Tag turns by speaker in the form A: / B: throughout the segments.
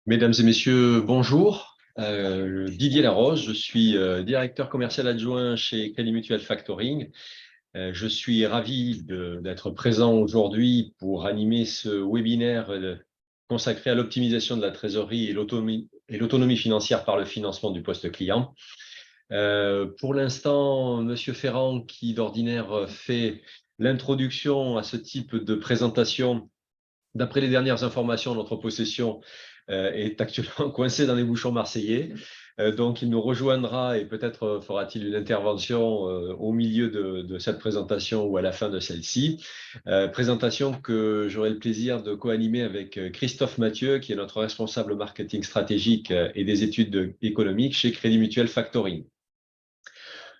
A: Mesdames et messieurs, bonjour. Didier Larose, je suis directeur commercial adjoint chez Crédit Mutuel Factoring. Je suis ravi d'être présent aujourd'hui pour animer ce webinaire consacré à l'optimisation de la trésorerie et l'autonomie financière par le financement du poste client. Pour l'instant, Monsieur Ferrand, qui d'ordinaire fait l'introduction à ce type de présentation, d'après les dernières informations en notre possession, est actuellement coincé dans les bouchons marseillais. Donc, il nous rejoindra et peut-être fera-t-il une intervention au milieu de cette présentation ou à la fin de celle-ci. Présentation que j'aurai le plaisir de co-animer avec Christophe Mathieu, qui est notre responsable marketing stratégique et des études économiques chez Crédit Mutuel Factoring.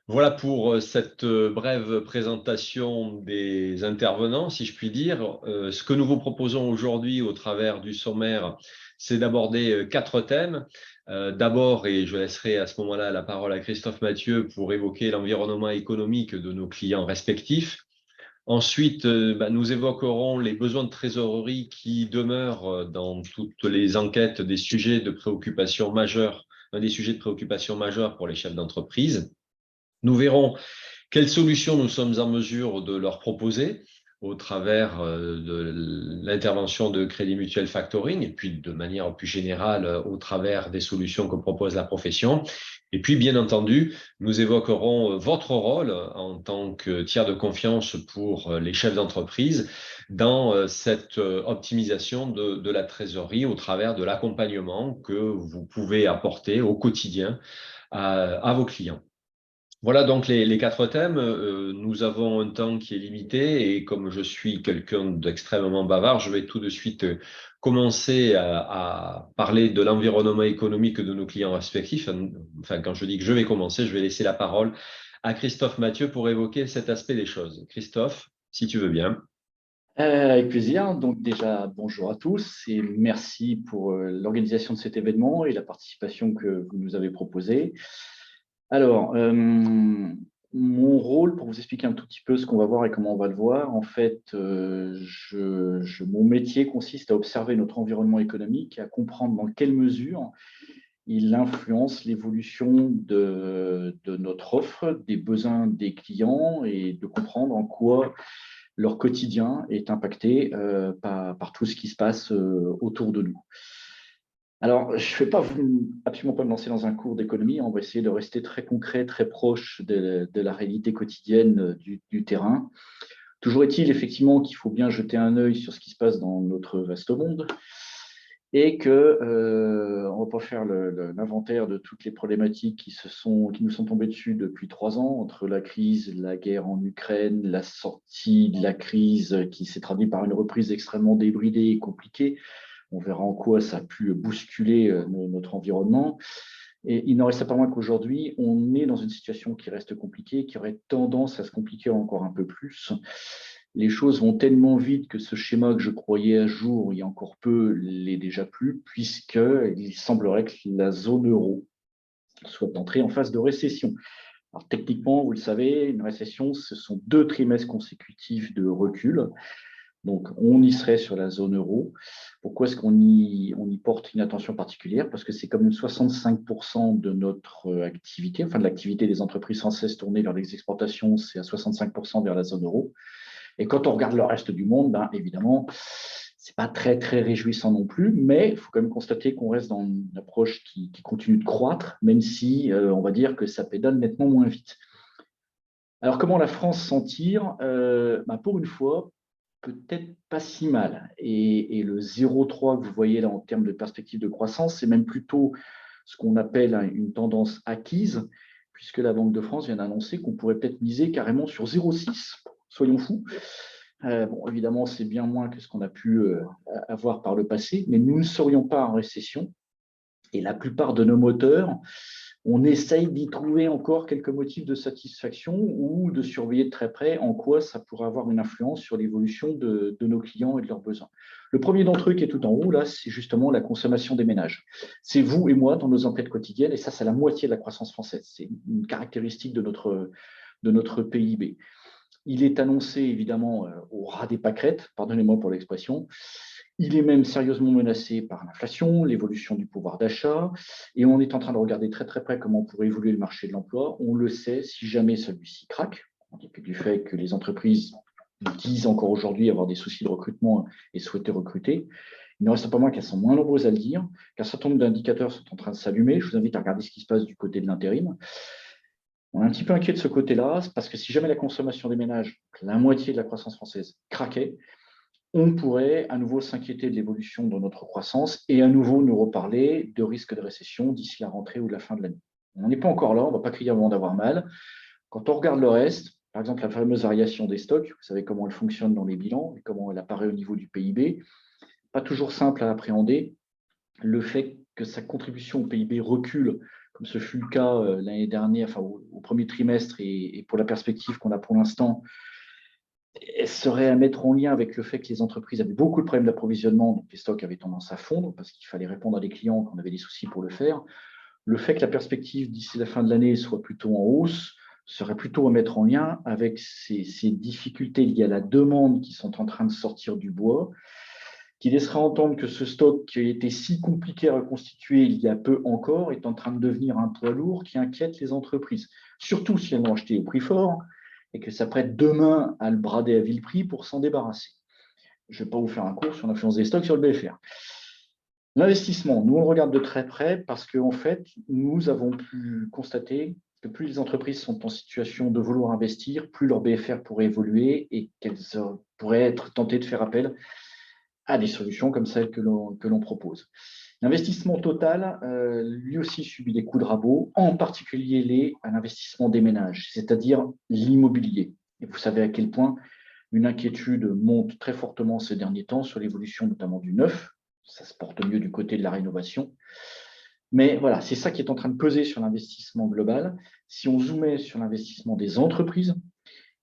A: Voilà pour cette brève présentation des intervenants, si je puis dire. Ce que nous vous proposons aujourd'hui au travers du sommaire, c'est d'aborder quatre thèmes. D'abord, et je laisserai à ce moment-là la parole à Christophe Mathieu pour évoquer l'environnement économique de nos clients respectifs. Ensuite, nous évoquerons les besoins de trésorerie qui demeurent dans toutes les enquêtes des sujets de préoccupation majeure, un des sujets de préoccupation majeure pour les chefs d'entreprise. Nous verrons quelles solutions nous sommes en mesure de leur proposer au travers de l'intervention de Crédit Mutuel Factoring et puis de manière plus générale au travers des solutions que propose la profession. Et puis, bien entendu, nous évoquerons votre rôle en tant que tiers de confiance pour les chefs d'entreprise dans cette optimisation de la trésorerie au travers de l'accompagnement que vous pouvez apporter au quotidien à vos clients. Voilà donc les quatre thèmes. Nous avons un temps qui est limité et comme je suis quelqu'un d'extrêmement bavard, je vais tout de suite commencer à parler de l'environnement économique de nos clients respectifs. Enfin, quand je dis que je vais commencer, je vais laisser la parole à Christophe Mathieu pour évoquer cet aspect des choses. Christophe, si tu veux bien.
B: Avec plaisir. Donc déjà, bonjour à tous et merci pour l'organisation de cet événement et la participation que vous nous avez proposée. Alors, mon rôle, pour vous expliquer un tout petit peu ce qu'on va voir et comment on va le voir, en fait, mon métier consiste à observer notre environnement économique, à comprendre dans quelle mesure il influence l'évolution de notre offre, des besoins des clients et de comprendre en quoi leur quotidien est impacté par tout ce qui se passe autour de nous. Alors, je ne vais absolument pas me lancer dans un cours d'économie. On va essayer de rester très concret, très proche de la réalité quotidienne du terrain. Toujours est-il effectivement qu'il faut bien jeter un œil sur ce qui se passe dans notre vaste monde et qu'on ne va pas faire l'inventaire de toutes les problématiques qui nous sont tombées dessus depuis 3 ans, entre la crise, la guerre en Ukraine, la sortie de la crise qui s'est traduite par une reprise extrêmement débridée et compliquée. On verra en quoi ça a pu bousculer notre environnement. Et il n'en reste pas moins qu'aujourd'hui, on est dans une situation qui reste compliquée, qui aurait tendance à se compliquer encore un peu plus. Les choses vont tellement vite que ce schéma que je croyais à jour il y a encore peu l'est déjà plus, puisqu'il semblerait que la zone euro soit entrée en phase de récession. Alors, techniquement, vous le savez, une récession, ce sont 2 trimestres consécutifs de recul. Donc, on y serait sur la zone euro. Pourquoi est-ce qu'on y porte une attention particulière? Parce que c'est quand même 65% de notre activité, enfin de l'activité des entreprises françaises tournées vers les exportations, c'est à 65% vers la zone euro. Et quand on regarde le reste du monde, évidemment, ce n'est pas très, très réjouissant non plus, mais il faut quand même constater qu'on reste dans une approche qui continue de croître, même si on va dire que ça pédale nettement moins vite. Alors, comment la France s'en tire? Pour une fois, peut-être pas si mal. Et le 0,3 que vous voyez là en termes de perspective de croissance, c'est même plutôt ce qu'on appelle une tendance acquise, puisque la Banque de France vient d'annoncer qu'on pourrait peut-être miser carrément sur 0,6. Soyons fous. Évidemment, c'est bien moins que ce qu'on a pu avoir par le passé, mais nous ne serions pas en récession. Et la plupart de nos moteurs, on essaye d'y trouver encore quelques motifs de satisfaction ou de surveiller de très près en quoi ça pourrait avoir une influence sur l'évolution de nos clients et de leurs besoins. Le premier d'entre eux qui est tout en haut, là, c'est justement la consommation des ménages. C'est vous et moi dans nos enquêtes quotidiennes, et ça, c'est la moitié de la croissance française. C'est une caractéristique de notre PIB. Il est annoncé évidemment au ras des pâquerettes, pardonnez-moi pour l'expression. Il est même sérieusement menacé par l'inflation, l'évolution du pouvoir d'achat, et on est en train de regarder très très près comment pourrait évoluer le marché de l'emploi. On le sait, si jamais celui-ci craque, en dépit du fait que les entreprises disent encore aujourd'hui avoir des soucis de recrutement et souhaiter recruter, il ne reste pas moins qu'elles sont moins nombreuses à le dire, qu'un certain nombre d'indicateurs sont en train de s'allumer. Je vous invite à regarder ce qui se passe du côté de l'intérim. On est un petit peu inquiet de ce côté-là, parce que si jamais la consommation des ménages, la moitié de la croissance française, craquait, on pourrait à nouveau s'inquiéter de l'évolution de notre croissance et à nouveau nous reparler de risque de récession d'ici la rentrée ou la fin de l'année. On n'est pas encore là, on ne va pas crier avant d'avoir mal. Quand on regarde le reste, par exemple la fameuse variation des stocks, vous savez comment elle fonctionne dans les bilans et comment elle apparaît au niveau du PIB, pas toujours simple à appréhender. Le fait que sa contribution au PIB recule, comme ce fut le cas l'année dernière, enfin, au premier trimestre, et pour la perspective qu'on a pour l'instant, serait à mettre en lien avec le fait que les entreprises avaient beaucoup de problèmes d'approvisionnement, donc les stocks avaient tendance à fondre parce qu'il fallait répondre à des clients quand on avait des soucis pour le faire. Le fait que la perspective d'ici la fin de l'année soit plutôt en hausse serait plutôt à mettre en lien avec ces difficultés liées à la demande qui sont en train de sortir du bois, qui laisserait entendre que ce stock qui était si compliqué à reconstituer il y a peu encore est en train de devenir un poids lourd qui inquiète les entreprises, surtout si elles l'ont acheté au prix fort et que ça prête demain à le brader à vil prix pour s'en débarrasser. Je ne vais pas vous faire un cours sur l'influence des stocks sur le BFR. L'investissement, nous on le regarde de très près parce qu'en fait, nous avons pu constater que plus les entreprises sont en situation de vouloir investir, plus leur BFR pourrait évoluer et qu'elles pourraient être tentées de faire appel à des solutions comme celles que l'on propose. L'investissement total, lui aussi, subit des coups de rabot, en particulier liés à l'investissement des ménages, c'est-à-dire l'immobilier. Et vous savez à quel point une inquiétude monte très fortement ces derniers temps sur l'évolution notamment du neuf. Ça se porte mieux du côté de la rénovation. Mais voilà, c'est ça qui est en train de peser sur l'investissement global. Si on zoomait sur l'investissement des entreprises,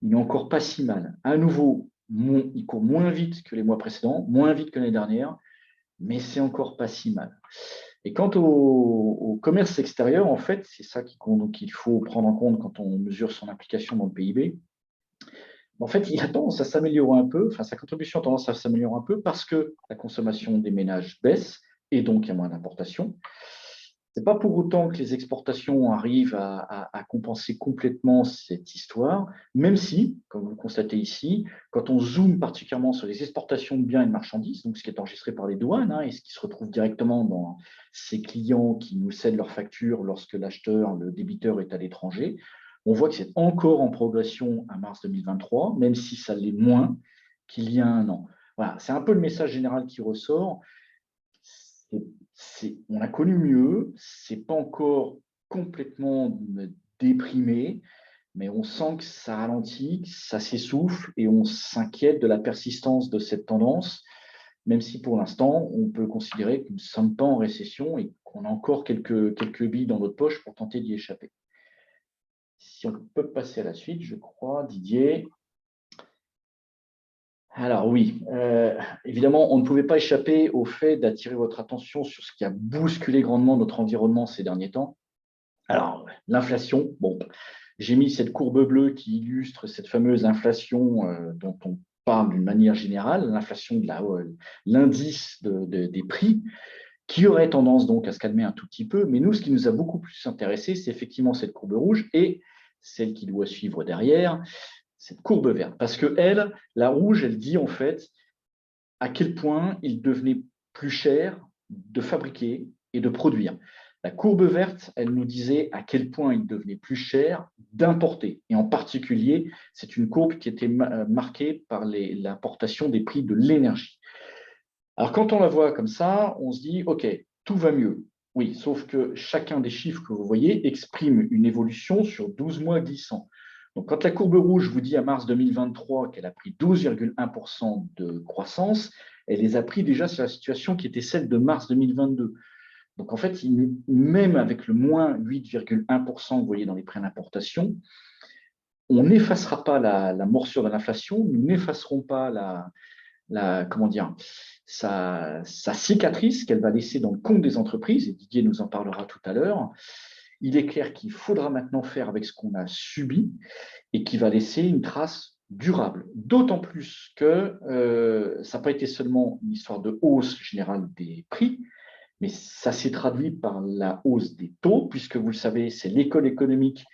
B: il n'est encore pas si mal. À nouveau, il court moins vite que les mois précédents, moins vite que l'année dernière, mais c'est encore pas si mal. Et quant au commerce extérieur, en fait, c'est ça qu'il faut prendre en compte quand on mesure son implication dans le PIB. En fait, il a tendance à s'améliorer un peu, enfin, sa contribution a tendance à s'améliorer un peu parce que la consommation des ménages baisse et donc il y a moins d'importations. Ce n'est pas pour autant que les exportations arrivent à compenser complètement cette histoire, même si, comme vous le constatez ici, quand on zoome particulièrement sur les exportations de biens et de marchandises, donc ce qui est enregistré par les douanes et ce qui se retrouve directement dans ces clients qui nous cèdent leurs factures lorsque l'acheteur, le débiteur est à l'étranger, on voit que c'est encore en progression à mars 2023, même si ça l'est moins qu'il y a un an. Voilà, c'est un peu le message général qui ressort. On a connu mieux, c'est pas encore complètement déprimé, mais on sent que ça ralentit, que ça s'essouffle et on s'inquiète de la persistance de cette tendance, même si pour l'instant, on peut considérer que nous ne sommes pas en récession et qu'on a encore quelques billes dans notre poche pour tenter d'y échapper. Si on peut passer à la suite, je crois, Didier. Alors oui, évidemment, on ne pouvait pas échapper au fait d'attirer votre attention sur ce qui a bousculé grandement notre environnement ces derniers temps. Alors, l'inflation, bon, j'ai mis cette courbe bleue qui illustre cette fameuse inflation dont on parle d'une manière générale, l'inflation de l'indice des prix, qui aurait tendance donc à se calmer un tout petit peu. Mais nous, ce qui nous a beaucoup plus intéressé, c'est effectivement cette courbe rouge et celle qui doit suivre derrière, cette courbe verte. Parce que elle, la rouge, elle dit en fait à quel point il devenait plus cher de fabriquer et de produire. La courbe verte, elle nous disait à quel point il devenait plus cher d'importer. Et en particulier, c'est une courbe qui était marquée par l'importation des prix de l'énergie. Alors, quand on la voit comme ça, on se dit, OK, tout va mieux. Oui, sauf que chacun des chiffres que vous voyez exprime une évolution sur 12 mois glissants. Donc, quand la courbe rouge vous dit à mars 2023 qu'elle a pris 12,1% de croissance, elle les a pris déjà sur la situation qui était celle de mars 2022. Donc, en fait, même avec le moins 8,1% que vous voyez dans les prix d'importation, on n'effacera pas la morsure de l'inflation, nous n'effacerons pas comment dire, sa cicatrice qu'elle va laisser dans le compte des entreprises, et Didier nous en parlera tout à l'heure. Il est clair qu'il faudra maintenant faire avec ce qu'on a subi et qui va laisser une trace durable, d'autant plus que ça n'a pas été seulement une histoire de hausse générale des prix, mais ça s'est traduit par la hausse des taux, puisque vous le savez, c'est l'école économique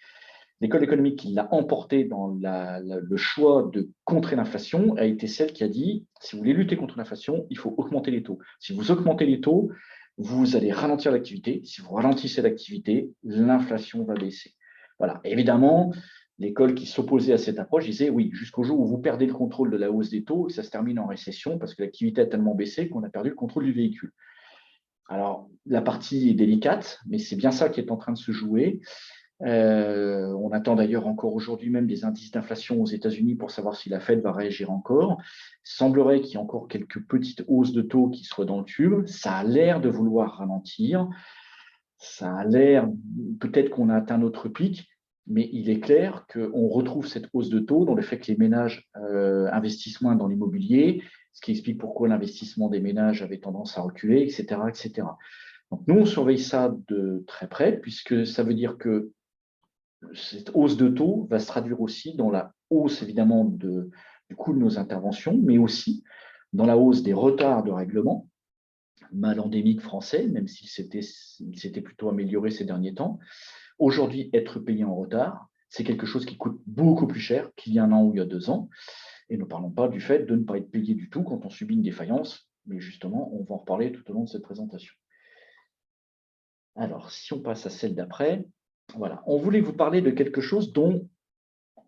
B: qui l'a emporté dans le choix de contrer l'inflation, a été celle qui a dit, si vous voulez lutter contre l'inflation, il faut augmenter les taux. Si vous augmentez les taux, vous allez ralentir l'activité. Si vous ralentissez l'activité, l'inflation va baisser. Voilà. Évidemment, l'école qui s'opposait à cette approche disait, oui, jusqu'au jour où vous perdez le contrôle de la hausse des taux, ça se termine en récession parce que l'activité a tellement baissé qu'on a perdu le contrôle du véhicule. Alors, la partie est délicate, mais c'est bien ça qui est en train de se jouer. On attend d'ailleurs encore aujourd'hui même des indices d'inflation aux États-Unis pour savoir si la Fed va réagir encore. Il semblerait qu'il y ait encore quelques petites hausses de taux qui soient dans le tube. Ça a l'air de vouloir ralentir. Ça a l'air, peut-être qu'on a atteint notre pic, mais il est clair qu'on retrouve cette hausse de taux dans le fait que les ménages investissent moins dans l'immobilier, ce qui explique pourquoi l'investissement des ménages avait tendance à reculer, etc., etc. Donc nous, on surveille ça de très près, puisque ça veut dire que cette hausse de taux va se traduire aussi dans la hausse, évidemment, du coût de nos interventions, mais aussi dans la hausse des retards de règlement, mal endémique français, même s'il s'était plutôt amélioré ces derniers temps. Aujourd'hui, être payé en retard, c'est quelque chose qui coûte beaucoup plus cher qu'il y a un an ou il y a 2 ans. Et ne parlons pas du fait de ne pas être payé du tout quand on subit une défaillance, mais justement, on va en reparler tout au long de cette présentation. Alors, si on passe à celle d'après, voilà, on voulait vous parler de quelque chose dont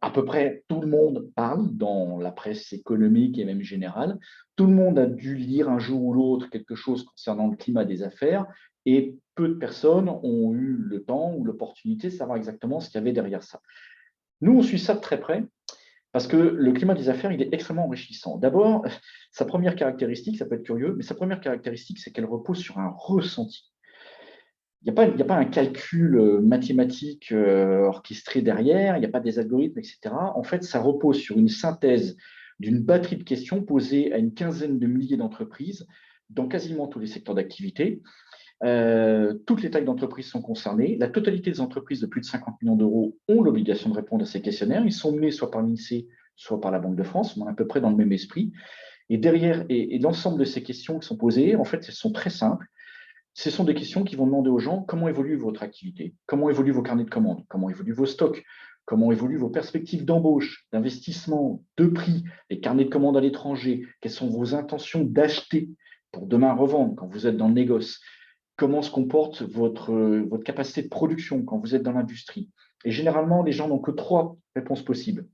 B: à peu près tout le monde parle dans la presse économique et même générale. Tout le monde a dû lire un jour ou l'autre quelque chose concernant le climat des affaires et peu de personnes ont eu le temps ou l'opportunité de savoir exactement ce qu'il y avait derrière ça. Nous, on suit ça de très près parce que le climat des affaires, il est extrêmement enrichissant. D'abord, sa première caractéristique, ça peut être curieux, mais sa première caractéristique, c'est qu'elle repose sur un ressenti. Il n'y a pas un calcul mathématique orchestré derrière, il n'y a pas des algorithmes, etc. En fait, ça repose sur une synthèse d'une batterie de questions posées à une quinzaine de milliers d'entreprises dans quasiment tous les secteurs d'activité. Toutes les tailles d'entreprises sont concernées. La totalité des entreprises de plus de 50 millions d'euros ont l'obligation de répondre à ces questionnaires. Ils sont menés soit par l'INSEE, soit par la Banque de France. On est à peu près dans le même esprit. Et derrière, et l'ensemble de ces questions qui sont posées, en fait, elles sont très simples. Ce sont des questions qui vont demander aux gens comment évolue votre activité, comment évoluent vos carnets de commandes, comment évoluent vos stocks, comment évoluent vos perspectives d'embauche, d'investissement, de prix, les carnets de commandes à l'étranger, quelles sont vos intentions d'acheter pour demain revendre quand vous êtes dans le négoce, comment se comporte votre capacité de production quand vous êtes dans l'industrie. Et généralement, les gens n'ont que 3 réponses possibles.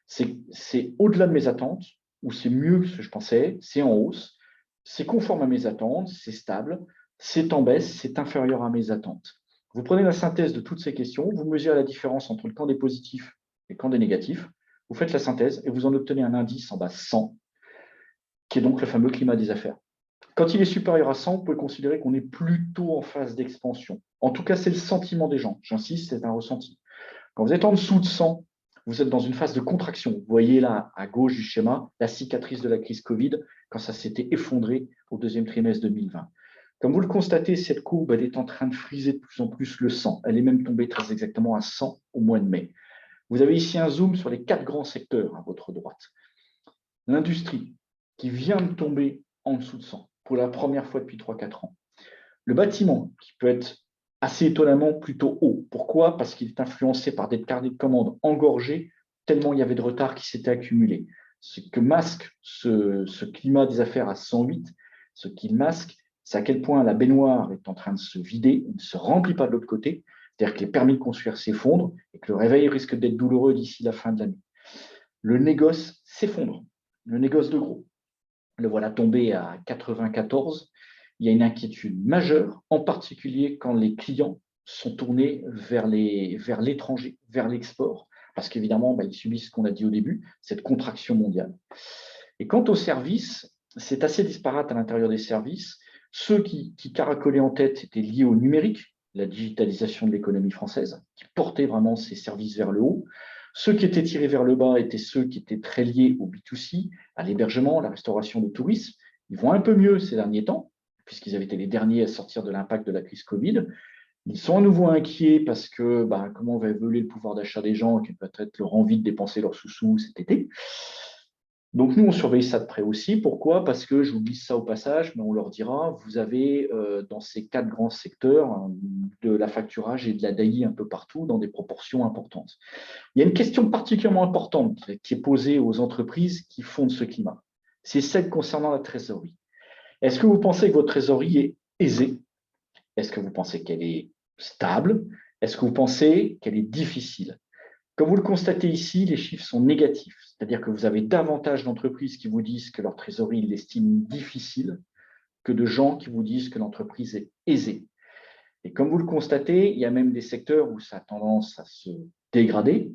B: C'est au-delà de mes attentes, ou c'est mieux que ce que je pensais, c'est en hausse, c'est conforme à mes attentes, c'est stable, c'est en baisse, c'est inférieur à mes attentes. Vous prenez la synthèse de toutes ces questions, vous mesurez la différence entre le camp des positifs et le camp des négatifs, vous faites la synthèse et vous en obtenez un indice en bas 100, qui est donc le fameux climat des affaires. Quand il est supérieur à 100, on peut considérer qu'on est plutôt en phase d'expansion. En tout cas, c'est le sentiment des gens. J'insiste, c'est un ressenti. Quand vous êtes en dessous de 100, vous êtes dans une phase de contraction. Vous voyez là, à gauche du schéma, la cicatrice de la crise Covid, quand ça s'était effondré au 2e trimestre 2020. Comme vous le constatez, cette courbe, elle est en train de friser de plus en plus le 100. Elle est même tombée très exactement à 100 au mois de mai. Vous avez ici un zoom sur les 4 grands secteurs à votre droite. L'industrie, qui vient de tomber en dessous de 100 pour la première fois depuis 3-4 ans. Le bâtiment, qui peut être assez étonnamment plutôt haut. Pourquoi? Parce qu'il est influencé par des carnets de commandes engorgés, tellement il y avait de retard qui s'était accumulé. Ce que masque ce climat des affaires à 108, ce qu'il masque, c'est à quel point la baignoire est en train de se vider, ne se remplit pas de l'autre côté, c'est-à-dire que les permis de construire s'effondrent et que le réveil risque d'être douloureux d'ici la fin de l'année. Le négoce s'effondre, le négoce de gros. Le voilà tombé à 94. Il y a une inquiétude majeure, en particulier quand les clients sont tournés vers l'étranger, vers l'export, parce qu'évidemment, ils subissent ce qu'on a dit au début, cette contraction mondiale. Et quant aux services, c'est assez disparate à l'intérieur des services. Ceux qui caracolaient en tête étaient liés au numérique, la digitalisation de l'économie française, qui portait vraiment ces services vers le haut. Ceux qui étaient tirés vers le bas étaient ceux qui étaient très liés au B2C, à l'hébergement, la restauration, le tourisme. Ils vont un peu mieux ces derniers temps, puisqu'ils avaient été les derniers à sortir de l'impact de la crise Covid. Ils sont à nouveau inquiets parce que comment va évoluer le pouvoir d'achat des gens, qui peut-être leur envie de dépenser leurs sous-sous cet été. Donc nous, on surveille ça de près aussi. Pourquoi? Parce que, je vous glisse ça au passage, mais on leur dira, vous avez dans ces 4 grands secteurs de la facturage et de la DAI un peu partout dans des proportions importantes. Il y a une question particulièrement importante qui est posée aux entreprises qui fondent ce climat. C'est celle concernant la trésorerie. Est-ce que vous pensez que votre trésorerie est aisée? Est-ce que vous pensez qu'elle est stable? Est-ce que vous pensez qu'elle est difficile? Comme vous le constatez ici, les chiffres sont négatifs, c'est-à-dire que vous avez davantage d'entreprises qui vous disent que leur trésorerie l'estiment difficile que de gens qui vous disent que l'entreprise est aisée. Et comme vous le constatez, il y a même des secteurs où ça a tendance à se dégrader.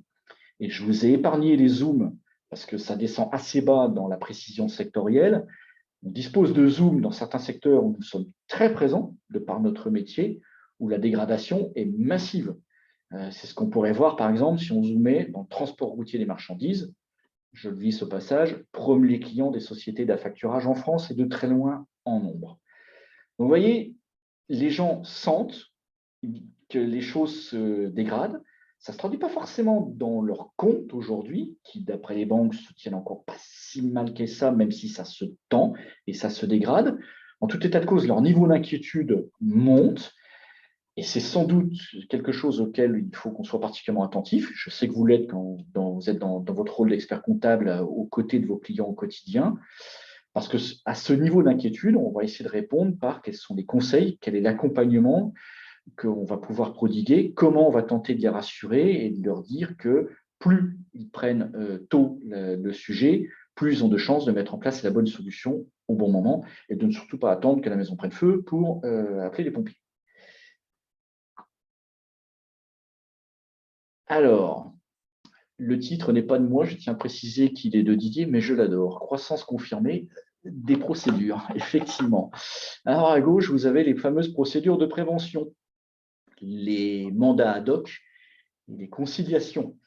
B: Et je vous ai épargné les zooms parce que ça descend assez bas dans la précision sectorielle. On dispose de zooms dans certains secteurs où nous sommes très présents de par notre métier, où la dégradation est massive. C'est ce qu'on pourrait voir, par exemple, si on zoomait dans le transport routier des marchandises. Je le vis au passage, premier client des sociétés d'affacturage en France et de très loin en nombre. Donc, vous voyez, les gens sentent que les choses se dégradent. Ça ne se traduit pas forcément dans leur compte aujourd'hui, qui, d'après les banques, se tiennent encore pas si mal que ça, même si ça se tend et ça se dégrade. En tout état de cause, leur niveau d'inquiétude monte. Et c'est sans doute quelque chose auquel il faut qu'on soit particulièrement attentif. Je sais que vous l'êtes quand vous êtes dans votre rôle d'expert comptable aux côtés de vos clients au quotidien, parce que à ce niveau d'inquiétude, on va essayer de répondre par quels sont les conseils, quel est l'accompagnement qu'on va pouvoir prodiguer, comment on va tenter de les rassurer et de leur dire que plus ils prennent tôt le sujet, plus ils ont de chances de mettre en place la bonne solution au bon moment et de ne surtout pas attendre que la maison prenne feu pour appeler les pompiers. Alors, le titre n'est pas de moi, je tiens à préciser qu'il est de Didier, mais je l'adore. Croissance confirmée des procédures, effectivement. Alors, à gauche, vous avez les fameuses procédures de prévention, les mandats ad hoc et les conciliations.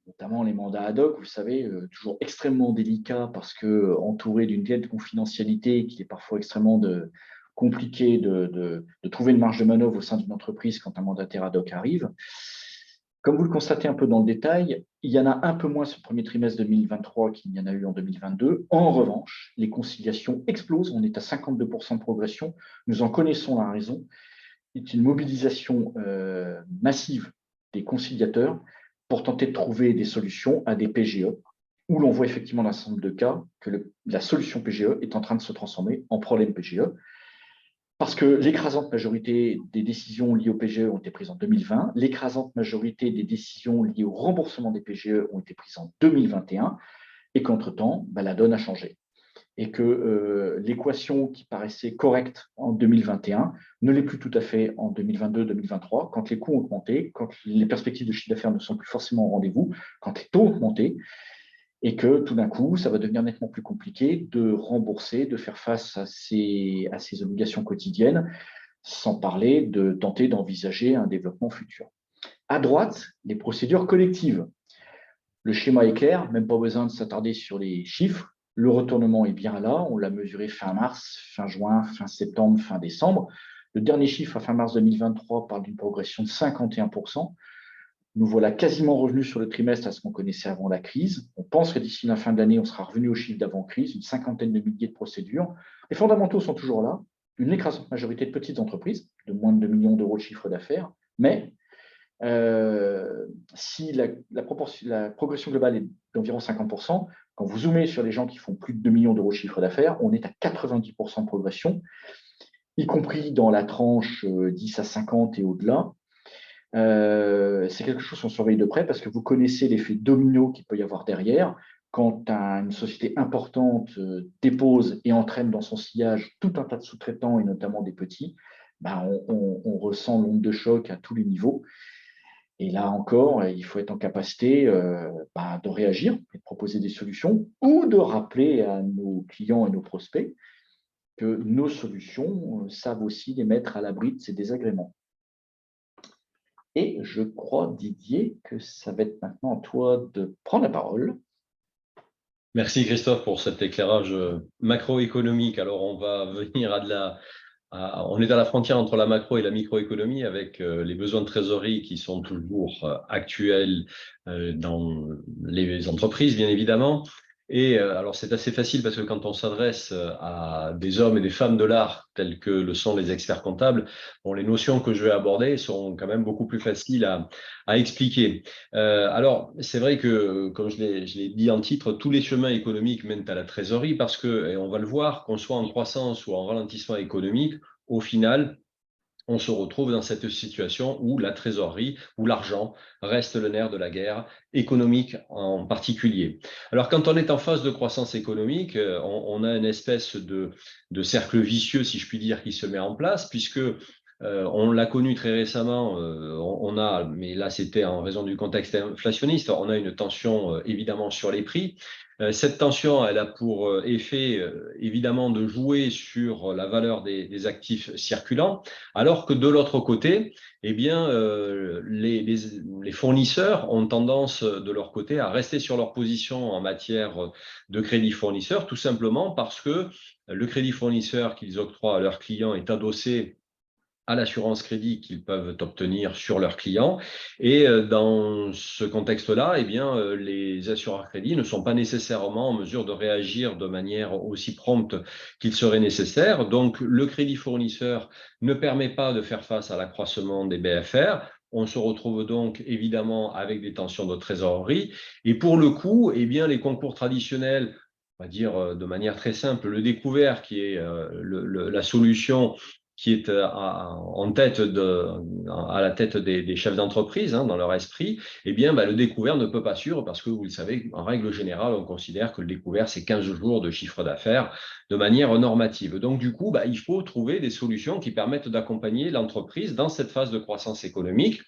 B: Notamment les mandats ad hoc, vous savez, toujours extrêmement délicats parce que entouré d'une telle confidentialité qu'il est parfois extrêmement compliqué de trouver une marge de manœuvre au sein d'une entreprise quand un mandataire ad hoc arrive. Comme vous le constatez un peu dans le détail, il y en a un peu moins ce premier trimestre 2023 qu'il y en a eu en 2022. En revanche, les conciliations explosent. On est à 52% de progression. Nous en connaissons la raison. C'est une mobilisation massive des conciliateurs pour tenter de trouver des solutions à des PGE, où l'on voit effectivement dans un certain nombre de cas que la solution PGE est en train de se transformer en problème PGE. Parce que l'écrasante majorité des décisions liées au PGE ont été prises en 2020, l'écrasante majorité des décisions liées au remboursement des PGE ont été prises en 2021, et qu'entre-temps, la donne a changé. Et que l'équation qui paraissait correcte en 2021 ne l'est plus tout à fait en 2022-2023, quand les coûts ont augmenté, quand les perspectives de chiffre d'affaires ne sont plus forcément au rendez-vous, quand les taux ont augmenté, et que tout d'un coup, ça va devenir nettement plus compliqué de rembourser, de faire face à ces obligations quotidiennes, sans parler de tenter d'envisager un développement futur. À droite, les procédures collectives. Le schéma est clair, même pas besoin de s'attarder sur les chiffres. Le retournement est bien là, on l'a mesuré fin mars, fin juin, fin septembre, fin décembre. Le dernier chiffre à fin mars 2023 parle d'une progression de 51%. Nous voilà quasiment revenus sur le trimestre à ce qu'on connaissait avant la crise. On pense que d'ici la fin de l'année, on sera revenu au chiffre d'avant-crise, une cinquantaine de milliers de procédures. Les fondamentaux sont toujours là, une écrasante majorité de petites entreprises, de moins de 2 millions d'euros de chiffre d'affaires, mais si la progression globale est d'environ 50%, quand vous zoomez sur les gens qui font plus de 2 millions d'euros de chiffre d'affaires, on est à 90% de progression, y compris dans la tranche 10 à 50 et au-delà. C'est quelque chose qu'on surveille de près parce que vous connaissez l'effet domino qu'il peut y avoir derrière. Quand une société importante dépose et entraîne dans son sillage tout un tas de sous-traitants et notamment des petits, on ressent l'onde de choc à tous les niveaux. Et là encore, il faut être en capacité de réagir et de proposer des solutions ou de rappeler à nos clients et nos prospects que nos solutions savent aussi les mettre à l'abri de ces désagréments. Et je crois, Didier, que ça va être maintenant à toi de prendre la parole.
A: Merci Christophe pour cet éclairage macroéconomique. Alors on va venir à on est à la frontière entre la macro et la microéconomie avec les besoins de trésorerie qui sont toujours actuels dans les entreprises, bien évidemment. Et alors, c'est assez facile parce que quand on s'adresse à des hommes et des femmes de l'art, tels que le sont les experts comptables, bon, les notions que je vais aborder sont quand même beaucoup plus faciles à expliquer. Alors, c'est vrai que, comme je l'ai dit en titre, tous les chemins économiques mènent à la trésorerie parce que, et on va le voir, qu'on soit en croissance ou en ralentissement économique, au final, on se retrouve dans cette situation où la trésorerie, où l'argent reste le nerf de la guerre économique en particulier. Alors, quand on est en phase de croissance économique, on a une espèce de cercle vicieux, si je puis dire, qui se met en place, puisque on l'a connu très récemment, on a, mais là c'était en raison du contexte inflationniste, on a une tension évidemment sur les prix. Cette tension, elle a pour effet évidemment de jouer sur la valeur des actifs circulants, alors que de l'autre côté, eh bien, les fournisseurs ont tendance de leur côté à rester sur leur position en matière de crédit fournisseur, tout simplement parce que le crédit fournisseur qu'ils octroient à leurs clients est adossé à l'assurance crédit qu'ils peuvent obtenir sur leurs clients. Et dans ce contexte-là, eh bien, les assureurs crédit ne sont pas nécessairement en mesure de réagir de manière aussi prompte qu'il serait nécessaire. Donc, le crédit fournisseur ne permet pas de faire face à l'accroissement des BFR. On se retrouve donc évidemment avec des tensions de trésorerie. Et pour le coup, eh bien, les concours traditionnels, on va dire de manière très simple, le découvert qui est la solution qui est en tête à la tête des chefs d'entreprise, hein, dans leur esprit, eh bien, le découvert ne peut pas suivre parce que vous le savez, en règle générale, on considère que le découvert, c'est 15 jours de chiffre d'affaires de manière normative. Donc, du coup, il faut trouver des solutions qui permettent d'accompagner l'entreprise dans cette phase de croissance économique.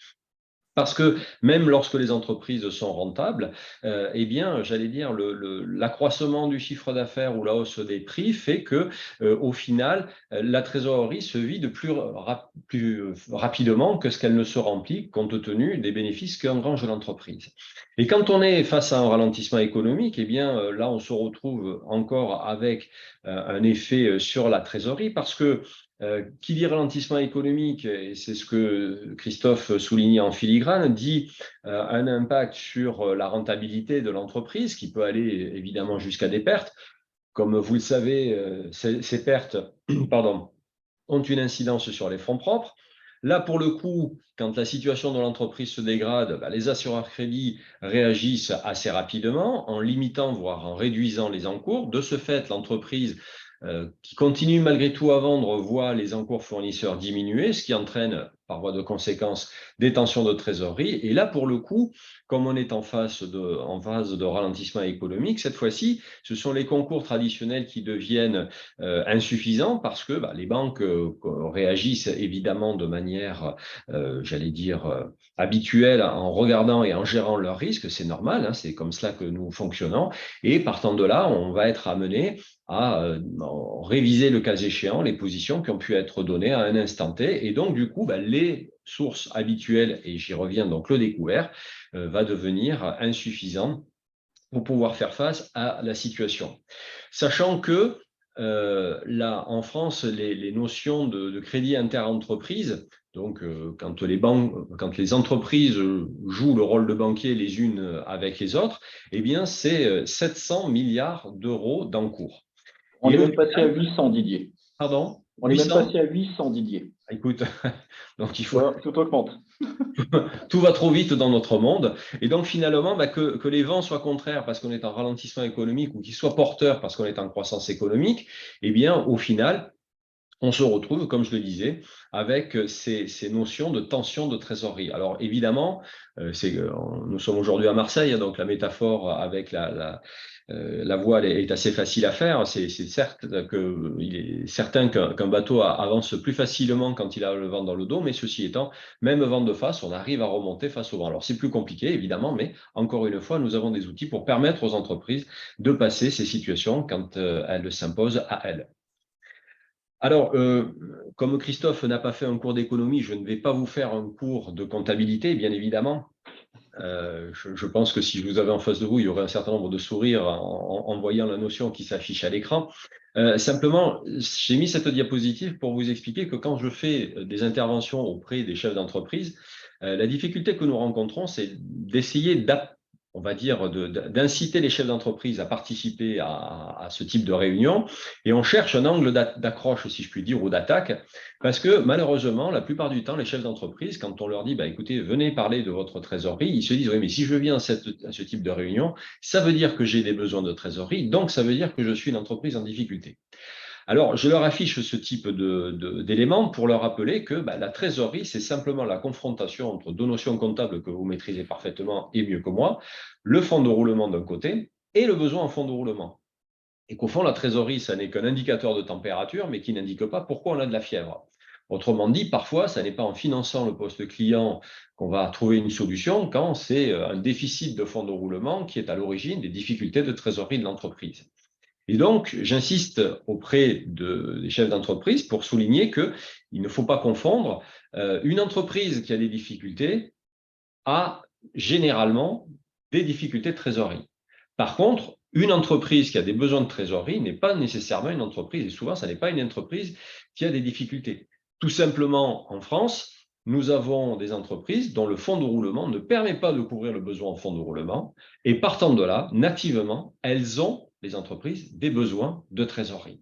A: Parce que même lorsque les entreprises sont rentables, eh bien, j'allais dire, l'accroissement du chiffre d'affaires ou la hausse des prix fait que, au final, la trésorerie se vide plus rapidement que ce qu'elle ne se remplit, compte tenu des bénéfices qu'engrange l'entreprise. Et quand on est face à un ralentissement économique, eh bien, là, on se retrouve encore avec un effet sur la trésorerie, parce que qui dit ralentissement économique, et c'est ce que Christophe soulignait en filigrane, dit un impact sur la rentabilité de l'entreprise qui peut aller évidemment jusqu'à des pertes. Comme vous le savez, ces pertes pardon, ont une incidence sur les fonds propres. Là, pour le coup, quand la situation de l'entreprise se dégrade, les assureurs crédits réagissent assez rapidement en limitant, voire en réduisant les encours. De ce fait, l'entreprise qui continue malgré tout à vendre voit les encours fournisseurs diminuer, ce qui entraîne par voie de conséquence des tensions de trésorerie. Et là, pour le coup, comme on est en phase de ralentissement économique, cette fois-ci, ce sont les concours traditionnels qui deviennent insuffisants parce que les banques réagissent évidemment de manière, j'allais dire, habituelle en regardant et en gérant leurs risques. C'est normal, hein, c'est comme cela que nous fonctionnons. Et partant de là, on va être amené à réviser le cas échéant les positions qui ont pu être données à un instant T. Et donc, du coup, les sources habituelles, et j'y reviens, donc le découvert, va devenir insuffisant pour pouvoir faire face à la situation. Sachant que là, en France, les notions de crédit inter-entreprise, donc quand les entreprises jouent le rôle de banquier les unes avec les autres, eh bien, c'est 700 milliards d'euros d'encours.
B: On est même passé à 800, Didier.
A: Pardon,
B: On est même passé à 800, Didier.
A: Écoute, donc il faut
B: tout augmente.
A: tout va trop vite dans notre monde. Et donc finalement, que les vents soient contraires parce qu'on est en ralentissement économique ou qu'ils soient porteurs parce qu'on est en croissance économique, eh bien au final, on se retrouve, comme je le disais, avec ces notions de tension de trésorerie. Alors évidemment, nous sommes aujourd'hui à Marseille, donc la métaphore avec la voile est assez facile à faire. C'est certes il est certain qu'un bateau avance plus facilement quand il a le vent dans le dos, mais ceci étant, même vent de face, on arrive à remonter face au vent. Alors c'est plus compliqué, évidemment, mais encore une fois, nous avons des outils pour permettre aux entreprises de passer ces situations quand elles s'imposent à elles. Alors, comme Christophe n'a pas fait un cours d'économie, je ne vais pas vous faire un cours de comptabilité, bien évidemment. Je pense que si je vous avais en face de vous, il y aurait un certain nombre de sourires en voyant la notion qui s'affiche à l'écran. Simplement, j'ai mis cette diapositive pour vous expliquer que quand je fais des interventions auprès des chefs d'entreprise, la difficulté que nous rencontrons, c'est d'essayer on va dire, d'inciter les chefs d'entreprise à participer à ce type de réunion. Et on cherche un angle d'accroche, si je puis dire, ou d'attaque, parce que malheureusement, la plupart du temps, les chefs d'entreprise, quand on leur dit, bah, écoutez, venez parler de votre trésorerie, ils se disent, oui, mais si je viens à ce type de réunion, ça veut dire que j'ai des besoins de trésorerie, donc ça veut dire que je suis une entreprise en difficulté. Alors, je leur affiche ce type d'éléments pour leur rappeler que la trésorerie, c'est simplement la confrontation entre deux notions comptables que vous maîtrisez parfaitement et mieux que moi, le fonds de roulement d'un côté et le besoin en fonds de roulement. Et qu'au fond, la trésorerie, ça n'est qu'un indicateur de température, mais qui n'indique pas pourquoi on a de la fièvre. Autrement dit, parfois, ça n'est pas en finançant le poste client qu'on va trouver une solution quand c'est un déficit de fonds de roulement qui est à l'origine des difficultés de trésorerie de l'entreprise. Et donc, j'insiste auprès des chefs d'entreprise pour souligner qu'il ne faut pas confondre une entreprise qui a des difficultés a généralement des difficultés de trésorerie. Par contre, une entreprise qui a des besoins de trésorerie n'est pas nécessairement une entreprise, et souvent, ça n'est pas une entreprise qui a des difficultés. Tout simplement, en France, nous avons des entreprises dont le fonds de roulement ne permet pas de couvrir le besoin en fonds de roulement, et partant de là, nativement, elles ont, les entreprises, des besoins de trésorerie.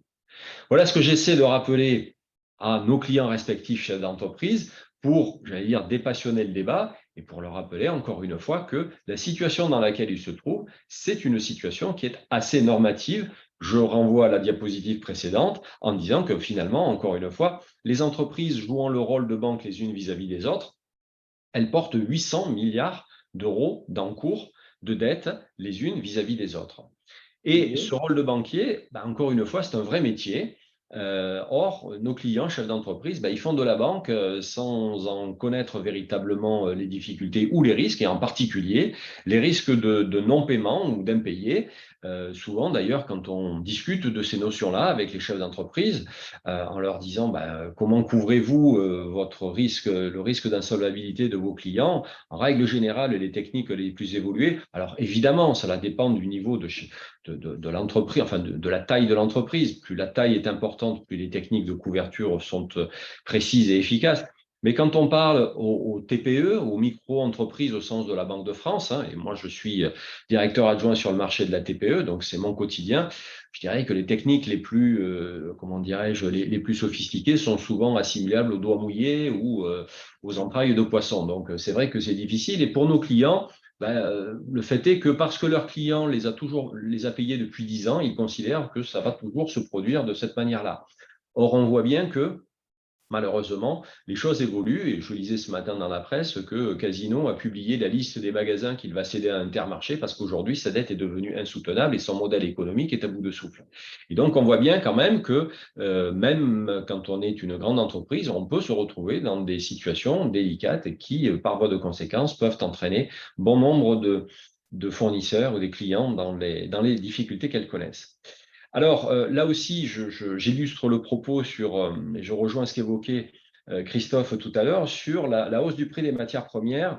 A: Voilà ce que j'essaie de rappeler à nos clients respectifs chefs d'entreprise pour, j'allais dire, dépassionner le débat et pour leur rappeler encore une fois que la situation dans laquelle ils se trouvent, c'est une situation qui est assez normative. Je renvoie à la diapositive précédente en disant que finalement, encore une fois, les entreprises jouant le rôle de banque les unes vis-à-vis des autres, elles portent 800 milliards d'euros d'encours de dette les unes vis-à-vis des autres. Et ce rôle de banquier, encore une fois, c'est un vrai métier. Or, nos clients, chefs d'entreprise, ils font de la banque sans en connaître véritablement les difficultés ou les risques, et en particulier les risques de non-paiement ou d'impayés. Souvent, d'ailleurs, quand on discute de ces notions-là avec les chefs d'entreprise, en leur disant comment couvrez-vous votre risque, le risque d'insolvabilité de vos clients, en règle générale, les techniques les plus évoluées, alors évidemment, cela dépend du niveau de l'entreprise, enfin de la taille de l'entreprise. Plus la taille est importante, plus les techniques de couverture sont précises et efficaces. Mais quand on parle aux TPE, aux micro-entreprises au sens de la Banque de France, et moi je suis directeur adjoint sur le marché de la TPE, donc c'est mon quotidien, je dirais que les techniques les plus, comment dirais-je, les plus sophistiquées sont souvent assimilables aux doigts mouillés ou aux entrailles de poisson. Donc c'est vrai que c'est difficile. Et pour nos clients, le fait est que parce que leurs clients les a payés depuis 10 ans, ils considèrent que ça va toujours se produire de cette manière-là. Or, on voit bien que malheureusement, les choses évoluent et je lisais ce matin dans la presse que Casino a publié la liste des magasins qu'il va céder à Intermarché parce qu'aujourd'hui, sa dette est devenue insoutenable et son modèle économique est à bout de souffle. Et donc, on voit bien quand même que même quand on est une grande entreprise, on peut se retrouver dans des situations délicates et qui, par voie de conséquence, peuvent entraîner bon nombre de fournisseurs ou des clients dans les difficultés qu'elles connaissent. Alors, là aussi, j'illustre le propos et je rejoins ce qu'évoquait Christophe tout à l'heure sur la hausse du prix des matières premières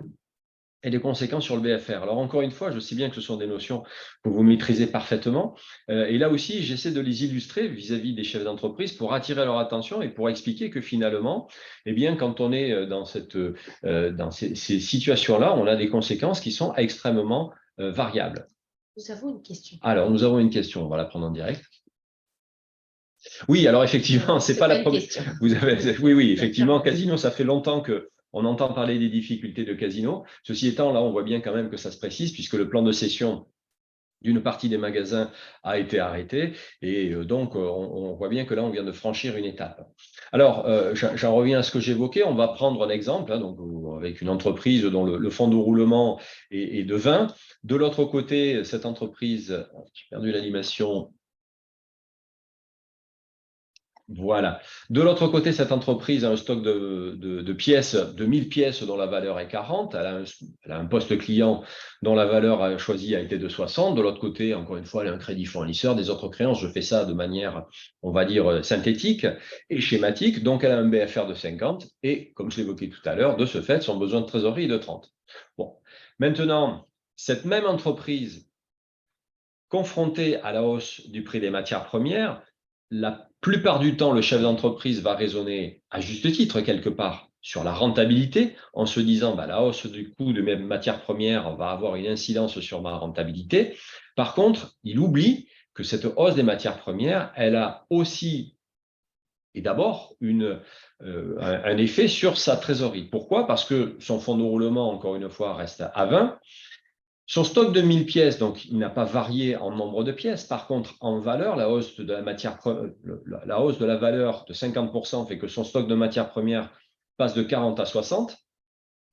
A: et les conséquences sur le BFR. Alors, encore une fois, je sais bien que ce sont des notions que vous maîtrisez parfaitement. Et là aussi, j'essaie de les illustrer vis-à-vis des chefs d'entreprise pour attirer leur attention et pour expliquer que finalement, eh bien, quand on est dans ces situations-là, on a des conséquences qui sont extrêmement variables.
C: Nous avons une question.
A: Alors, nous avons une question, on va la prendre en direct. Oui, alors effectivement, c'est pas la première. Oui, effectivement, Casino, ça fait longtemps qu'on entend parler des difficultés de Casino. Ceci étant, là, on voit bien quand même que ça se précise puisque le plan de cession d'une partie des magasins a été arrêté et donc on voit bien que là, on vient de franchir une étape. Alors, j'en reviens à ce que j'évoquais. On va prendre un exemple donc, avec une entreprise dont le fonds de roulement est de 20. De l'autre côté, cette entreprise, j'ai perdu l'animation. Voilà. De l'autre côté, cette entreprise a un stock de pièces, de 1000 pièces dont la valeur est 40. Elle a un poste client dont la valeur choisie a été de 60. De l'autre côté, encore une fois, elle a un crédit fournisseur, des autres créances. Je fais ça de manière, on va dire, synthétique et schématique. Donc, elle a un BFR de 50 et, comme je l'évoquais tout à l'heure, de ce fait, son besoin de trésorerie est de 30. Bon. Maintenant, cette même entreprise, confrontée à la hausse du prix des matières premières, la plupart du temps, le chef d'entreprise va raisonner, à juste titre quelque part, sur la rentabilité, en se disant la hausse du coût de mes matières premières va avoir une incidence sur ma rentabilité. Par contre, il oublie que cette hausse des matières premières, elle a aussi et d'abord un effet sur sa trésorerie. Pourquoi? Parce que son fonds de roulement, encore une fois, reste à 20. Son stock de 1000 pièces, donc il n'a pas varié en nombre de pièces. Par contre, en valeur, la hausse de la hausse de la valeur de 50% fait que son stock de matières premières passe de 40 à 60.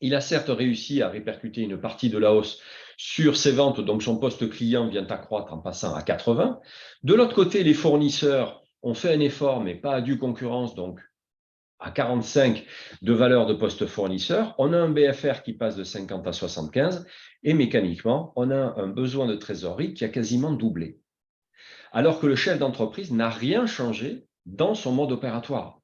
A: Il a certes réussi à répercuter une partie de la hausse sur ses ventes, donc son poste client vient à croître en passant à 80. De l'autre côté, les fournisseurs ont fait un effort, mais pas à due concurrence, donc à 45 de valeur de poste fournisseur. On a un BFR qui passe de 50 à 75 et mécaniquement, on a un besoin de trésorerie qui a quasiment doublé. Alors que le chef d'entreprise n'a rien changé dans son mode opératoire.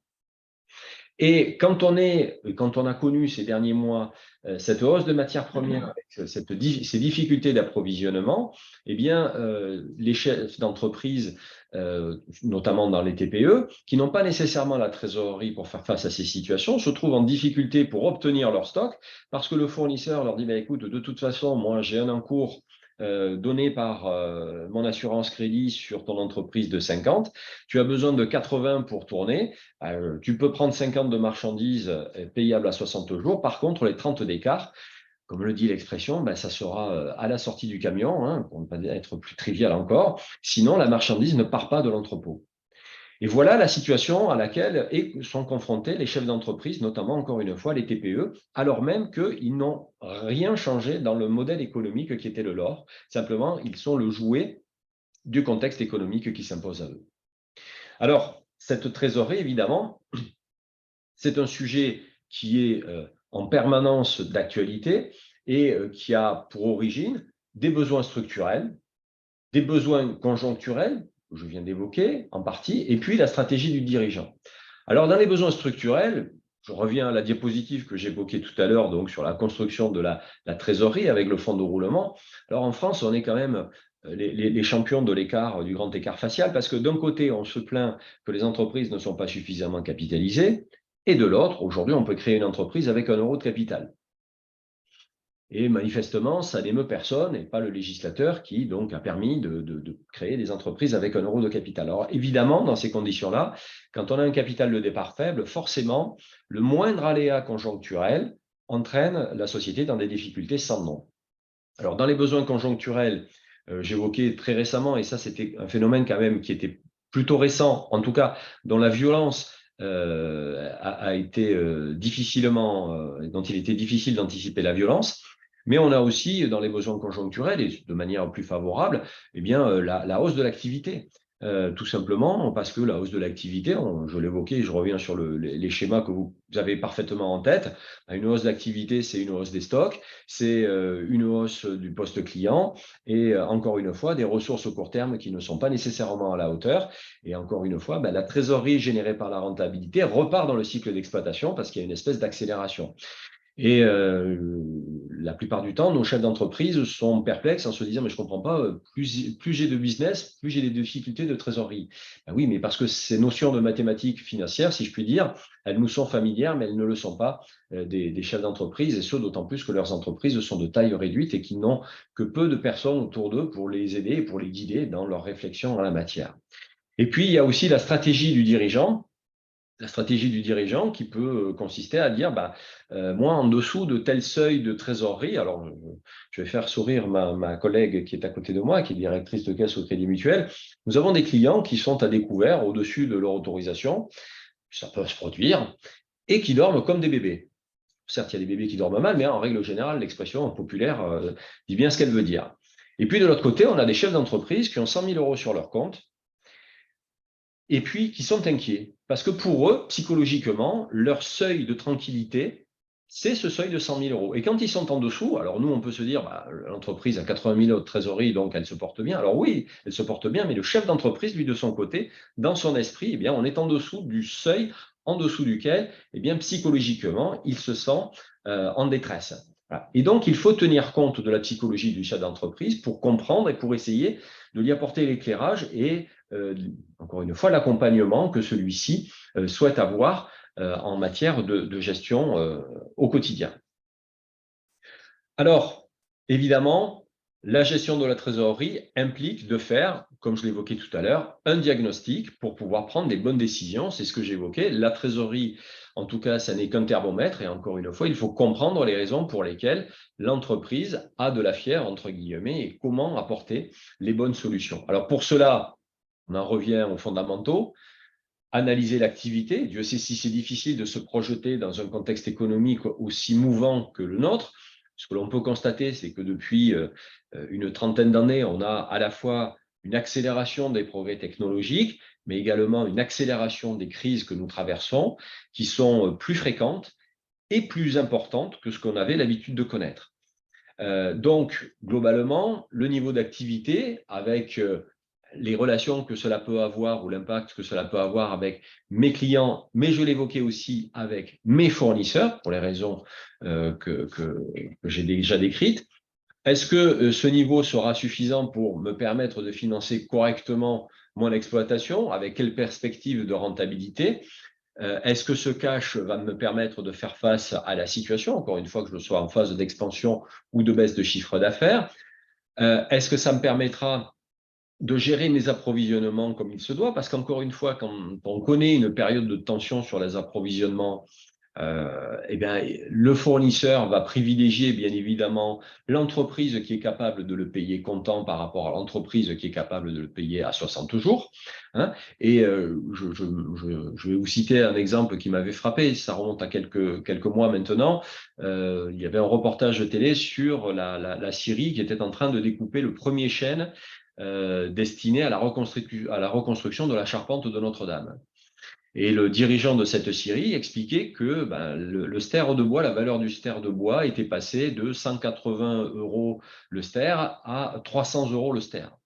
A: Et quand on a connu ces derniers mois cette hausse de matières premières, ces difficultés d'approvisionnement, eh bien, les chefs d'entreprise, notamment dans les TPE, qui n'ont pas nécessairement la trésorerie pour faire face à ces situations, se trouvent en difficulté pour obtenir leur stock parce que le fournisseur leur dit écoute, de toute façon, moi j'ai un encours donné par mon assurance crédit sur ton entreprise de 50, tu as besoin de 80 pour tourner, tu peux prendre 50 de marchandises payables à 60 jours, par contre les 30 d'écart, comme le dit l'expression, ça sera à la sortie du camion, hein, pour ne pas être plus trivial encore, sinon la marchandise ne part pas de l'entrepôt. Et voilà la situation à laquelle sont confrontés les chefs d'entreprise, notamment, encore une fois, les TPE, alors même qu'ils n'ont rien changé dans le modèle économique qui était le leur. Simplement, ils sont le jouet du contexte économique qui s'impose à eux. Alors, cette trésorerie, évidemment, c'est un sujet qui est en permanence d'actualité et qui a pour origine des besoins structurels, des besoins conjoncturels, que je viens d'évoquer en partie, et puis la stratégie du dirigeant. Alors, dans les besoins structurels, je reviens à la diapositive que j'évoquais tout à l'heure, donc sur la construction de la trésorerie avec le fonds de roulement. Alors, en France, on est quand même les champions de l'écart, du grand écart facial, parce que d'un côté, on se plaint que les entreprises ne sont pas suffisamment capitalisées, et de l'autre, aujourd'hui, on peut créer une entreprise avec 1 euro de capital. Et manifestement, ça n'émeut personne et pas le législateur qui donc a permis de créer des entreprises avec 1 euro de capital. Alors évidemment, dans ces conditions-là, quand on a un capital de départ faible, forcément, le moindre aléa conjoncturel entraîne la société dans des difficultés sans nom. Alors dans les besoins conjoncturels, j'évoquais très récemment, et ça c'était un phénomène quand même qui était plutôt récent, en tout cas dont la violence a été dont il était difficile d'anticiper la violence. Mais on a aussi, dans les besoins conjoncturels, et de manière plus favorable, la hausse de l'activité. Tout simplement parce que la hausse de l'activité, je l'évoquais, je reviens sur les schémas que vous avez parfaitement en tête. Une hausse d'activité, c'est une hausse des stocks, c'est une hausse du poste client et encore une fois, des ressources au court terme qui ne sont pas nécessairement à la hauteur. Et encore une fois, la trésorerie générée par la rentabilité repart dans le cycle d'exploitation parce qu'il y a une espèce d'accélération. Et la plupart du temps, nos chefs d'entreprise sont perplexes en se disant mais je ne comprends pas, plus j'ai de business, plus j'ai des difficultés de trésorerie. Oui, mais parce que ces notions de mathématiques financières, si je puis dire, elles nous sont familières, mais elles ne le sont pas des chefs d'entreprise, et ce d'autant plus que leurs entreprises sont de taille réduite et qu'ils n'ont que peu de personnes autour d'eux pour les aider et pour les guider dans leur réflexion en la matière. Et puis, il y a aussi la stratégie du dirigeant. La stratégie du dirigeant qui peut consister à dire moi, en dessous de tel seuil de trésorerie, alors je vais faire sourire ma collègue qui est à côté de moi, qui est directrice de caisse au Crédit Mutuel, nous avons des clients qui sont à découvert au-dessus de leur autorisation, ça peut se produire, et qui dorment comme des bébés. Certes, il y a des bébés qui dorment mal, mais en règle générale, l'expression populaire dit bien ce qu'elle veut dire. Et puis de l'autre côté, on a des chefs d'entreprise qui ont 100 000 euros sur leur compte, et puis qui sont inquiets. Parce que pour eux, psychologiquement, leur seuil de tranquillité, c'est ce seuil de 100 000 euros. Et quand ils sont en dessous, alors nous, on peut se dire, l'entreprise a 80 000 euros de trésorerie, donc elle se porte bien. Alors oui, elle se porte bien, mais le chef d'entreprise, lui, de son côté, dans son esprit, on est en dessous du seuil, en dessous duquel, psychologiquement, il se sent en détresse. Voilà. Et donc, il faut tenir compte de la psychologie du chef d'entreprise pour comprendre et pour essayer de lui apporter l'éclairage et, encore une fois, l'accompagnement que celui-ci souhaite avoir en matière de gestion au quotidien. Alors, évidemment, la gestion de la trésorerie implique de faire, comme je l'évoquais tout à l'heure, un diagnostic pour pouvoir prendre des bonnes décisions. C'est ce que j'évoquais. La trésorerie, en tout cas, ça n'est qu'un thermomètre. Et encore une fois, il faut comprendre les raisons pour lesquelles l'entreprise a de la fièvre, entre guillemets, et comment apporter les bonnes solutions. Alors, pour cela, on en revient aux fondamentaux. Analyser l'activité. Dieu sait si c'est difficile de se projeter dans un contexte économique aussi mouvant que le nôtre. Ce que l'on peut constater, c'est que depuis une trentaine d'années, on a à la fois une accélération des progrès technologiques, mais également une accélération des crises que nous traversons, qui sont plus fréquentes et plus importantes que ce qu'on avait l'habitude de connaître. Donc, globalement, le niveau d'activité avec les relations que cela peut avoir ou l'impact que cela peut avoir avec mes clients, mais je l'évoquais aussi avec mes fournisseurs, pour les raisons que j'ai déjà décrites. Est-ce que ce niveau sera suffisant pour me permettre de financer correctement mon exploitation? Avec quelle perspective de rentabilité? Est-ce que ce cash va me permettre de faire face à la situation, encore une fois que je sois en phase d'expansion ou de baisse de chiffre d'affaires? Est-ce que ça me permettra de gérer mes approvisionnements comme il se doit? Parce qu'encore une fois, quand on connaît une période de tension sur les approvisionnements, eh bien, le fournisseur va privilégier bien évidemment l'entreprise qui est capable de le payer comptant par rapport à l'entreprise qui est capable de le payer à 60 jours. Hein. Et je vais vous citer un exemple qui m'avait frappé, ça remonte à quelques mois maintenant. Il y avait un reportage de télé sur la Syrie qui était en train de découper le premier chêne destiné à la reconstruction de la charpente de Notre-Dame. Et le dirigeant de cette scierie expliquait que le stère de bois, la valeur du stère de bois était passée de 180 € le stère à 300 € le stère.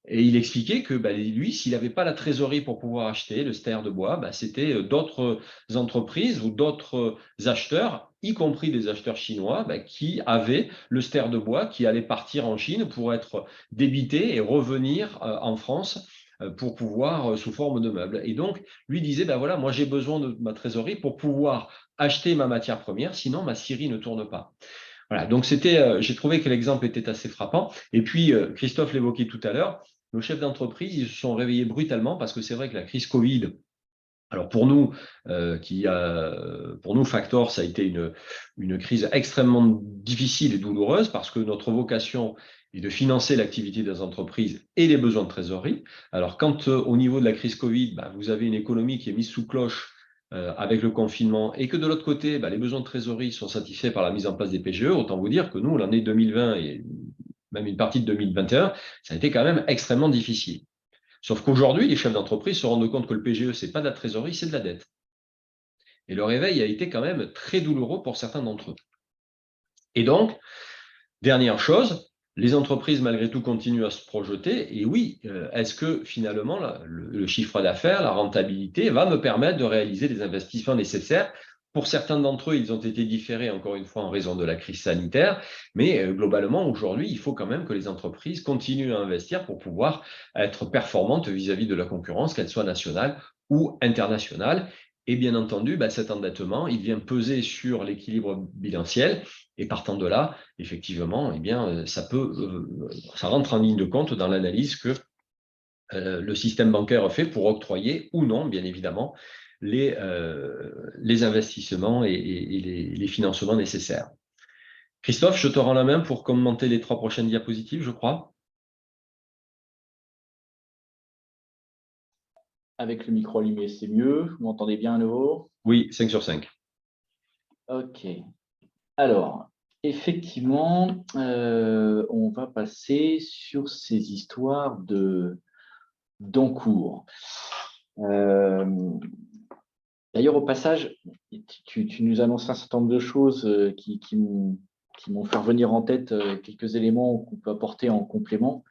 A: Et il expliquait que lui, s'il n'avait pas la trésorerie pour pouvoir acheter le stère de bois, c'était d'autres entreprises ou d'autres acheteurs, y compris des acheteurs chinois, qui avaient le stère de bois qui allait partir en Chine pour être débité et revenir en France pour pouvoir sous forme de meubles. Et donc, lui disait, voilà, moi j'ai besoin de ma trésorerie pour pouvoir acheter ma matière première, sinon ma scierie ne tourne pas. Voilà, donc j'ai trouvé que l'exemple était assez frappant. Et puis, Christophe l'évoquait tout à l'heure, nos chefs d'entreprise, ils se sont réveillés brutalement parce que c'est vrai que la crise Covid, alors pour nous, Factor, ça a été une crise extrêmement difficile et douloureuse parce que notre vocation est de financer l'activité des entreprises et les besoins de trésorerie. Alors quand au niveau de la crise Covid, vous avez une économie qui est mise sous cloche avec le confinement et que de l'autre côté, les besoins de trésorerie sont satisfaits par la mise en place des PGE, autant vous dire que nous, l'année 2020 et même une partie de 2021, ça a été quand même extrêmement difficile. Sauf qu'aujourd'hui, les chefs d'entreprise se rendent compte que le PGE, ce n'est pas de la trésorerie, c'est de la dette. Et le réveil a été quand même très douloureux pour certains d'entre eux. Et donc, dernière chose, les entreprises, malgré tout, continuent à se projeter. Et oui, est-ce que finalement, le chiffre d'affaires, la rentabilité va me permettre de réaliser les investissements nécessaires? Pour certains d'entre eux, ils ont été différés, encore une fois, en raison de la crise sanitaire. Mais globalement, aujourd'hui, il faut quand même que les entreprises continuent à investir pour pouvoir être performantes vis-à-vis de la concurrence, qu'elle soit nationale ou internationale. Et bien entendu, cet endettement, il vient peser sur l'équilibre bilanciel. Et partant de là, effectivement, ça rentre en ligne de compte dans l'analyse que le système bancaire fait pour octroyer ou non, bien évidemment, les investissements et les financements nécessaires. Christophe, je te rends la main pour commenter les 3 prochaines diapositives, je crois.
B: Avec le micro allumé, c'est mieux. Vous m'entendez bien à nouveau?
A: Oui, 5 sur 5.
B: OK. Alors, effectivement, on va passer sur ces histoires d'encours. D'ailleurs, au passage, tu nous annonces un certain nombre de choses qui m'ont fait revenir en tête quelques éléments qu'on peut apporter en complément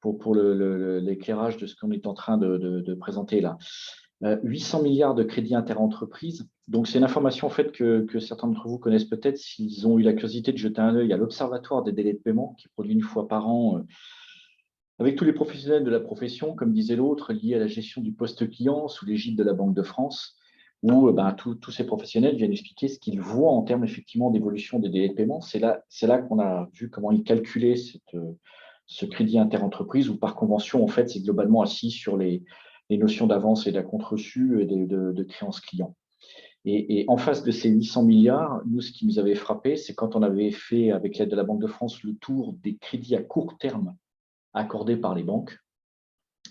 B: pour l'éclairage de ce qu'on est en train de présenter là. 800 milliards de crédits interentreprises, Donc, c'est une information en fait, que certains d'entre vous connaissent peut-être s'ils ont eu la curiosité de jeter un œil à l'Observatoire des délais de paiement qui produit une fois par an avec tous les professionnels de la profession, comme disait l'autre, liés à la gestion du poste client sous l'égide de la Banque de France, où tous ces professionnels viennent expliquer ce qu'ils voient en termes effectivement d'évolution des délais de paiement. C'est là qu'on a vu comment ils calculaient ce crédit interentreprise, où par convention, en fait, c'est globalement assis sur les notions d'avance et d'acompte-reçu et de créances clients. Et en face de ces 800 milliards, nous, ce qui nous avait frappé, c'est quand on avait fait, avec l'aide de la Banque de France, le tour des crédits à court terme accordés par les banques,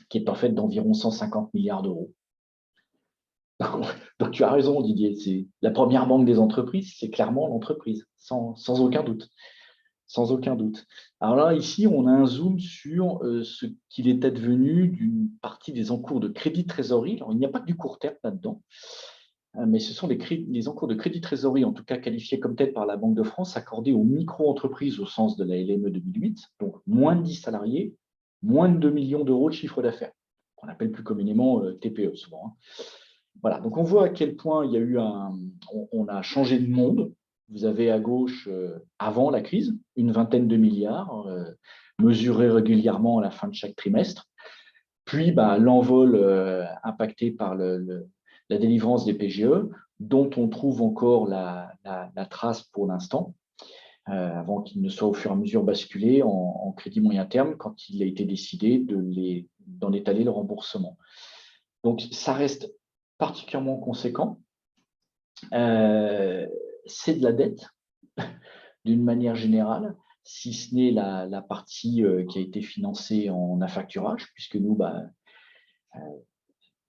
B: qui est en fait d'environ 150 milliards d'euros. Donc tu as raison, Didier, c'est la première banque des entreprises, c'est clairement l'entreprise, sans aucun doute. Sans aucun doute. Alors là, ici, on a un zoom sur ce qu'il est advenu d'une partie des encours de crédit trésorerie. Alors, il n'y a pas que du court terme là-dedans, mais ce sont les encours de crédit trésorerie, en tout cas qualifiés comme tels par la Banque de France, accordés aux micro-entreprises au sens de la LME 2008, donc moins de 10 salariés, moins de 2 millions d'euros de chiffre d'affaires, qu'on appelle plus communément TPE souvent. Voilà, donc on voit à quel point il y a eu on a changé de monde. Vous avez à gauche, avant la crise, une vingtaine de milliards mesurés régulièrement à la fin de chaque trimestre. Puis l'envol impacté par la délivrance des PGE, dont on trouve encore la trace pour l'instant, avant qu'il ne soit au fur et à mesure basculé en crédit moyen terme quand il a été décidé d'en étaler le remboursement. Donc ça reste particulièrement conséquent. C'est de la dette, d'une manière générale, si ce n'est la partie qui a été financée en affacturage, puisque nous,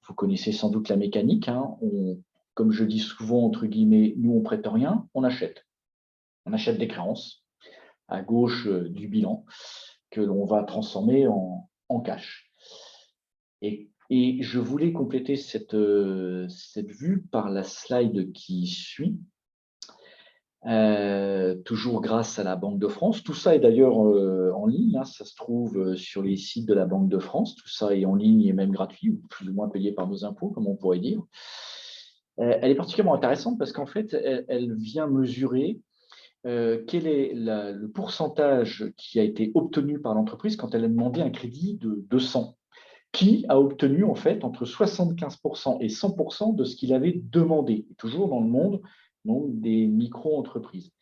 B: vous connaissez sans doute la mécanique, hein, comme je dis souvent, entre guillemets, nous, on prête rien, on achète. On achète des créances à gauche du bilan que l'on va transformer en cash. Et je voulais compléter cette vue par la slide qui suit, toujours grâce à la Banque de France. Tout ça est d'ailleurs en ligne, hein, ça se trouve sur les sites de la Banque de France. Tout ça est en ligne et même gratuit, ou plus ou moins payé par nos impôts, comme on pourrait dire. Elle est particulièrement intéressante parce qu'en fait, elle vient mesurer quel est le pourcentage qui a été obtenu par l'entreprise quand elle a demandé un crédit de 200, qui a obtenu en fait entre 75% et 100% de ce qu'il avait demandé, toujours dans le monde donc, des micro-entreprises.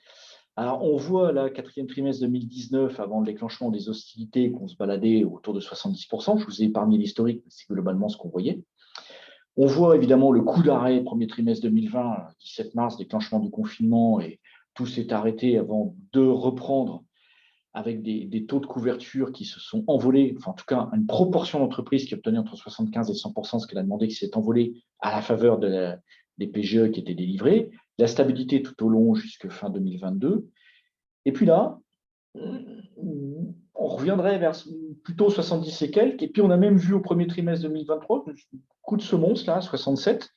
B: Alors, on voit là, quatrième trimestre 2019, avant le déclenchement des hostilités, qu'on se baladait autour de 70%. Je vous ai épargné l'historique, c'est globalement ce qu'on voyait. On voit évidemment le coup d'arrêt, premier trimestre 2020, 17 mars, déclenchement du confinement, et tout s'est arrêté avant de reprendre avec des taux de couverture qui se sont envolés, enfin en tout cas une proportion d'entreprises qui obtenait entre 75 et 100% ce qu'elle a demandé, qui s'est envolée à la faveur des PGE qui étaient délivrés, la stabilité tout au long jusqu'à fin 2022. Et puis là, on reviendrait vers plutôt 70 et quelques, et puis on a même vu au premier trimestre 2023, coup de semonce là, 67.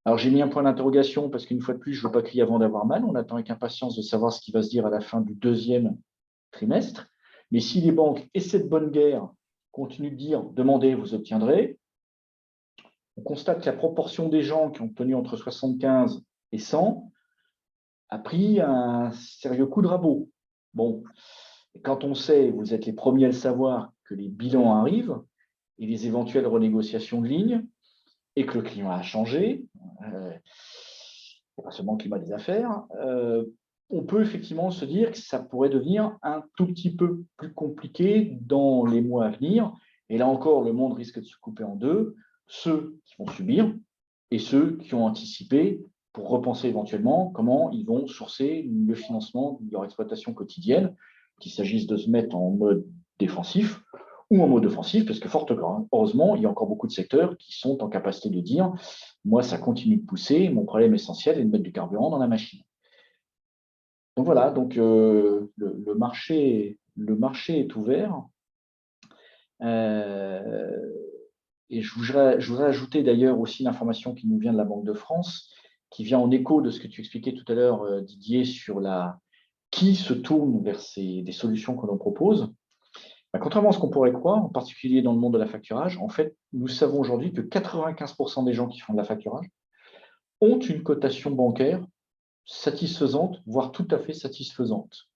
B: Alors j'ai mis un point d'interrogation parce qu'une fois de plus, je ne veux pas crier avant d'avoir mal, on attend avec impatience de savoir ce qui va se dire à la fin du deuxième trimestre. Mais si les banques essaient de bonne guerre continuent de dire « demandez, vous obtiendrez », on constate que la proportion des gens qui ont obtenu entre 75 et 100 a pris un sérieux coup de rabot. Bon, quand on sait, vous êtes les premiers à le savoir, que les bilans arrivent et les éventuelles renégociations de ligne, et que le climat a changé, pas seulement le climat des affaires, on peut effectivement se dire que ça pourrait devenir un tout petit peu plus compliqué dans les mois à venir. Et là encore, le monde risque de se couper en deux, ceux qui vont subir et ceux qui ont anticipé pour repenser éventuellement comment ils vont sourcer le financement de leur exploitation quotidienne, qu'il s'agisse de se mettre en mode défensif ou en mode offensif, parce que fort heureusement, il y a encore beaucoup de secteurs qui sont en capacité de dire « moi, ça continue de pousser, mon problème essentiel est de mettre du carburant dans la machine ». Donc voilà, donc le marché est ouvert. Et je voudrais ajouter d'ailleurs aussi l'information qui nous vient de la Banque de France, qui vient en écho de ce que tu expliquais tout à l'heure, Didier, sur qui se tourne vers des solutions que l'on propose. Contrairement à ce qu'on pourrait croire, en particulier dans le monde de la facturage, en fait, nous savons aujourd'hui que 95% des gens qui font de la facturage ont une cotation bancaire satisfaisante, voire tout à fait satisfaisante.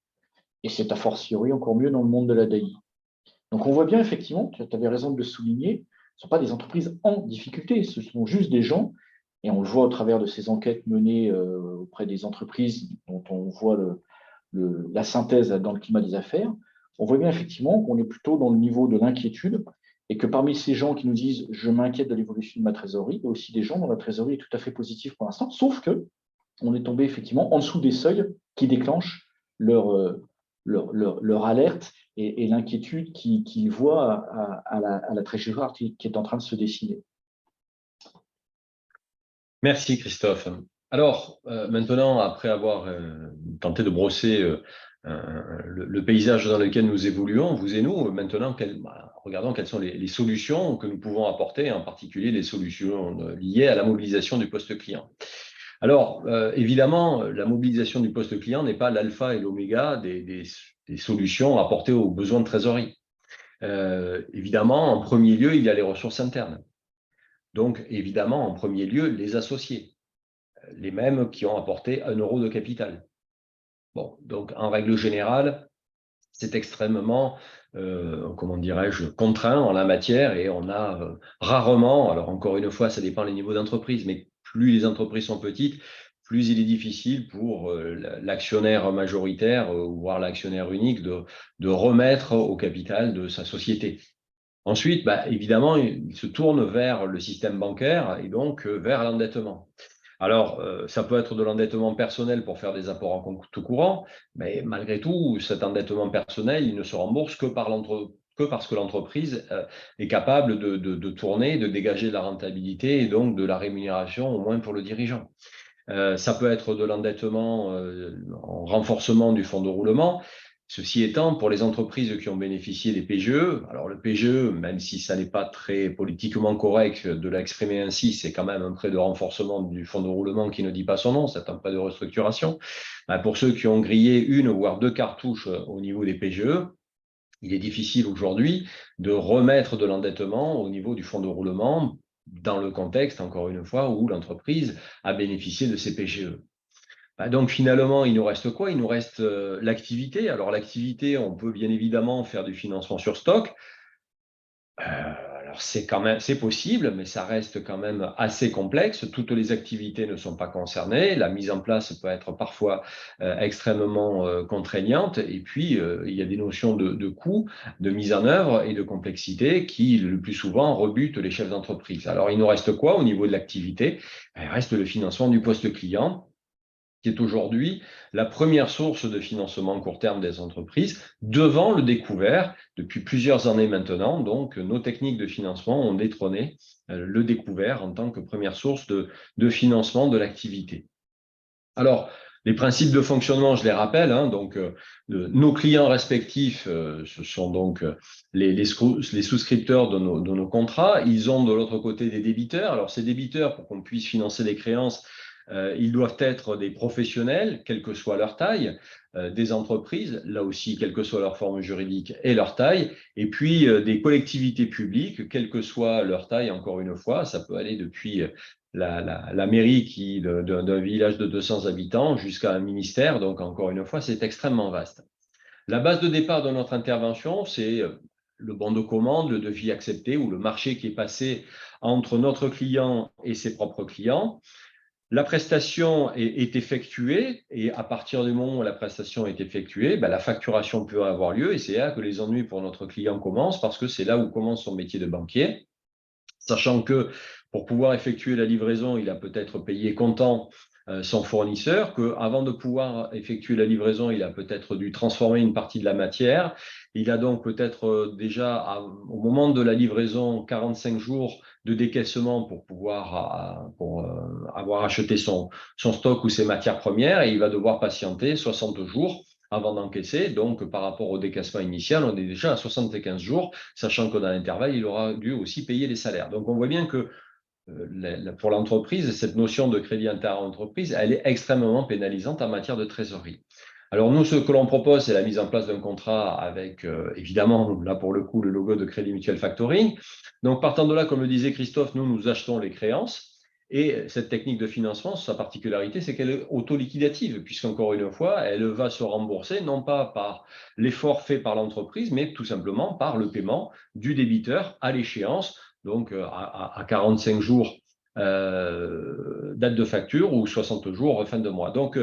B: Et c'est a fortiori encore mieux dans le monde de la l'ADI. Donc on voit bien effectivement, tu avais raison de le souligner, ce ne sont pas des entreprises en difficulté, ce sont juste des gens, et on le voit au travers de ces enquêtes menées auprès des entreprises dont on voit la synthèse dans le climat des affaires, on voit bien effectivement qu'on est plutôt dans le niveau de l'inquiétude et que parmi ces gens qui nous disent je m'inquiète de l'évolution de ma trésorerie, il y a aussi des gens dont la trésorerie est tout à fait positive pour l'instant, sauf que on est tombé effectivement en dessous des seuils qui déclenchent leur alerte et l'inquiétude qu'ils voient à la trajectoire qui est en train de se dessiner.
A: Merci Christophe. Alors, maintenant, après avoir tenté de brosser le paysage dans lequel nous évoluons, vous et nous, maintenant, regardons quelles sont les solutions que nous pouvons apporter, en particulier les solutions liées à la mobilisation du poste client. Alors, évidemment, la mobilisation du poste client n'est pas l'alpha et l'oméga des solutions apportées aux besoins de trésorerie. Évidemment, en premier lieu, il y a les ressources internes. Donc, évidemment, en premier lieu, les associés, les mêmes qui ont apporté 1 euro de capital. Bon, donc, en règle générale, c'est extrêmement, comment dirais-je, contraint en la matière et on a rarement, alors encore une fois, ça dépend des niveaux d'entreprise, mais plus les entreprises sont petites, plus il est difficile pour l'actionnaire majoritaire, voire l'actionnaire unique, de remettre au capital de sa société. Ensuite, évidemment, il se tourne vers le système bancaire et donc vers l'endettement. Alors, ça peut être de l'endettement personnel pour faire des apports en compte courant, mais malgré tout, cet endettement personnel, il ne se rembourse que parce que l'entreprise est capable de tourner, de dégager de la rentabilité et donc de la rémunération, au moins pour le dirigeant. Ça peut être de l'endettement en renforcement du fonds de roulement. Ceci étant, pour les entreprises qui ont bénéficié des PGE, alors le PGE, même si ça n'est pas très politiquement correct de l'exprimer ainsi, c'est quand même un prêt de renforcement du fonds de roulement qui ne dit pas son nom, c'est un prêt de restructuration. Pour ceux qui ont grillé 1 voire 2 cartouches au niveau des PGE, il est difficile aujourd'hui de remettre de l'endettement au niveau du fonds de roulement dans le contexte, encore une fois, où l'entreprise a bénéficié de ces PGE. Donc finalement, il nous reste quoi? Il nous reste l'activité. Alors l'activité, on peut bien évidemment faire du financement sur stock. Alors c'est possible, mais ça reste quand même assez complexe. Toutes les activités ne sont pas concernées. La mise en place peut être parfois extrêmement contraignante. Et puis, il y a des notions de coût, de mise en œuvre et de complexité qui, le plus souvent, rebutent les chefs d'entreprise. Alors, il nous reste quoi au niveau de l'activité? Il reste le financement du poste client, qui est aujourd'hui la première source de financement court terme des entreprises, devant le découvert depuis plusieurs années maintenant. Donc, nos techniques de financement ont détrôné le découvert en tant que première source de financement de l'activité. Alors, les principes de fonctionnement, je les rappelle, donc nos clients respectifs, ce sont donc les souscripteurs de nos contrats. Ils ont de l'autre côté des débiteurs. Alors, ces débiteurs, pour qu'on puisse financer des créances, ils doivent être des professionnels, quelle que soit leur taille, des entreprises, là aussi, quelle que soit leur forme juridique et leur taille, et puis des collectivités publiques, quelle que soit leur taille, encore une fois, ça peut aller depuis la mairie d'un village de 200 habitants jusqu'à un ministère, donc encore une fois, c'est extrêmement vaste. La base de départ de notre intervention, c'est le bon de commande, le devis accepté ou le marché qui est passé entre notre client et ses propres clients. La prestation est effectuée et à partir du moment où la prestation est effectuée, la facturation peut avoir lieu et c'est là que les ennuis pour notre client commencent parce que c'est là où commence son métier de banquier, sachant que pour pouvoir effectuer la livraison, il a peut-être payé comptant son fournisseur, qu'avant de pouvoir effectuer la livraison, il a peut-être dû transformer une partie de la matière. Il a donc peut-être déjà, au moment de la livraison, 45 jours de décaissement pour pouvoir avoir acheté son stock ou ses matières premières et il va devoir patienter 60 jours avant d'encaisser. Donc, par rapport au décaissement initial, on est déjà à 75 jours, sachant que dans l'intervalle, il aura dû aussi payer les salaires. Donc, on voit bien que pour l'entreprise, cette notion de crédit inter-entreprise, elle est extrêmement pénalisante en matière de trésorerie. Alors nous, ce que l'on propose, c'est la mise en place d'un contrat avec, évidemment, là pour le coup, le logo de Crédit Mutuel Factoring. Donc partant de là, comme le disait Christophe, nous achetons les créances Et cette technique de financement, sa particularité, c'est qu'elle est auto-liquidative, puisqu'encore une fois, elle va se rembourser non pas par l'effort fait par l'entreprise, mais tout simplement par le paiement du débiteur à l'échéance, donc à 45 jours date de facture ou 60 jours fin de mois. Donc,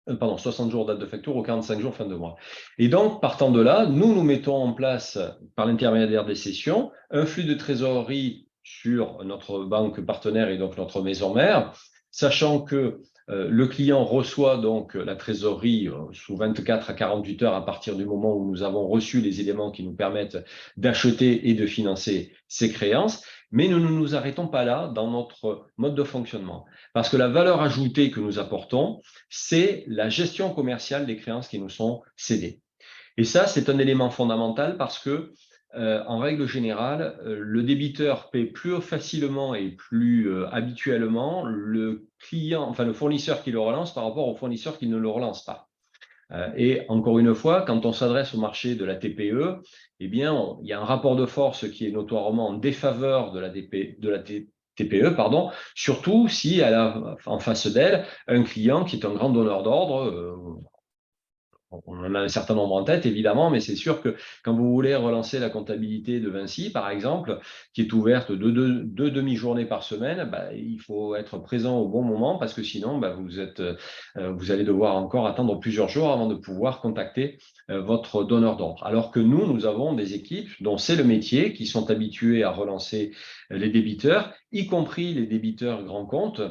A: pardon, 60 jours date de facture ou 45 jours fin de mois. Et donc, partant de là, nous mettons en place, par l'intermédiaire des sessions, un flux de trésorerie sur notre banque partenaire et donc notre maison mère, sachant que le client reçoit donc la trésorerie sous 24 à 48 heures à partir du moment où nous avons reçu les éléments qui nous permettent d'acheter et de financer ses créances. Mais nous ne nous arrêtons pas là dans notre mode de fonctionnement, parce que la valeur ajoutée que nous apportons, c'est la gestion commerciale des créances qui nous sont cédées. Et ça, c'est un élément fondamental parce que, en règle générale, le débiteur paie plus facilement et plus habituellement le client, enfin le fournisseur qui le relance par rapport au fournisseur qui ne le relance pas. Et encore une fois, quand on s'adresse au marché de la TPE, eh bien, il y a un rapport de force qui est notoirement en défaveur de la TPE, pardon, surtout si elle a en face d'elle un client qui est un grand donneur d'ordre. On en a un certain nombre en tête, évidemment, mais c'est sûr que quand vous voulez relancer la comptabilité de Vinci, par exemple, qui est ouverte deux demi-journées par semaine, il faut être présent au bon moment parce que sinon, vous allez devoir encore attendre plusieurs jours avant de pouvoir contacter votre donneur d'ordre. Alors que nous avons des équipes dont c'est le métier, qui sont habituées à relancer les débiteurs, y compris les débiteurs grands comptes,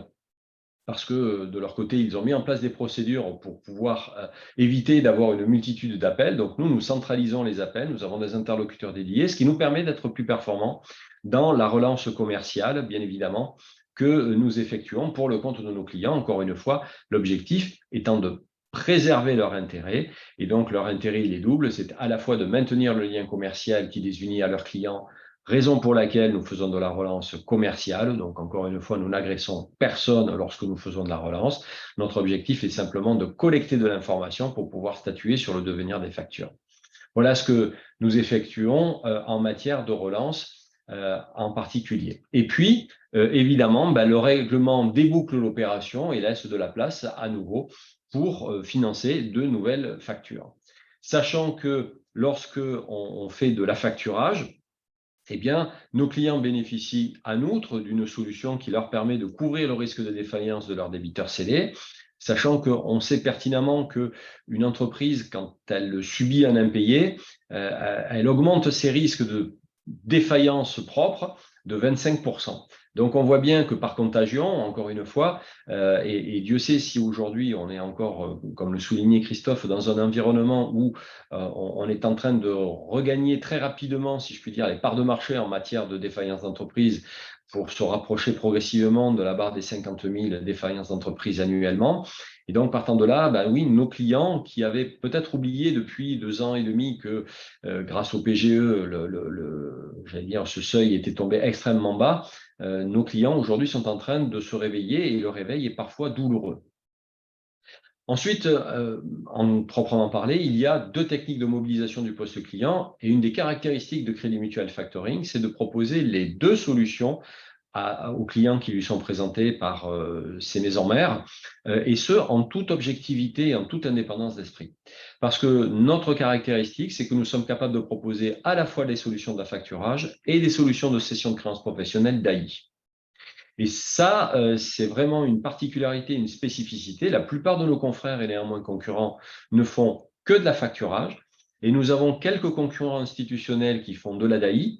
A: parce que de leur côté, ils ont mis en place des procédures pour pouvoir éviter d'avoir une multitude d'appels. Donc, nous centralisons les appels, nous avons des interlocuteurs dédiés, ce qui nous permet d'être plus performants dans la relance commerciale, bien évidemment, que nous effectuons pour le compte de nos clients. Encore une fois, l'objectif étant de préserver leur intérêt. Et donc, leur intérêt, il est double. C'est à la fois de maintenir le lien commercial qui les unit à leurs clients, raison pour laquelle nous faisons de la relance commerciale. Donc, encore une fois, nous n'agressons personne lorsque nous faisons de la relance. Notre objectif est simplement de collecter de l'information pour pouvoir statuer sur le devenir des factures. Voilà ce que nous effectuons en matière de relance en particulier. Et puis, évidemment, le règlement déboucle l'opération et laisse de la place à nouveau pour financer de nouvelles factures. Sachant que lorsque on fait de l'affacturage, eh bien, nos clients bénéficient en outre d'une solution qui leur permet de couvrir le risque de défaillance de leur débiteur scellé, sachant qu'on sait pertinemment qu'une entreprise, quand elle subit un impayé, elle augmente ses risques de défaillance propre de 25%. Donc, on voit bien que par contagion, encore une fois, et Dieu sait si aujourd'hui on est encore, comme le soulignait Christophe, dans un environnement où on est en train de regagner très rapidement, si je puis dire, les parts de marché en matière de défaillance d'entreprise pour se rapprocher progressivement de la barre des 50 000 défaillances d'entreprise annuellement. Et donc, partant de là, oui, nos clients qui avaient peut-être oublié depuis 2 ans et demi que grâce au PGE, j'allais dire, ce seuil était tombé extrêmement bas, nos clients aujourd'hui sont en train de se réveiller et le réveil est parfois douloureux. Ensuite, en proprement parler, il y a 2 techniques de mobilisation du poste client et une des caractéristiques de Crédit Mutuel Factoring, c'est de proposer les 2 solutions aux clients qui lui sont présentés par ces maisons mères, et ce, en toute objectivité et en toute indépendance d'esprit. Parce que notre caractéristique, c'est que nous sommes capables de proposer à la fois des solutions d'affacturage et des solutions de cession de créances professionnelles d'AI. Et ça, c'est vraiment une particularité, une spécificité. La plupart de nos confrères et néanmoins concurrents ne font que de l'affacturage. Et nous avons quelques concurrents institutionnels qui font de l'ADAI,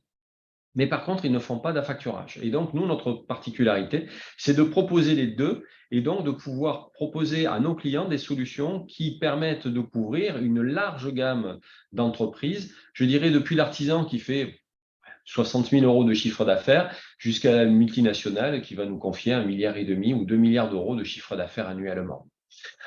A: mais par contre, ils ne font pas d'affacturage. Et donc, nous, notre particularité, c'est de proposer les deux et donc de pouvoir proposer à nos clients des solutions qui permettent de couvrir une large gamme d'entreprises, je dirais depuis l'artisan qui fait 60 000 € de chiffre d'affaires jusqu'à la multinationale qui va nous confier 1,5 milliard ou 2 milliards d'euros de chiffre d'affaires annuellement.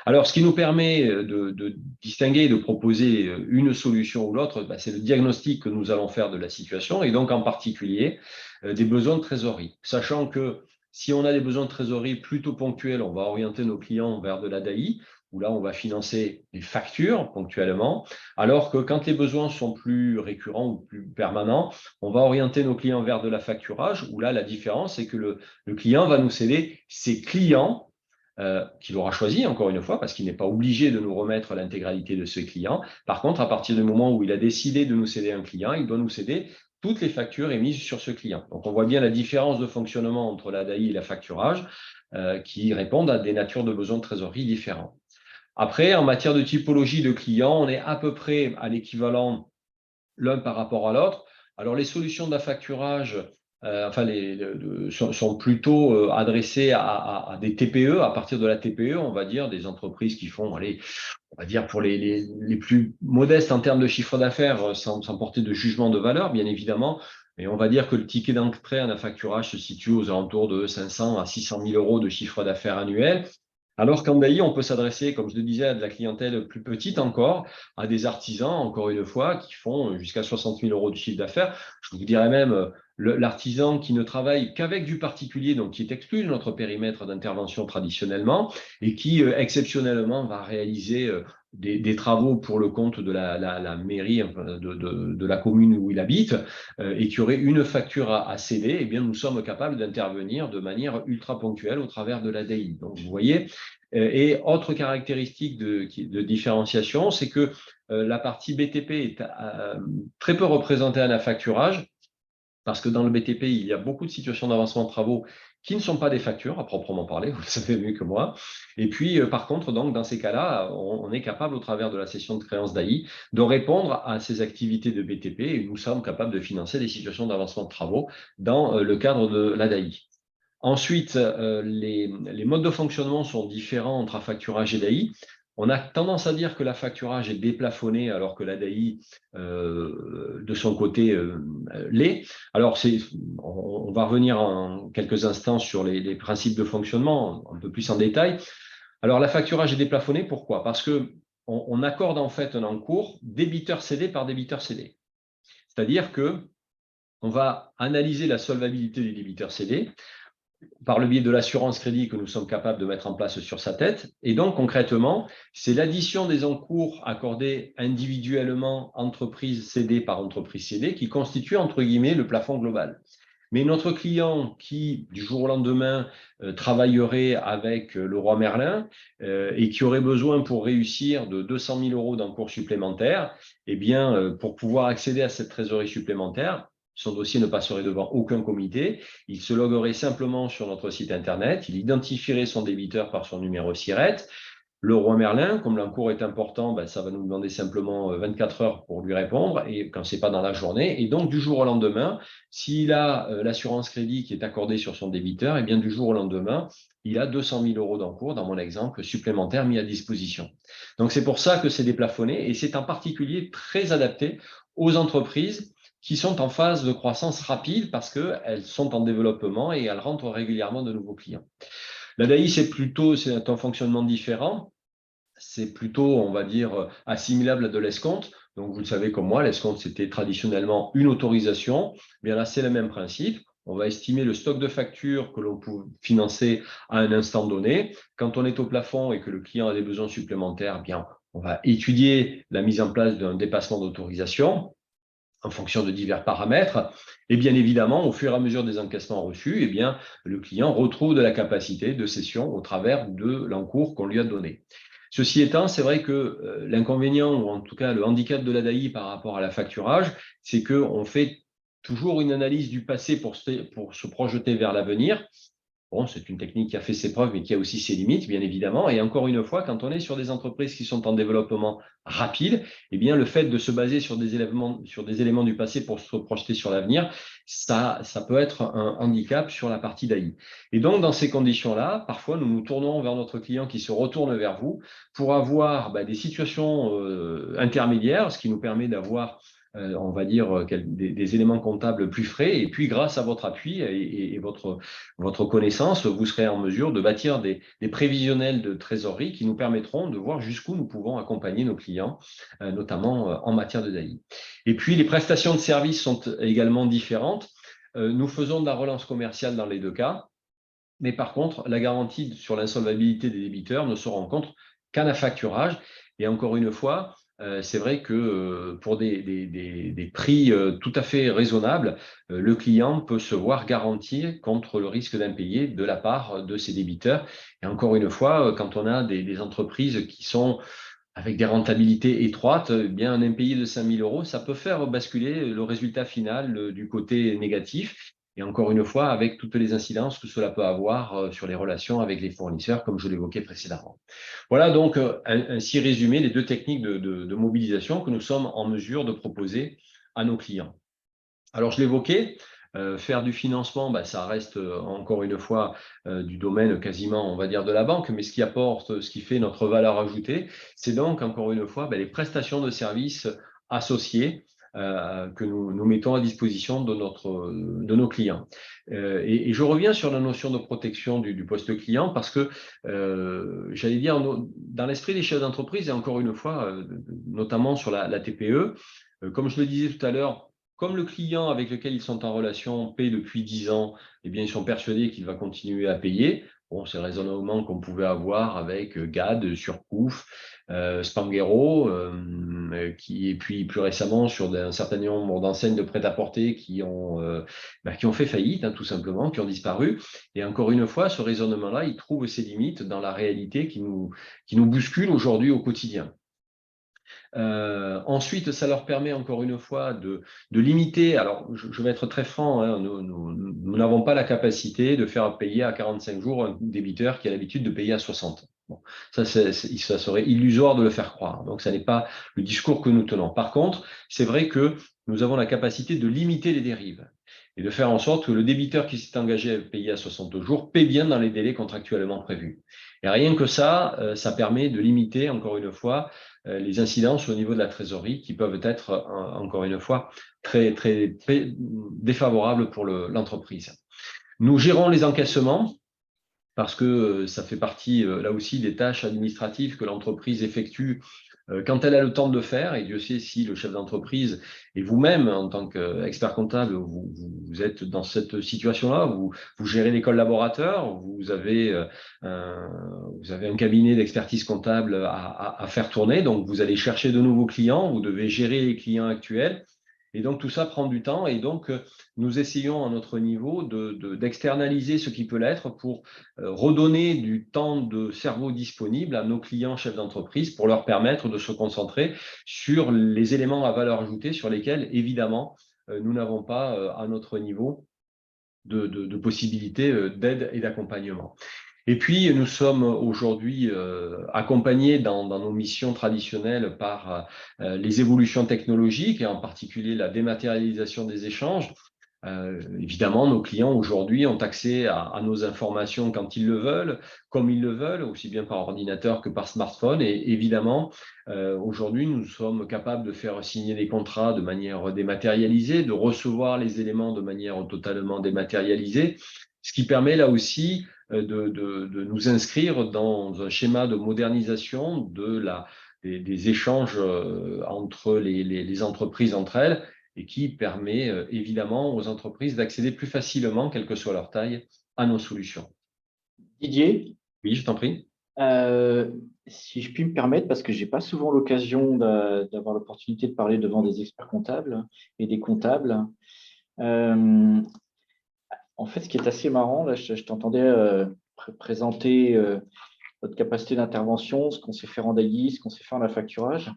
A: Alors, ce qui nous permet de distinguer et de proposer une solution ou l'autre, c'est le diagnostic que nous allons faire de la situation et donc en particulier des besoins de trésorerie. Sachant que Si on a des besoins de trésorerie plutôt ponctuels, on va orienter nos clients vers de l'ADAI, où là, on va financer les factures ponctuellement, alors que quand les besoins sont plus récurrents ou plus permanents, on va orienter nos clients vers de la facturage, où là, la différence, c'est que le client va nous céder ses clients qu'il aura choisi, encore une fois, parce qu'il n'est pas obligé de nous remettre l'intégralité de ses clients. Par contre, à partir du moment où il a décidé de nous céder un client, il doit nous céder toutes les factures émises sur ce client. Donc, on voit bien la différence de fonctionnement entre l'ADAI et la facturage qui répondent à des natures de besoins de trésorerie différents. Après, en matière de typologie de clients, on est à peu près à l'équivalent l'un par rapport à l'autre. Alors, les solutions d'affacturage sont plutôt adressées à des TPE. À partir de la TPE, on va dire des entreprises qui font, allez, on va dire pour les plus modestes en termes de chiffre d'affaires, sans porter de jugement de valeur, bien évidemment. Mais on va dire que le ticket d'entrée en affacturage se situe aux alentours de 500 à 600 000 euros de chiffre d'affaires annuel. Alors qu'en DAI, on peut s'adresser, comme je le disais, à de la clientèle plus petite encore, à des artisans, encore une fois, qui font jusqu'à 60 000 euros de chiffre d'affaires. Je vous dirais même l'artisan qui ne travaille qu'avec du particulier, donc qui est exclu de notre périmètre d'intervention traditionnellement, et qui exceptionnellement va réaliser des travaux pour le compte de la mairie de la commune où il habite et qui aurait une facture à céder, eh bien, nous sommes capables d'intervenir de manière ultra ponctuelle au travers de l'ADI. Donc, vous voyez, et autre caractéristique de différenciation, c'est que la partie BTP est très peu représentée en affacturage, parce que dans le BTP, il y a beaucoup de situations d'avancement de travaux qui ne sont pas des factures à proprement parler, vous le savez mieux que moi. Et puis, par contre, donc, dans ces cas-là, on est capable, au travers de la cession de créances d'AI, de répondre à ces activités de BTP et nous sommes capables de financer des situations d'avancement de travaux dans le cadre de l'ADAI. Ensuite, les modes de fonctionnement sont différents entre affacturage et DAI. On a tendance à dire que l'affacturage est déplafonné alors que l'ADAI, de son côté, l'est. Alors, on va revenir en quelques instants sur les principes de fonctionnement, un peu plus en détail. Alors, l'affacturage est déplafonné, pourquoi? Parce qu'on accorde en fait un encours débiteur cédé par débiteur cédé. C'est-à-dire qu'on va analyser la solvabilité du débiteur cédé par le biais de l'assurance crédit que nous sommes capables de mettre en place sur sa tête. Et donc, concrètement, c'est l'addition des encours accordés individuellement entreprise cédée par entreprise cédée qui constitue, entre guillemets, le plafond global. Mais notre client qui, du jour au lendemain, travaillerait avec le roi Merlin et qui aurait besoin pour réussir de 200 000 euros d'encours supplémentaires, eh bien, pour pouvoir accéder à cette trésorerie supplémentaire, son dossier ne passerait devant aucun comité. Il se loguerait simplement sur notre site Internet. Il identifierait son débiteur par son numéro SIRET. Le roi Merlin, comme l'encours est important, ben, ça va nous demander simplement 24 heures pour lui répondre, et quand ce n'est pas dans la journée. Et donc, du jour au lendemain, s'il a l'assurance crédit qui est accordée sur son débiteur, et bien du jour au lendemain, il a 200 000 euros d'encours, dans mon exemple, supplémentaires mis à disposition. Donc, c'est pour ça que c'est déplafonné, et c'est en particulier très adapté aux entreprises qui sont en phase de croissance rapide parce qu'elles sont en développement et elles rentrent régulièrement de nouveaux clients. L'ADAI, c'est un fonctionnement différent. C'est plutôt, on va dire, assimilable à de l'escompte. Donc, vous le savez comme moi, l'escompte, c'était traditionnellement une autorisation. Bien là, c'est le même principe. On va estimer le stock de factures que l'on peut financer à un instant donné. Quand on est au plafond et que le client a des besoins supplémentaires, bien, on va étudier la mise en place d'un dépassement d'autorisation en fonction de divers paramètres. Et bien évidemment, au fur et à mesure des encaissements reçus, eh bien, le client retrouve de la capacité de cession au travers de l'encours qu'on lui a donné. Ceci étant, c'est vrai que l'inconvénient, ou en tout cas le handicap de l'ADAI par rapport à la facturage, c'est qu'on fait toujours une analyse du passé pour se projeter vers l'avenir. Bon, c'est une technique qui a fait ses preuves, mais qui a aussi ses limites, bien évidemment. Et encore une fois, quand on est sur des entreprises qui sont en développement rapide, eh bien, le fait de se baser sur des éléments du passé pour se projeter sur l'avenir, ça peut être un handicap sur la partie d'AI. Et donc, dans ces conditions-là, parfois, nous nous tournons vers notre client qui se retourne vers vous pour avoir des situations intermédiaires, ce qui nous permet d'avoir on va dire, des éléments comptables plus frais. Et puis, grâce à votre appui et votre connaissance, vous serez en mesure de bâtir des prévisionnels de trésorerie qui nous permettront de voir jusqu'où nous pouvons accompagner nos clients, notamment en matière de DAI. Et puis, les prestations de services sont également différentes. Nous faisons de la relance commerciale dans les deux cas. Mais par contre, la garantie sur l'insolvabilité des débiteurs ne se rencontre qu'à l'affacturage. Et encore une fois, c'est vrai que pour des prix tout à fait raisonnables, le client peut se voir garanti contre le risque d'impayé de la part de ses débiteurs. Et encore une fois, quand on a des entreprises qui sont avec des rentabilités étroites, eh bien un impayé de 5 000 euros, ça peut faire basculer le résultat final du côté négatif. Et encore une fois, avec toutes les incidences que cela peut avoir sur les relations avec les fournisseurs, comme je l'évoquais précédemment. Voilà donc ainsi résumé les deux techniques de mobilisation que nous sommes en mesure de proposer à nos clients. Alors, je l'évoquais, faire du financement, ça reste encore une fois du domaine quasiment, on va dire, de la banque, mais ce qui apporte, ce qui fait notre valeur ajoutée, c'est donc encore une fois les prestations de services associées que nous mettons à disposition de nos clients. Et je reviens sur la notion de protection du poste client parce que, j'allais dire, dans l'esprit des chefs d'entreprise, et encore une fois, notamment sur la TPE, comme je le disais tout à l'heure, comme le client avec lequel ils sont en relation paie depuis 10 ans, eh bien, ils sont persuadés qu'il va continuer à payer. Bon, c'est le raisonnement qu'on pouvait avoir avec GAD, Surcouf, Spanghero, et puis plus récemment sur un certain nombre d'enseignes de prêt-à-porter qui ont fait faillite, hein, tout simplement, qui ont disparu. Et encore une fois, ce raisonnement-là, il trouve ses limites dans la réalité qui nous bouscule aujourd'hui au quotidien. Ensuite, ça leur permet encore une fois de limiter. Alors, je vais être très franc, hein, nous n'avons pas la capacité de faire payer à 45 jours un débiteur qui a l'habitude de payer à 60. Bon, ça serait illusoire de le faire croire. Donc, ça n'est pas le discours que nous tenons. Par contre, c'est vrai que nous avons la capacité de limiter les dérives et de faire en sorte que le débiteur qui s'est engagé à payer à 60 jours paie bien dans les délais contractuellement prévus. Et rien que ça, ça permet de limiter, encore une fois, les incidences au niveau de la trésorerie qui peuvent être, encore une fois, très, très, très défavorables pour l'entreprise. Nous gérons les encaissements parce que ça fait partie, là aussi, des tâches administratives que l'entreprise effectue quand elle a le temps de le faire. Et Dieu sait si le chef d'entreprise et vous-même, en tant qu'expert comptable, vous êtes dans cette situation-là, vous gérez les collaborateurs, vous avez un cabinet d'expertise comptable à faire tourner, donc vous allez chercher de nouveaux clients, vous devez gérer les clients actuels. Et donc, tout ça prend du temps. Et donc, nous essayons à notre niveau d'externaliser ce qui peut l'être pour redonner du temps de cerveau disponible à nos clients chefs d'entreprise pour leur permettre de se concentrer sur les éléments à valeur ajoutée sur lesquels, évidemment, nous n'avons pas à notre niveau de possibilités d'aide et d'accompagnement. Et puis, nous sommes aujourd'hui accompagnés dans nos missions traditionnelles par les évolutions technologiques et en particulier la dématérialisation des échanges. Évidemment, nos clients aujourd'hui ont accès à nos informations quand ils le veulent, comme ils le veulent, aussi bien par ordinateur que par smartphone. Et évidemment, aujourd'hui, nous sommes capables de faire signer des contrats de manière dématérialisée, de recevoir les éléments de manière totalement dématérialisée, ce qui permet là aussi de nous inscrire dans un schéma de modernisation des échanges entre les entreprises entre elles et qui permet évidemment aux entreprises d'accéder plus facilement, quelle que soit leur taille, à nos solutions.
B: Didier,
A: Oui, je t'en prie.
B: si je puis me permettre, parce que j'ai pas souvent l'occasion d'avoir l'opportunité de parler devant des experts comptables et des comptables. En fait, ce qui est assez marrant, là, je t'entendais présenter votre capacité d'intervention, ce qu'on sait faire en DAII, ce qu'on sait faire en affacturage.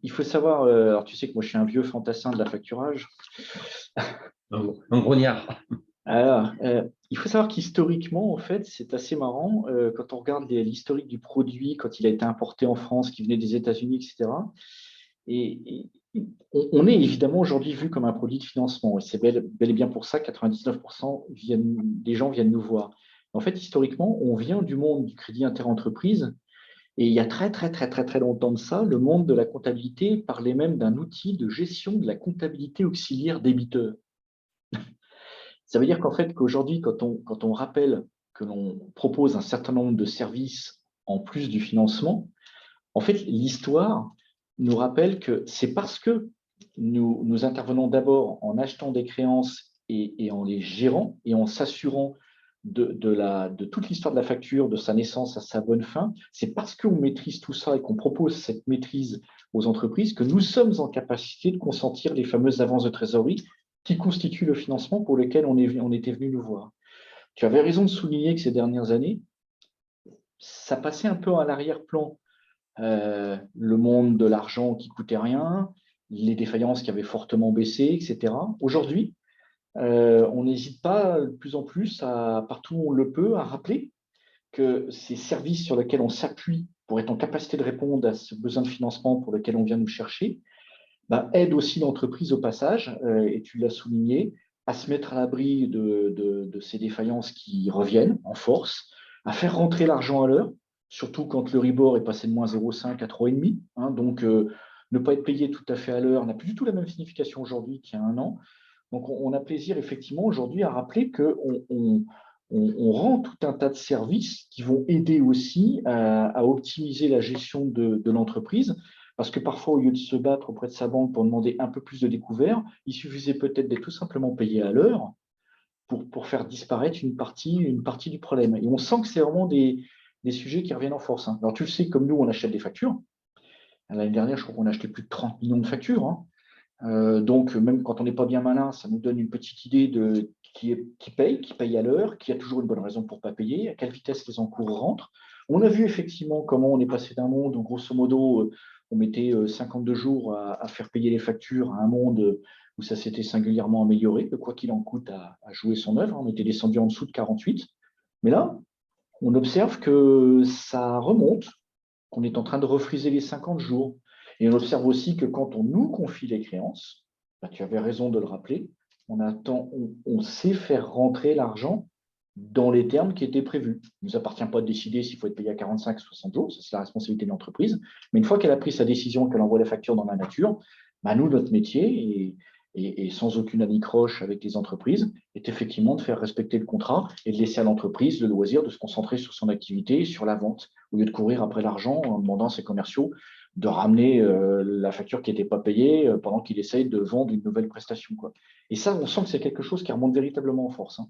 B: Il faut savoir, alors tu sais que moi je suis un vieux fantassin de l'affacturage.
A: Un grognard.
B: Alors, il faut savoir qu'historiquement, en fait, c'est assez marrant quand on regarde l'historique du produit, quand il a été importé en France, qui venait des États-Unis, etc. Et on est évidemment aujourd'hui vu comme un produit de financement. Et c'est bel et bien pour ça que 99% des gens viennent nous voir. En fait, historiquement, on vient du monde du crédit interentreprise. Et il y a très, très, très, très, très longtemps de ça, le monde de la comptabilité parlait même d'un outil de gestion de la comptabilité auxiliaire débiteur. Ça veut dire qu'en fait, qu'aujourd'hui, quand on rappelle que l'on propose un certain nombre de services en plus du financement, en fait, l'histoire nous rappelle que c'est parce que nous intervenons d'abord en achetant des créances et en les gérant et en s'assurant de toute l'histoire de la facture, de sa naissance à sa bonne fin, c'est parce qu'on maîtrise tout ça et qu'on propose cette maîtrise aux entreprises que nous sommes en capacité de consentir les fameuses avances de trésorerie qui constituent le financement pour lequel on était venu nous voir. Tu avais raison de souligner que ces dernières années, ça passait un peu à l'arrière-plan. Le monde de l'argent qui coûtait rien, les défaillances qui avaient fortement baissé, etc. Aujourd'hui, on n'hésite pas de plus en plus, partout où on le peut, à rappeler que ces services sur lesquels on s'appuie pour être en capacité de répondre à ce besoin de financement pour lequel on vient nous chercher, aident aussi l'entreprise au passage, et tu l'as souligné, à se mettre à l'abri de ces défaillances qui reviennent en force, à faire rentrer l'argent à l'heure, surtout quand le Ribor est passé de moins 0,5 à 3,5. Donc, ne pas être payé tout à fait à l'heure n'a plus du tout la même signification aujourd'hui qu'il y a un an. Donc, on a plaisir effectivement aujourd'hui à rappeler qu'on rend tout un tas de services qui vont aider aussi à optimiser la gestion de l'entreprise. Parce que parfois, au lieu de se battre auprès de sa banque pour demander un peu plus de découvert, il suffisait peut-être d'être tout simplement payé à l'heure pour faire disparaître une partie du problème. Et on sent que c'est vraiment des sujets qui reviennent en force. Alors, tu le sais, comme nous, on achète des factures. L'année dernière, je crois qu'on a acheté plus de 30 millions de factures. Donc, même quand on n'est pas bien malin, ça nous donne une petite idée de qui paye à l'heure, qui a toujours une bonne raison pour ne pas payer, à quelle vitesse les encours rentrent. On a vu effectivement comment on est passé d'un monde où, grosso modo, on mettait 52 jours à faire payer les factures, à un monde où ça s'était singulièrement amélioré, que quoi qu'il en coûte à jouer son œuvre. On était descendu en dessous de 48. Mais là, on observe que ça remonte, qu'on est en train de refriser les 50 jours. Et on observe aussi que quand on nous confie les créances, tu avais raison de le rappeler, on sait faire rentrer l'argent dans les termes qui étaient prévus. Il ne nous appartient pas de décider s'il faut être payé à 45 ou 60 jours, c'est la responsabilité de l'entreprise. Mais une fois qu'elle a pris sa décision, qu'elle envoie la facture dans la nature, nous, notre métier, et sans aucune anicroche avec les entreprises, est effectivement de faire respecter le contrat et de laisser à l'entreprise le loisir de se concentrer sur son activité, sur la vente, au lieu de courir après l'argent en demandant à ses commerciaux de ramener la facture qui n'était pas payée pendant qu'il essaye de vendre une nouvelle prestation. Et ça, on sent que c'est quelque chose qui remonte véritablement en force.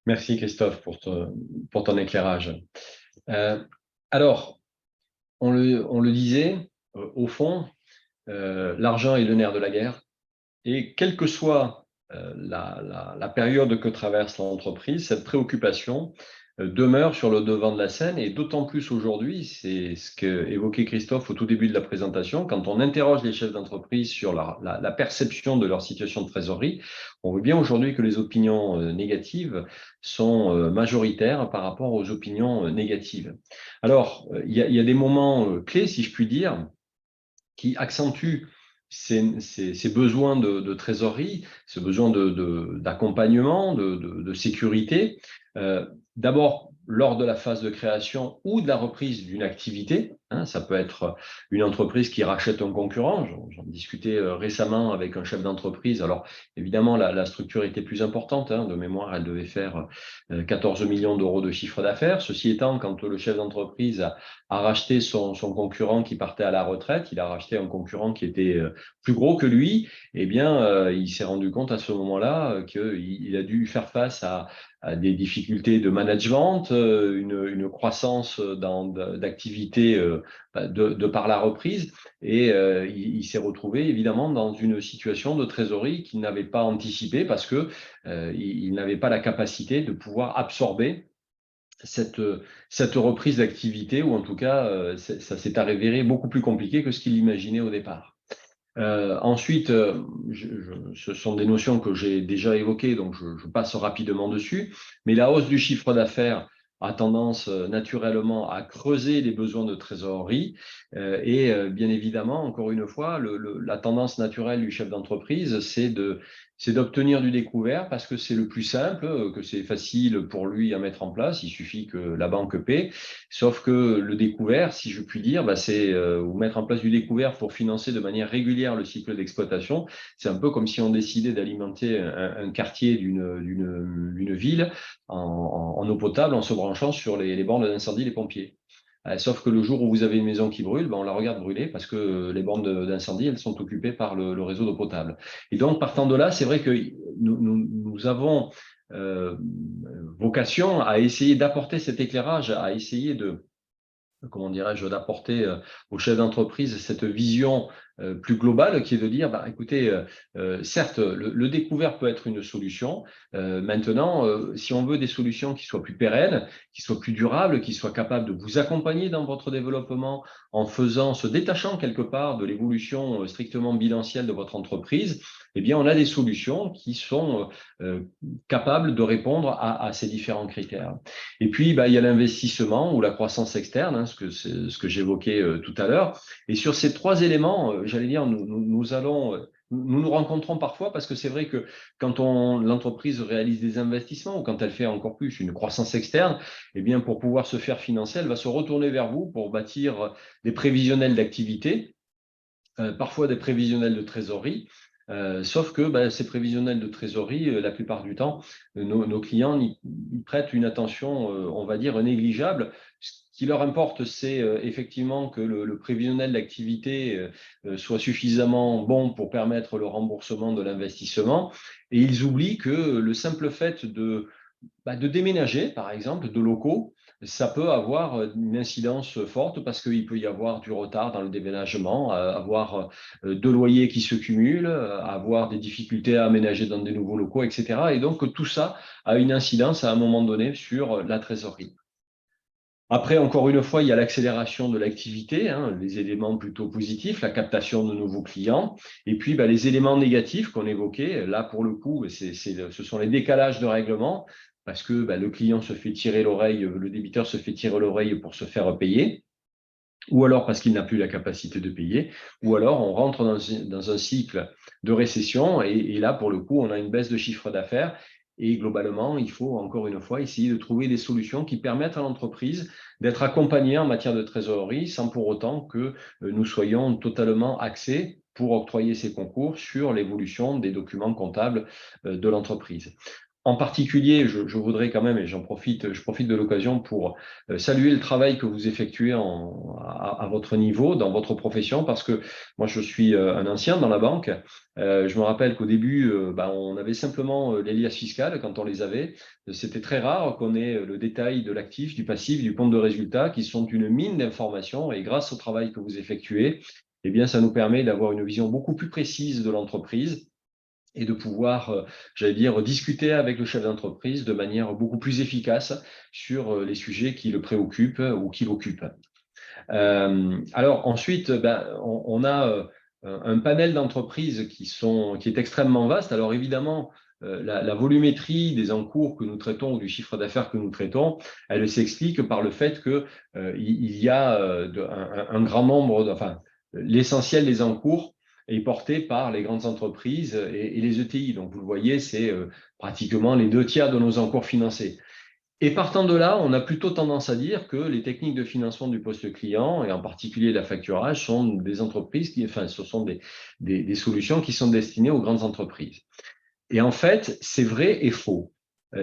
A: Merci Christophe pour ton éclairage. Alors, on le disait, au fond, l'argent est le nerf de la guerre et quelle que soit la période que traverse l'entreprise, cette préoccupation demeure sur le devant de la scène et d'autant plus aujourd'hui, c'est ce qu'évoquait Christophe au tout début de la présentation, quand on interroge les chefs d'entreprise sur la perception de leur situation de trésorerie, on voit bien aujourd'hui que les opinions négatives sont majoritaires par rapport aux opinions négatives. Alors, il y a des moments clés, si je puis dire, qui accentuent ces besoins de trésorerie, ce besoin d'accompagnement, de sécurité. D'abord, lors de la phase de création ou de la reprise d'une activité, ça peut être une entreprise qui rachète un concurrent. J'en discutais récemment avec un chef d'entreprise. Alors, évidemment, la structure était plus importante. De mémoire, elle devait faire 14 millions d'euros de chiffre d'affaires. Ceci étant, quand le chef d'entreprise a racheté son concurrent qui partait à la retraite, il a racheté un concurrent qui était plus gros que lui, eh bien, il s'est rendu compte à ce moment-là qu'il a dû faire face à des difficultés de management, une croissance d'activité de par la reprise, et il s'est retrouvé évidemment dans une situation de trésorerie qu'il n'avait pas anticipée parce que il n'avait pas la capacité de pouvoir absorber cette reprise d'activité, ou en tout cas, ça s'est avéré beaucoup plus compliqué que ce qu'il imaginait au départ. Ensuite, ce sont des notions que j'ai déjà évoquées, donc je passe rapidement dessus, mais la hausse du chiffre d'affaires a tendance naturellement à creuser les besoins de trésorerie et bien évidemment, encore une fois, la tendance naturelle du chef d'entreprise, c'est d'obtenir du découvert parce que c'est le plus simple, que c'est facile pour lui à mettre en place, il suffit que la banque paie, sauf que le découvert, si je puis dire, c'est ou mettre en place du découvert pour financer de manière régulière le cycle d'exploitation, c'est un peu comme si on décidait d'alimenter un quartier d'une ville en eau potable en se branchant sur les bornes d'incendie des pompiers. Sauf que le jour où vous avez une maison qui brûle, on la regarde brûler parce que les bornes d'incendie, elles sont occupées par le réseau d'eau potable. Et donc, partant de là, c'est vrai que nous avons vocation à essayer d'apporter cet éclairage, à essayer de, comment dirais-je, d'apporter aux chefs d'entreprise cette vision plus globale qui est de dire, bah, écoutez, certes, le découvert peut être une solution. Maintenant, si on veut des solutions qui soient plus pérennes, qui soient plus durables, qui soient capables de vous accompagner dans votre développement en se détachant quelque part de l'évolution strictement bilancielle de votre entreprise, eh bien, on a des solutions qui sont capables de répondre à ces différents critères. Et puis, bah, il y a l'investissement ou la croissance externe, hein, ce que j'évoquais tout à l'heure. Et sur ces trois éléments, j'allais dire, nous rencontrons parfois parce que c'est vrai que quand l'entreprise réalise des investissements ou quand elle fait encore plus une croissance externe, eh bien, pour pouvoir se faire financer, elle va se retourner vers vous pour bâtir des prévisionnels d'activité, parfois des prévisionnels de trésorerie. Sauf que ces prévisionnels de trésorerie, la plupart du temps, nos clients y prêtent une attention, on va dire, négligeable. Ce qui leur importe, c'est effectivement que le prévisionnel d'activité soit suffisamment bon pour permettre le remboursement de l'investissement. Et ils oublient que le simple fait de déménager, par exemple, de locaux, ça peut avoir une incidence forte parce qu'il peut y avoir du retard dans le déménagement, avoir deux loyers qui se cumulent, avoir des difficultés à aménager dans des nouveaux locaux, etc. Et donc, tout ça a une incidence à un moment donné sur la trésorerie. Après, encore une fois, il y a l'accélération de l'activité, hein, les éléments plutôt positifs, la captation de nouveaux clients, et puis les éléments négatifs qu'on évoquait. Là, pour le coup, ce sont les décalages de règlement, parce que le client se fait tirer l'oreille, le débiteur se fait tirer l'oreille pour se faire payer, ou alors parce qu'il n'a plus la capacité de payer, ou alors on rentre dans un cycle de récession, et là, pour le coup, on a une baisse de chiffre d'affaires. Et globalement, il faut encore une fois essayer de trouver des solutions qui permettent à l'entreprise d'être accompagnée en matière de trésorerie sans pour autant que nous soyons totalement axés pour octroyer ces concours sur l'évolution des documents comptables de l'entreprise. En particulier, je voudrais quand même, et je profite de l'occasion pour saluer le travail que vous effectuez à votre niveau, dans votre profession, parce que moi, je suis un ancien dans la banque. Je me rappelle qu'au début, on avait simplement les liasses fiscales quand on les avait. C'était très rare qu'on ait le détail de l'actif, du passif, du compte de résultat, qui sont une mine d'informations. Et grâce au travail que vous effectuez, eh bien, ça nous permet d'avoir une vision beaucoup plus précise de l'entreprise et de pouvoir, j'allais dire, discuter avec le chef d'entreprise de manière beaucoup plus efficace sur les sujets qui le préoccupent ou qui l'occupent. Alors ensuite, on a un panel d'entreprises qui est extrêmement vaste. Alors évidemment, la volumétrie des encours que nous traitons ou du chiffre d'affaires que nous traitons, elle s'explique par le fait que il y a un grand nombre, l'essentiel des encours est porté par les grandes entreprises et les ETI. Donc, vous le voyez, c'est pratiquement les 2 tiers de nos encours financés. Et partant de là, on a plutôt tendance à dire que les techniques de financement du poste client, et en particulier la facturage, sont des entreprises ce sont des solutions qui sont destinées aux grandes entreprises. Et en fait, c'est vrai et faux.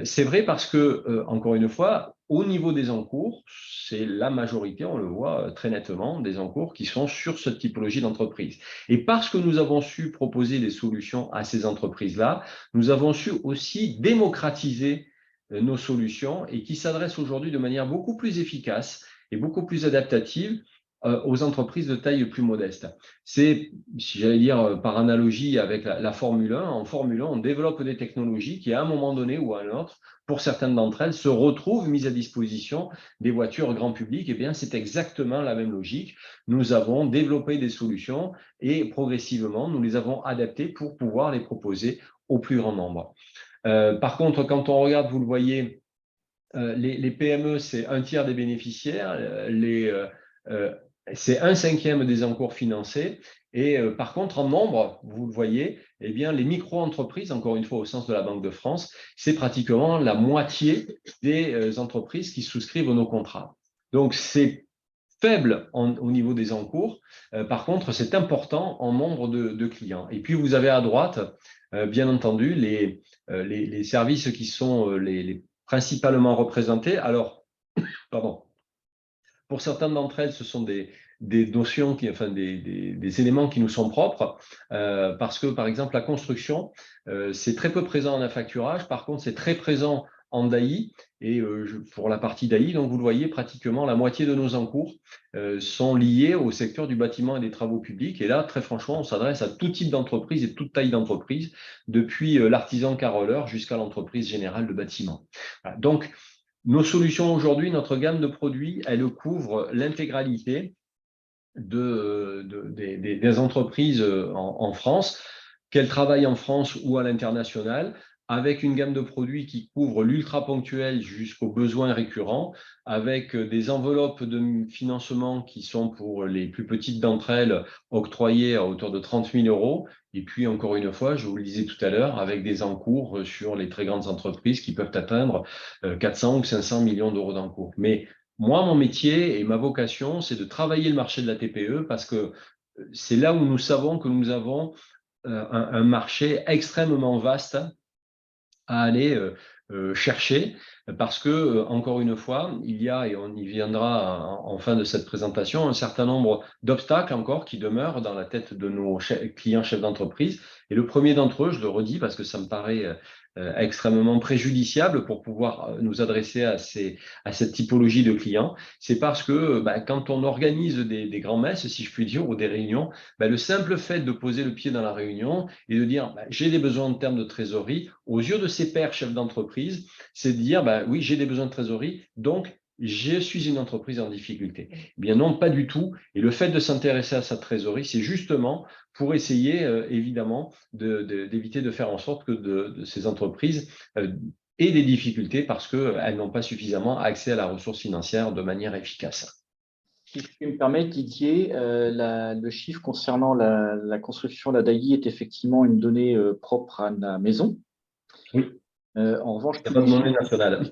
A: C'est vrai parce que, encore une fois, au niveau des encours, c'est la majorité, on le voit très nettement, des encours qui sont sur cette typologie d'entreprise. Et parce que nous avons su proposer des solutions à ces entreprises-là, nous avons su aussi démocratiser nos solutions et qui s'adressent aujourd'hui de manière beaucoup plus efficace et beaucoup plus adaptative aux entreprises de taille plus modeste. C'est, si j'allais dire par analogie avec la Formule 1, en Formule 1, on développe des technologies qui, à un moment donné ou à un autre, pour certaines d'entre elles, se retrouvent mises à disposition des voitures grand public. Eh bien, c'est exactement la même logique. Nous avons développé des solutions et progressivement, nous les avons adaptées pour pouvoir les proposer au plus grand nombre. Par contre, quand on regarde, vous le voyez, les PME, c'est 1 tiers des bénéficiaires, c'est 1/5 des encours financés. Et par contre, en nombre, vous le voyez, eh bien, les micro-entreprises, encore une fois au sens de la Banque de France, c'est pratiquement la moitié des entreprises qui souscrivent nos contrats. Donc, c'est faible au niveau des encours. Par contre, c'est important en nombre de clients. Et puis, vous avez à droite, bien entendu, les services qui sont les principalement représentés. Alors, pardon. Pour certaines d'entre elles, ce sont des des notions, enfin des éléments qui nous sont propres, parce que, par exemple, la construction, c'est très peu présent en affacturage. Par contre, c'est très présent en DAI. Et pour la partie DAI, donc vous le voyez, pratiquement la moitié de nos encours sont liés au secteur du bâtiment et des travaux publics. Et là, très franchement, on s'adresse à tout type d'entreprise et toute taille d'entreprise, depuis l'artisan carreleur jusqu'à l'entreprise générale de bâtiment. Voilà. Donc, nos solutions aujourd'hui, notre gamme de produits, elle couvre l'intégralité des entreprises en France, qu'elles travaillent en France ou à l'international, avec une gamme de produits qui couvre l'ultra ponctuel jusqu'aux besoins récurrents, avec des enveloppes de financement qui sont pour les plus petites d'entre elles octroyées à hauteur de 30 000 euros. Et puis, encore une fois, je vous le disais tout à l'heure, avec des encours sur les très grandes entreprises qui peuvent atteindre 400 ou 500 millions d'euros d'encours. Mais moi, mon métier et ma vocation, c'est de travailler le marché de la TPE parce que c'est là où nous savons que nous avons un marché extrêmement vaste à aller chercher parce que, encore une fois, il y a, et on y viendra en fin de cette présentation, un certain nombre d'obstacles encore qui demeurent dans la tête de nos clients chefs d'entreprise. Et le premier d'entre eux, je le redis parce que ça me paraît extrêmement préjudiciable pour pouvoir nous adresser à cette typologie de clients, c'est parce que quand on organise des grands-messes, si je puis dire, ou des réunions, le simple fait de poser le pied dans la réunion et de dire j'ai des besoins en termes de trésorerie, aux yeux de ses pairs chefs d'entreprise, c'est de dire oui, j'ai des besoins de trésorerie, donc je suis une entreprise en difficulté. Eh bien non, pas du tout. Et le fait de s'intéresser à sa trésorerie, c'est justement pour essayer, évidemment, d'éviter de faire en sorte que de ces entreprises aient des difficultés parce qu'elles n'ont pas suffisamment accès à la ressource financière de manière efficace.
B: Si je puis me permettre, Didier, le chiffre concernant la construction, la DAI est effectivement une donnée propre à la maison.
A: Oui,
B: En revanche,
A: il n'y a pas de monnaie nationale.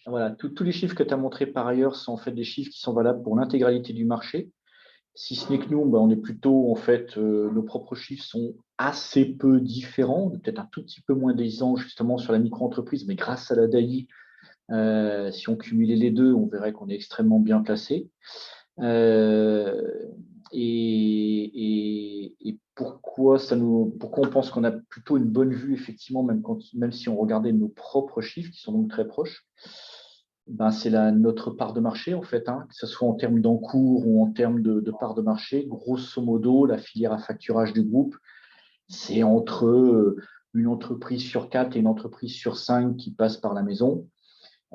B: Voilà, tous les chiffres que tu as montrés par ailleurs sont en fait des chiffres qui sont valables pour l'intégralité du marché. Si ce n'est que nous, on est plutôt, en fait, nos propres chiffres sont assez peu différents, peut-être un tout petit peu moins d'aisants justement sur la micro-entreprise, mais grâce à la DAI, si on cumulait les deux, on verrait qu'on est extrêmement bien placé. Et pourquoi on pense qu'on a plutôt une bonne vue, effectivement, même si on regardait nos propres chiffres, qui sont donc très proches, c'est notre part de marché, en fait, que ce soit en termes d'encours ou en termes de part de marché. Grosso modo, la filière à facturage du groupe, c'est entre une entreprise sur 4 et une entreprise sur 5 qui passe par la maison.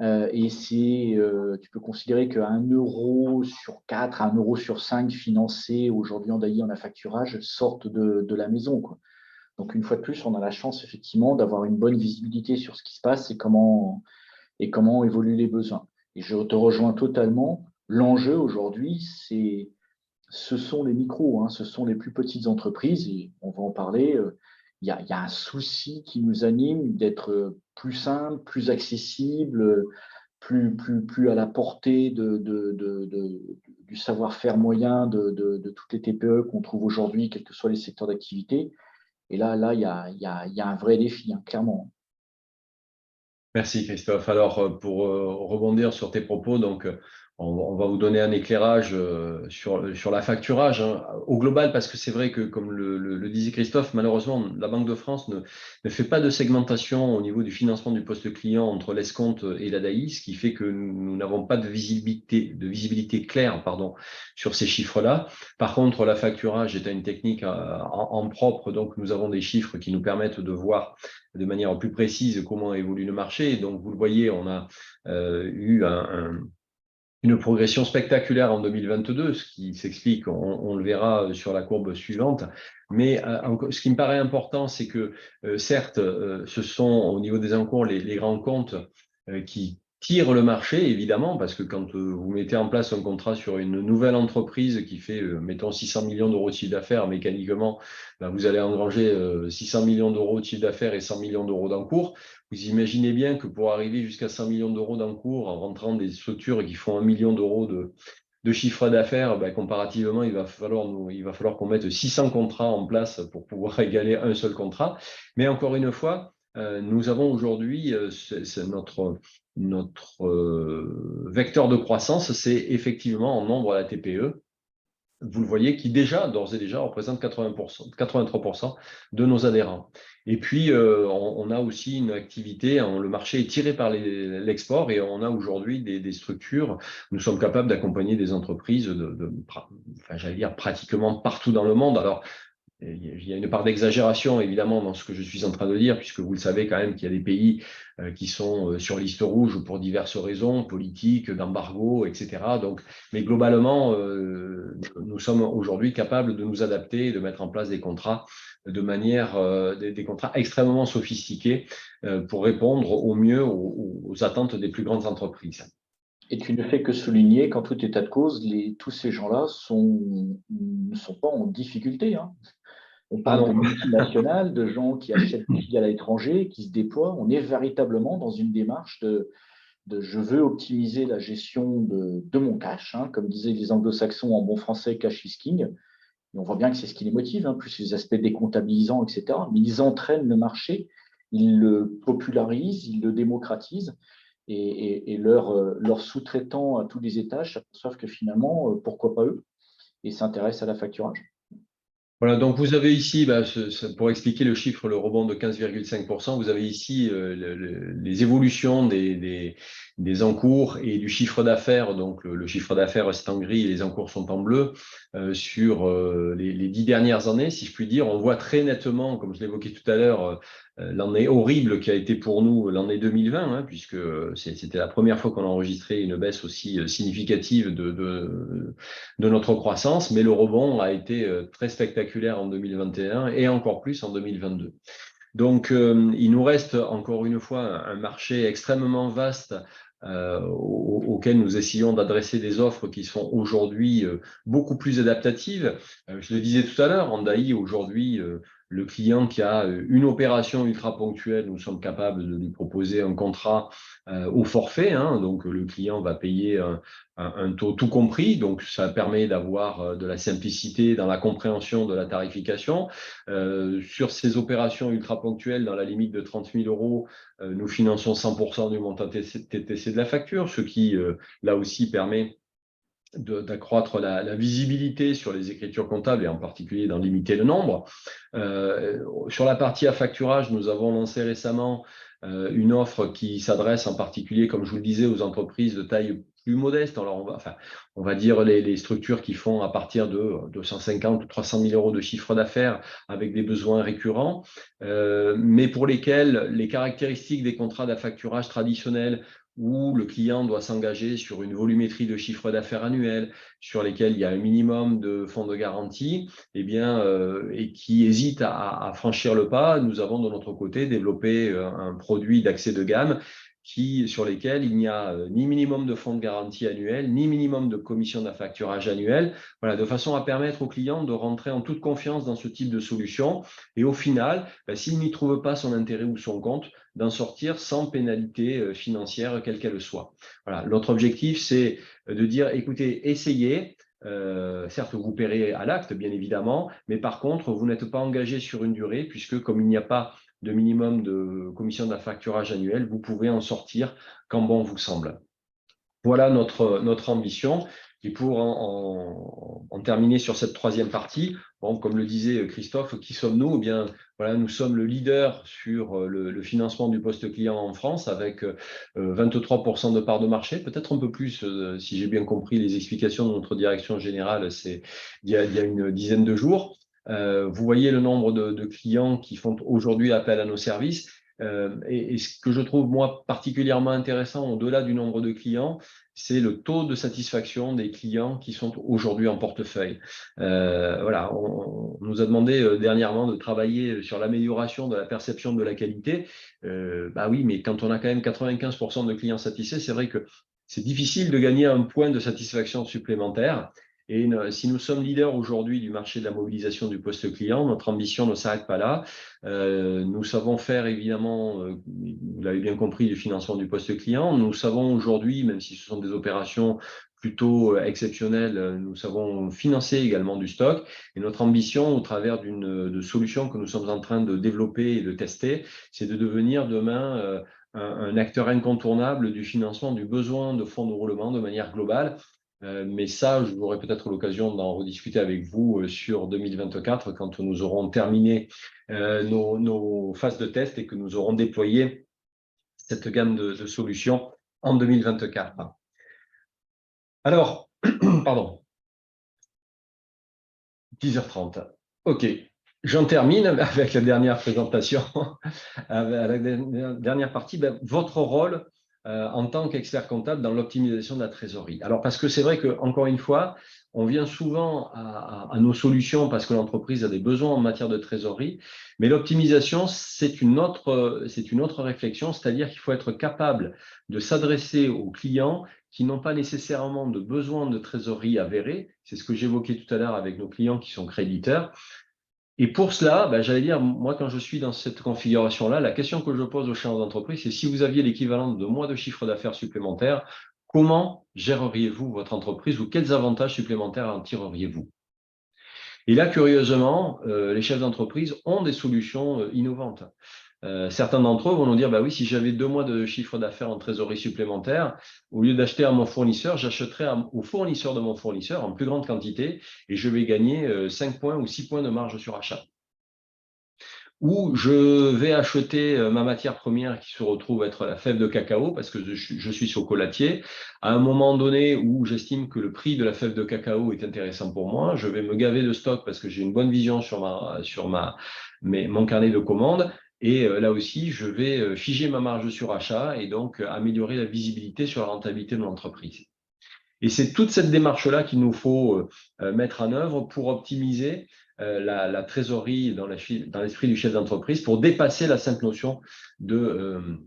B: Et tu peux considérer qu'à 1 euro sur 4, 1 euro sur 5 financés aujourd'hui en DAI en affacturage sortent de la maison, quoi. Donc, une fois de plus, on a la chance effectivement d'avoir une bonne visibilité sur ce qui se passe et comment évoluent les besoins. Et je te rejoins totalement. L'enjeu aujourd'hui, ce sont les micros, ce sont les plus petites entreprises, et on va en parler. Il y a un souci qui nous anime d'être plus simple, plus accessible, plus à la portée du savoir-faire moyen de toutes les TPE qu'on trouve aujourd'hui, quels que soient les secteurs d'activité. Et là, il y a un vrai défi, clairement.
A: Merci Christophe. Alors pour rebondir sur tes propos, donc on va vous donner un éclairage sur la facturage au global, parce que c'est vrai que comme le disait Christophe, malheureusement la Banque de France ne fait pas de segmentation au niveau du financement du poste client entre l'escompte et la DAI, ce qui fait que nous n'avons pas de visibilité claire, sur ces chiffres-là. Par contre, la facturage est une technique en propre, donc nous avons des chiffres qui nous permettent de voir de manière plus précise comment évolue le marché. Et donc, vous le voyez, on a eu une progression spectaculaire en 2022, ce qui s'explique, on le verra sur la courbe suivante. Mais ce qui me paraît important, c'est que certes, ce sont au niveau des encours les grands comptes qui tirent le marché, évidemment, parce que quand vous mettez en place un contrat sur une nouvelle entreprise qui fait, mettons, 600 millions d'euros de chiffre d'affaires, mécaniquement, vous allez engranger 600 millions d'euros de chiffre d'affaires et 100 millions d'euros d'encours. Vous imaginez bien que pour arriver jusqu'à 100 millions d'euros d'encours en rentrant des structures qui font 1 million d'euros de chiffre d'affaires, comparativement, il va falloir qu'on mette 600 contrats en place pour pouvoir égaler un seul contrat. Mais encore une fois, nous avons aujourd'hui notre vecteur de croissance, c'est effectivement en nombre à la TPE. vous le voyez, qui déjà, d'ores et déjà, représente 80%, 83% de nos adhérents. Et puis, on a aussi une activité, le marché est tiré par l'export et on a aujourd'hui des structures. Nous sommes capables d'accompagner des entreprises enfin, j'allais dire pratiquement partout dans le monde. Alors, il y a une part d'exagération, évidemment, dans ce que je suis en train de dire, puisque vous le savez quand même qu'il y a des pays qui sont sur liste rouge pour diverses raisons, politiques, d'embargo, etc. Donc, mais globalement, nous sommes aujourd'hui capables de nous adapter et de mettre en place des contrats de manière, des contrats extrêmement sophistiqués pour répondre au mieux aux attentes des plus grandes entreprises.
B: Et tu ne fais que souligner qu'en tout état de cause, tous ces gens-là ne sont pas en difficulté, hein. On
A: Ah
B: parle de
A: non,
B: multinationales, de gens qui achètent des filiales à l'étranger, qui se déploient. On est véritablement dans une démarche de je veux optimiser la gestion de mon cash, hein, comme disaient les anglo-saxons en bon français, cash is king. Et on voit bien que c'est ce qui les motive, hein, plus les aspects décomptabilisants, etc. Mais ils entraînent le marché, ils le popularisent, ils le démocratisent. Et leurs sous-traitants à tous les étages s'aperçoivent que finalement, pourquoi pas eux, et s'intéressent à la facturage.
A: voilà, donc vous avez ici, pour expliquer le chiffre, le rebond de 15,5%, vous avez ici les évolutions des encours et du chiffre d'affaires. Donc le chiffre d'affaires c'est en gris et les encours sont en bleu sur les 10 dernières années, si je puis dire. On voit très nettement, comme je l'évoquais tout à l'heure, l'année horrible qui a été pour nous l'année 2020, hein, puisque c'était la première fois qu'on a enregistré une baisse aussi significative de notre croissance, mais le rebond a été très spectaculaire en 2021 et encore plus en 2022. Donc, il nous reste encore une fois un marché extrêmement vaste auquel nous essayons d'adresser des offres qui sont aujourd'hui beaucoup plus adaptatives. Je le disais tout à l'heure, Handaï, aujourd'hui, le client qui a une opération ultra ponctuelle, nous sommes capables de lui proposer un contrat au forfait, hein, donc le client va payer un taux tout compris, donc ça permet d'avoir de la simplicité dans la compréhension de la tarification. Sur ces opérations ultra ponctuelles, dans la limite de 30 000 euros, nous finançons 100% du montant TTC de la facture, ce qui, là aussi, permet d'accroître la visibilité sur les écritures comptables et en particulier d'en limiter le nombre. Sur la partie affacturage, nous avons lancé récemment une offre qui s'adresse en particulier, comme je vous le disais, aux entreprises de taille plus modeste. Alors, on va dire les structures qui font à partir de 250 ou 300 000 euros de chiffre d'affaires avec des besoins récurrents, mais pour lesquels les caractéristiques des contrats d'affacturage traditionnels où le client doit s'engager sur une volumétrie de chiffre d'affaires annuel, sur lesquels il y a un minimum de fonds de garantie, et qui hésite à franchir le pas, nous avons de notre côté développé un produit d'accès de gamme sur lesquels il n'y a ni minimum de fonds de garantie annuel, ni minimum de commission d'affacturage annuel, voilà, de façon à permettre aux clients de rentrer en toute confiance dans ce type de solution. Et au final, s'il n'y trouve pas son intérêt ou son compte, d'en sortir sans pénalité financière, quelle qu'elle soit. Voilà. L'autre objectif, c'est de dire, écoutez, essayez. Certes, vous paierez à l'acte, bien évidemment, mais par contre, vous n'êtes pas engagé sur une durée, puisque comme il n'y a pas de minimum de commission d'affacturage annuel, vous pouvez en sortir quand bon vous semble. Voilà notre ambition. Et pour en terminer sur cette troisième partie, bon, comme le disait Christophe, qui sommes-nous? Eh bien, voilà, nous sommes le leader sur le financement du poste client en France avec 23% de part de marché, peut-être un peu plus, si j'ai bien compris les explications de notre direction générale, c'est il y a une dizaine de jours. Vous voyez le nombre de clients qui font aujourd'hui appel à nos services. Et ce que je trouve, moi, particulièrement intéressant, au-delà du nombre de clients, c'est le taux de satisfaction des clients qui sont aujourd'hui en portefeuille. Voilà, on nous a demandé dernièrement de travailler sur l'amélioration de la perception de la qualité. Bah oui, mais quand on a quand même 95% de clients satisfaits, c'est vrai que c'est difficile de gagner un point de satisfaction supplémentaire. Et si nous sommes leaders aujourd'hui du marché de la mobilisation du poste client, notre ambition ne s'arrête pas là. Nous savons faire évidemment, vous l'avez bien compris, du financement du poste client. Nous savons aujourd'hui, même si ce sont des opérations plutôt exceptionnelles, nous savons financer également du stock. Et notre ambition, au travers de solutions que nous sommes en train de développer et de tester, c'est de devenir demain un acteur incontournable du financement du besoin de fonds de roulement de manière globale. mais ça, j'aurai peut-être l'occasion d'en rediscuter avec vous sur 2024 quand nous aurons terminé nos phases de test et que nous aurons déployé cette gamme de solutions en 2024. Alors, pardon, 10h30. OK, j'en termine avec la dernière présentation, avec la dernière partie. Votre rôle en tant qu'expert comptable dans l'optimisation de la trésorerie. Alors, parce que c'est vrai qu'encore une fois, on vient souvent à nos solutions parce que l'entreprise a des besoins en matière de trésorerie, mais l'optimisation, c'est une autre réflexion, c'est-à-dire qu'il faut être capable de s'adresser aux clients qui n'ont pas nécessairement de besoin de trésorerie avérée. C'est ce que j'évoquais tout à l'heure avec nos clients qui sont créditeurs. Et pour cela, j'allais dire, moi, quand je suis dans cette configuration-là, la question que je pose aux chefs d'entreprise, c'est si vous aviez l'équivalent de mois de chiffre d'affaires supplémentaires, comment géreriez-vous votre entreprise ou quels avantages supplémentaires en tireriez-vous? Et là, curieusement, les chefs d'entreprise ont des solutions innovantes. Certains d'entre eux vont nous dire, oui, si j'avais 2 mois de chiffre d'affaires en trésorerie supplémentaire, au lieu d'acheter à mon fournisseur, j'achèterais au fournisseur de mon fournisseur en plus grande quantité et je vais gagner 5 points ou 6 points de marge sur achat. Ou je vais acheter ma matière première qui se retrouve être la fève de cacao parce que je suis chocolatier. À un moment donné où j'estime que le prix de la fève de cacao est intéressant pour moi, je vais me gaver de stock parce que j'ai une bonne vision sur mon carnet de commandes. Et là aussi, je vais figer ma marge sur achat et donc améliorer la visibilité sur la rentabilité de l'entreprise. Et c'est toute cette démarche-là qu'il nous faut mettre en œuvre pour optimiser la trésorerie dans l'esprit du chef d'entreprise pour dépasser la simple notion de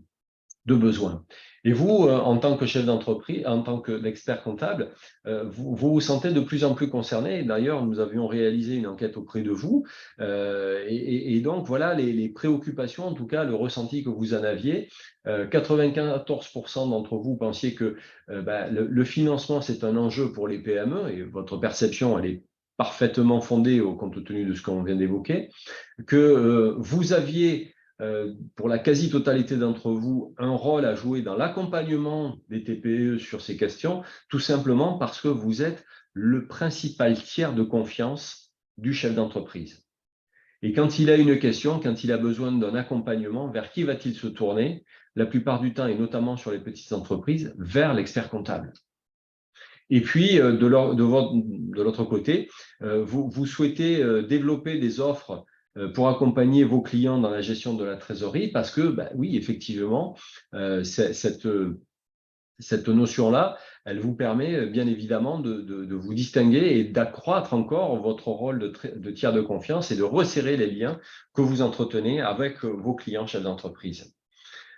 A: besoin. Et vous, en tant que chef d'entreprise, en tant qu'expert comptable, vous vous sentez de plus en plus concerné. D'ailleurs, nous avions réalisé une enquête auprès de vous. Et donc, voilà les préoccupations, en tout cas, le ressenti que vous en aviez. 94% d'entre vous pensiez que le financement, c'est un enjeu pour les PME et votre perception, elle est parfaitement fondée compte tenu de ce qu'on vient d'évoquer, que vous aviez pour la quasi-totalité d'entre vous, un rôle à jouer dans l'accompagnement des TPE sur ces questions, tout simplement parce que vous êtes le principal tiers de confiance du chef d'entreprise. Et quand il a une question, quand il a besoin d'un accompagnement, vers qui va-t-il se tourner? La plupart du temps, et notamment sur les petites entreprises, vers l'expert comptable. Et puis, de l'autre côté, vous souhaitez développer des offres pour accompagner vos clients dans la gestion de la trésorerie parce que, oui, effectivement, cette notion-là, elle vous permet bien évidemment de vous distinguer et d'accroître encore votre rôle de tiers de confiance et de resserrer les liens que vous entretenez avec vos clients chefs d'entreprise.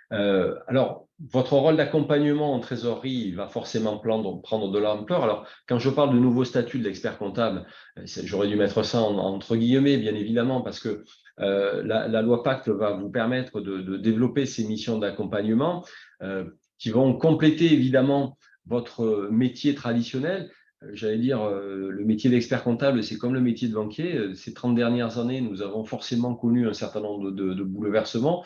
A: Alors, votre rôle d'accompagnement en trésorerie va forcément prendre de l'ampleur. Alors, quand je parle de nouveau statut de l'expert comptable, j'aurais dû mettre ça entre guillemets, bien évidemment, parce que la loi Pacte va vous permettre de développer ces missions d'accompagnement qui vont compléter évidemment votre métier traditionnel. J'allais dire, le métier d'expert comptable, c'est comme le métier de banquier. Ces 30 dernières années, nous avons forcément connu un certain nombre de bouleversements.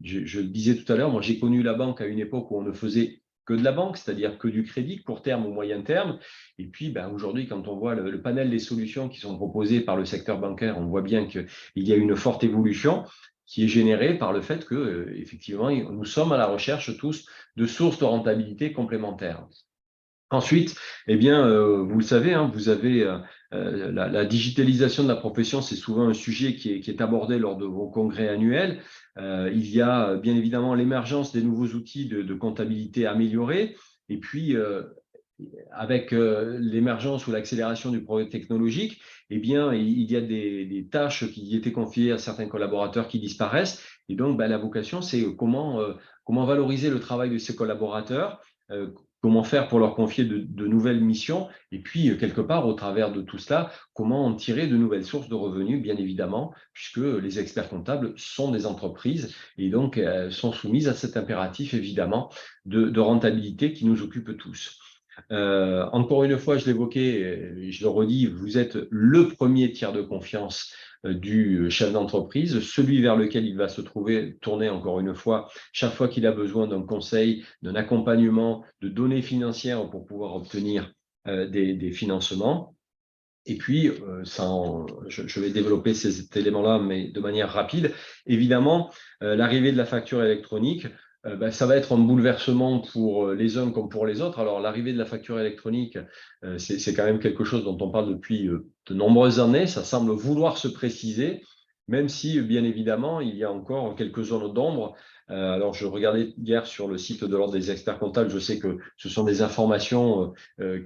A: Je le disais tout à l'heure, moi j'ai connu la banque à une époque où on ne faisait que de la banque, c'est-à-dire que du crédit, court terme ou moyen terme. Et puis aujourd'hui, quand on voit le panel des solutions qui sont proposées par le secteur bancaire, on voit bien qu'il y a une forte évolution qui est générée par le fait que, effectivement, nous sommes à la recherche tous de sources de rentabilité complémentaires. Ensuite, vous le savez, vous avez la digitalisation de la profession, c'est souvent un sujet qui est abordé lors de vos congrès annuels. Il y a bien évidemment l'émergence des nouveaux outils de comptabilité améliorés. Et puis, avec l'émergence ou l'accélération du progrès technologique, il y a des tâches qui étaient confiées à certains collaborateurs qui disparaissent. Et donc, la vocation, c'est comment valoriser le travail de ces collaborateurs, comment faire pour leur confier de nouvelles missions, et puis, quelque part, au travers de tout cela, comment en tirer de nouvelles sources de revenus, bien évidemment, puisque les experts comptables sont des entreprises et donc sont soumises à cet impératif, évidemment, de rentabilité qui nous occupe tous. Encore une fois, je l'évoquais, je le redis, vous êtes le premier tiers de confiance du chef d'entreprise, celui vers lequel il va se tourner encore une fois, chaque fois qu'il a besoin d'un conseil, d'un accompagnement, de données financières pour pouvoir obtenir des financements. Et puis, je vais développer cet élément-là, mais de manière rapide. Évidemment, l'arrivée de la facture électronique, ça va être un bouleversement pour les uns comme pour les autres. Alors, l'arrivée de la facture électronique, c'est quand même quelque chose dont on parle depuis de nombreuses années. Ça semble vouloir se préciser, même si, bien évidemment, il y a encore quelques zones d'ombre. Alors, je regardais hier sur le site de l'Ordre des experts comptables. Je sais que ce sont des informations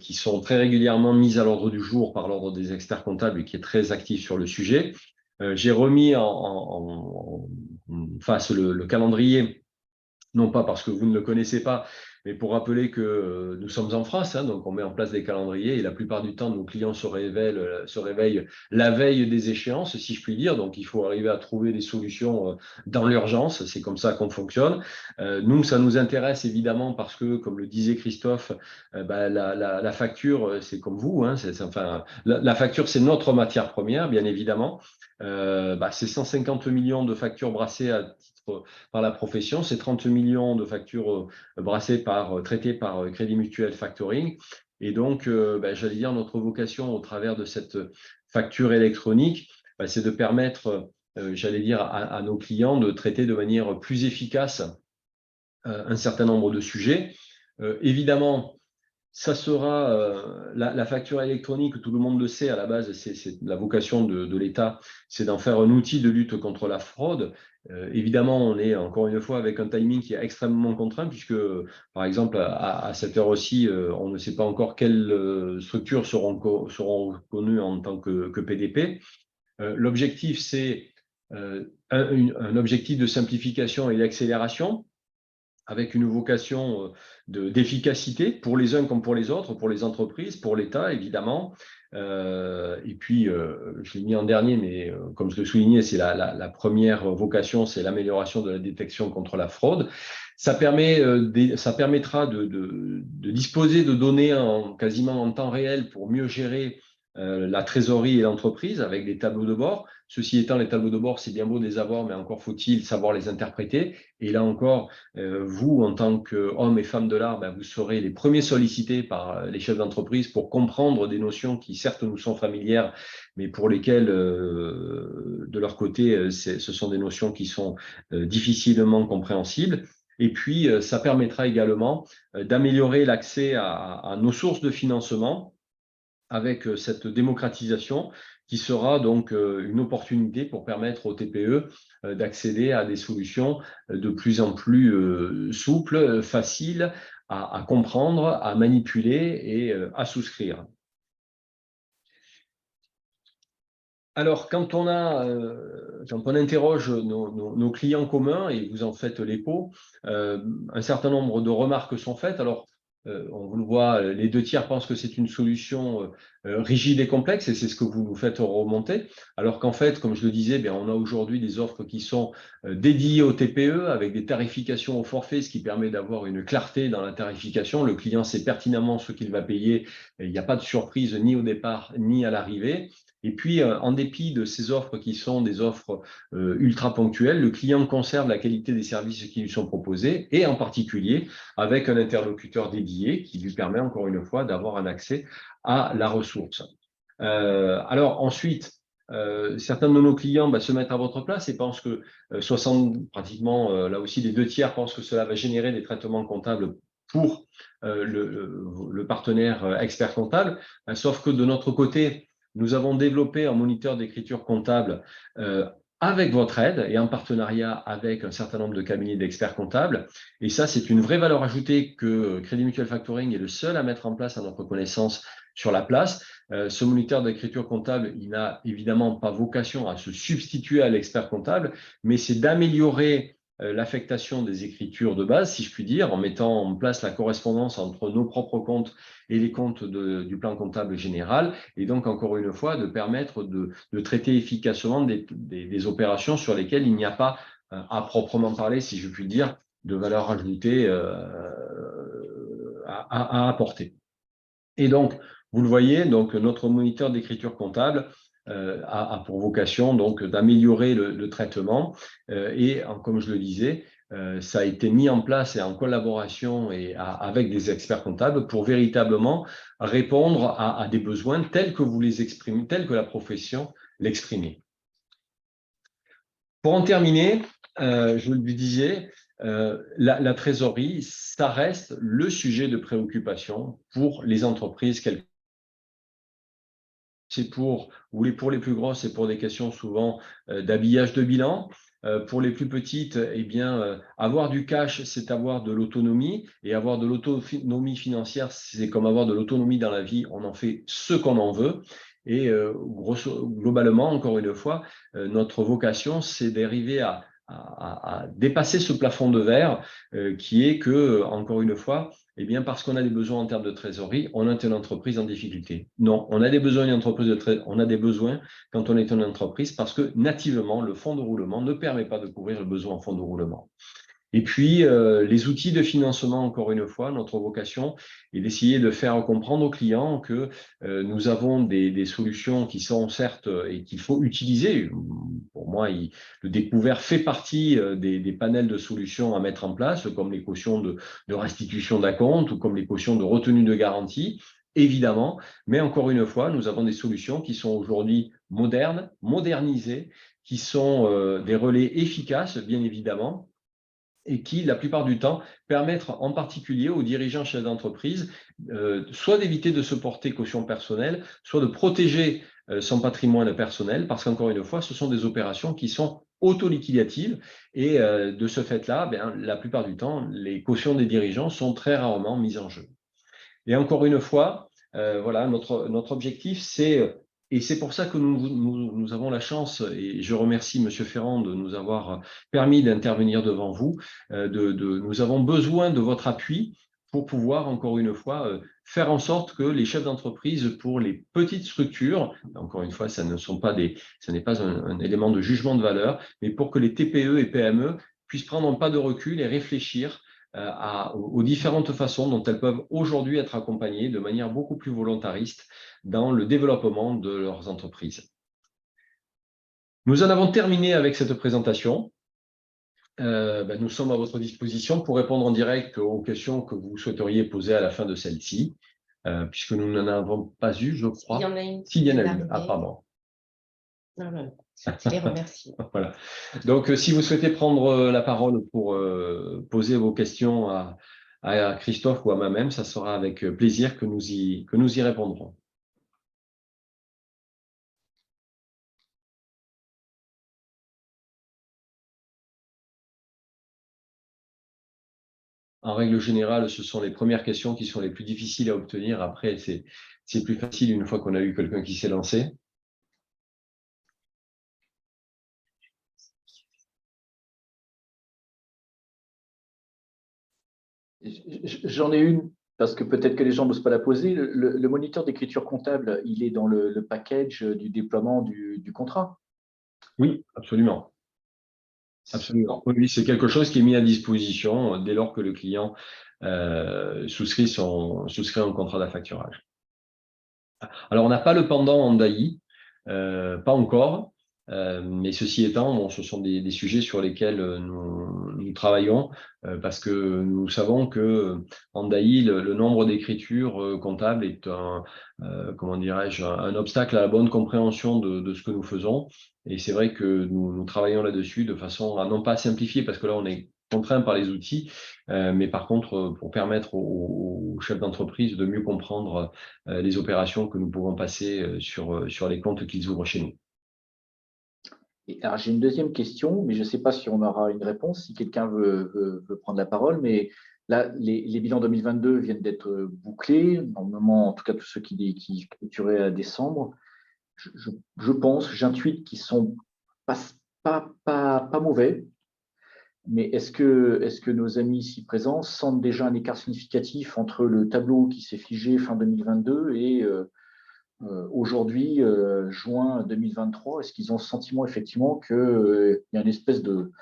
A: qui sont très régulièrement mises à l'ordre du jour par l'Ordre des experts comptables et qui est très actif sur le sujet. J'ai remis en face le calendrier, non pas parce que vous ne le connaissez pas, mais pour rappeler que nous sommes en France, hein, donc on met en place des calendriers et la plupart du temps, nos clients se réveillent la veille des échéances, si je puis dire. Donc, il faut arriver à trouver des solutions dans l'urgence. C'est comme ça qu'on fonctionne. Nous, ça nous intéresse évidemment parce que, comme le disait Christophe, la facture, c'est comme vous. Hein, enfin, la facture, c'est notre matière première, bien évidemment. C'est 150 millions de factures brassées à titre par la profession, c'est 30 millions de factures traitées par Crédit Mutuel Factoring. Et donc, j'allais dire, notre vocation au travers de cette facture électronique, c'est de permettre, j'allais dire, à nos clients de traiter de manière plus efficace un certain nombre de sujets. Évidemment, ça sera la facture électronique, tout le monde le sait, à la base, c'est la vocation de l'État, c'est d'en faire un outil de lutte contre la fraude. Évidemment, on est encore une fois avec un timing qui est extrêmement contraint, puisque, par exemple, à cette heure-ci, on ne sait pas encore quelles structures seront reconnues en tant que PDP. L'objectif, c'est un objectif de simplification et d'accélération, avec une vocation d'efficacité pour les uns comme pour les autres, pour les entreprises, pour l'État, évidemment. Et puis, je l'ai mis en dernier, mais comme je le soulignais, c'est la première vocation, c'est l'amélioration de la détection contre la fraude. Ça permettra de disposer de données quasiment en temps réel pour mieux gérer la trésorerie et l'entreprise avec des tableaux de bord. Ceci étant, les tableaux de bord, c'est bien beau de les avoir, mais encore faut-il savoir les interpréter. Et là encore, vous, en tant qu'hommes et femmes de l'art, vous serez les premiers sollicités par les chefs d'entreprise pour comprendre des notions qui, certes, nous sont familières, mais pour lesquelles, de leur côté, ce sont des notions qui sont difficilement compréhensibles. Et puis, ça permettra également d'améliorer l'accès à nos sources de financement avec cette démocratisation qui sera donc une opportunité pour permettre aux TPE d'accéder à des solutions de plus en plus souples, faciles à comprendre, à manipuler et à souscrire. Alors, quand on interroge nos clients communs, et vous en faites l'écho, un certain nombre de remarques sont faites. Alors, on vous le voit, les 2/3 pensent que c'est une solution rigide et complexe, et c'est ce que vous nous faites remonter. Alors qu'en fait, comme je le disais, on a aujourd'hui des offres qui sont dédiées aux TPE avec des tarifications au forfait, ce qui permet d'avoir une clarté dans la tarification. Le client sait pertinemment ce qu'il va payer. Il n'y a pas de surprise ni au départ ni à l'arrivée. Et puis, en dépit de ces offres qui sont des offres ultra ponctuelles, le client conserve la qualité des services qui lui sont proposés, et en particulier avec un interlocuteur dédié qui lui permet encore une fois d'avoir un accès à la ressource. Alors ensuite, certains de nos clients se mettent à votre place et pensent que pratiquement là aussi les 2/3 pensent que cela va générer des traitements comptables pour le partenaire expert comptable, sauf que de notre côté, nous avons développé un moniteur d'écriture comptable avec votre aide et en partenariat avec un certain nombre de cabinets d'experts comptables. Et ça, c'est une vraie valeur ajoutée que Crédit Mutuel Factoring est le seul à mettre en place à notre connaissance sur la place. Ce moniteur d'écriture comptable, il n'a évidemment pas vocation à se substituer à l'expert comptable, mais c'est d'améliorer l'affectation des écritures de base, si je puis dire, en mettant en place la correspondance entre nos propres comptes et les comptes du plan comptable général, et donc encore une fois de permettre de traiter efficacement des opérations sur lesquelles il n'y a pas à proprement parler, si je puis dire, de valeur ajoutée à apporter. Et donc, vous le voyez, donc notre moniteur d'écriture comptable a pour vocation donc d'améliorer le traitement et, comme je le disais, ça a été mis en place et en collaboration et avec des experts comptables pour véritablement répondre à des besoins tels que vous les exprimez, tels que la profession l'exprimait. Pour en terminer, je vous le disais, la trésorerie, ça reste le sujet de préoccupation pour les entreprises. C'est pour les plus grosses, c'est pour des questions souvent d'habillage de bilan. Pour les plus petites, eh bien, avoir du cash, c'est avoir de l'autonomie. Et avoir de l'autonomie financière, c'est comme avoir de l'autonomie dans la vie. On en fait ce qu'on en veut. Et globalement, encore une fois, notre vocation, c'est d'arriver à dépasser ce plafond de verre qui est que, encore une fois, eh bien, parce qu'on a des besoins en termes de trésorerie, on est une entreprise en difficulté. Non, on a des besoins on a des besoins quand on est une entreprise parce que nativement, le fonds de roulement ne permet pas de couvrir le besoin en fonds de roulement. Et puis, les outils de financement, encore une fois, notre vocation est d'essayer de faire comprendre aux clients que nous avons des solutions qui sont certes et qu'il faut utiliser. Pour moi, le découvert fait partie des panels de solutions à mettre en place, comme les cautions de restitution d'acompte ou comme les cautions de retenue de garantie, évidemment. Mais encore une fois, nous avons des solutions qui sont aujourd'hui modernes, modernisées, qui sont des relais efficaces, bien évidemment, et qui, la plupart du temps, permettent en particulier aux dirigeants chefs d'entreprise soit d'éviter de se porter caution personnelle, soit de protéger son patrimoine personnel, parce qu'encore une fois, ce sont des opérations qui sont auto-liquidatives et de ce fait-là, la plupart du temps, les cautions des dirigeants sont très rarement mises en jeu. Et encore une fois, voilà, notre objectif, c'est, et c'est pour ça que nous avons la chance, et je remercie M. Ferrand de nous avoir permis d'intervenir devant vous, nous avons besoin de votre appui pour pouvoir, encore une fois, faire en sorte que les chefs d'entreprise pour les petites structures, encore une fois, ça n'est pas un élément de jugement de valeur, mais pour que les TPE et PME puissent prendre un pas de recul et réfléchir aux différentes façons dont elles peuvent aujourd'hui être accompagnées de manière beaucoup plus volontariste dans le développement de leurs entreprises. Nous en avons terminé avec cette présentation. Nous sommes à votre disposition pour répondre en direct aux questions que vous souhaiteriez poser à la fin de celle-ci, puisque nous n'en avons pas eu, je crois.
C: Il y en a une.
A: S'il y en a une. Ah, pardon.
C: Non, non, je les remercie.
A: Voilà. Donc, si vous souhaitez prendre la parole pour poser vos questions à Christophe ou à moi-même, ça sera avec plaisir que nous y répondrons. En règle générale, ce sont les premières questions qui sont les plus difficiles à obtenir. Après, c'est plus facile une fois qu'on a eu quelqu'un qui s'est lancé.
B: J'en ai une, parce que peut-être que les gens n'osent pas la poser. Le moniteur d'écriture comptable, il est dans le package du déploiement du contrat?
A: Oui, absolument. Absolument. Oui, c'est quelque chose qui est mis à disposition dès lors que le client souscrit un contrat d'affacturage. Alors, on n'a pas le pendant en DAI, pas encore, mais ceci étant, bon, ce sont des sujets sur lesquels nous travaillons parce que nous savons que en DAI, le nombre d'écritures comptables est comment dirais-je, un obstacle à la bonne compréhension de ce que nous faisons. Et c'est vrai que nous travaillons là-dessus de façon à non pas simplifier, parce que là, on est contraint par les outils, mais par contre, pour permettre aux chefs d'entreprise de mieux comprendre les opérations que nous pouvons passer sur les comptes qu'ils ouvrent chez nous.
B: Alors, j'ai une deuxième question, mais je ne sais pas si on aura une réponse, si quelqu'un veut prendre la parole. Mais là, les bilans 2022 viennent d'être bouclés, normalement, en tout cas tous ceux qui clôturaient à décembre. Je pense, j'intuite qu'ils ne sont pas mauvais. Mais est-ce que nos amis ici présents sentent déjà un écart significatif entre le tableau qui s'est figé fin 2022 et aujourd'hui, juin 2023? Est-ce qu'ils ont le sentiment effectivement qu'il y a une espèce de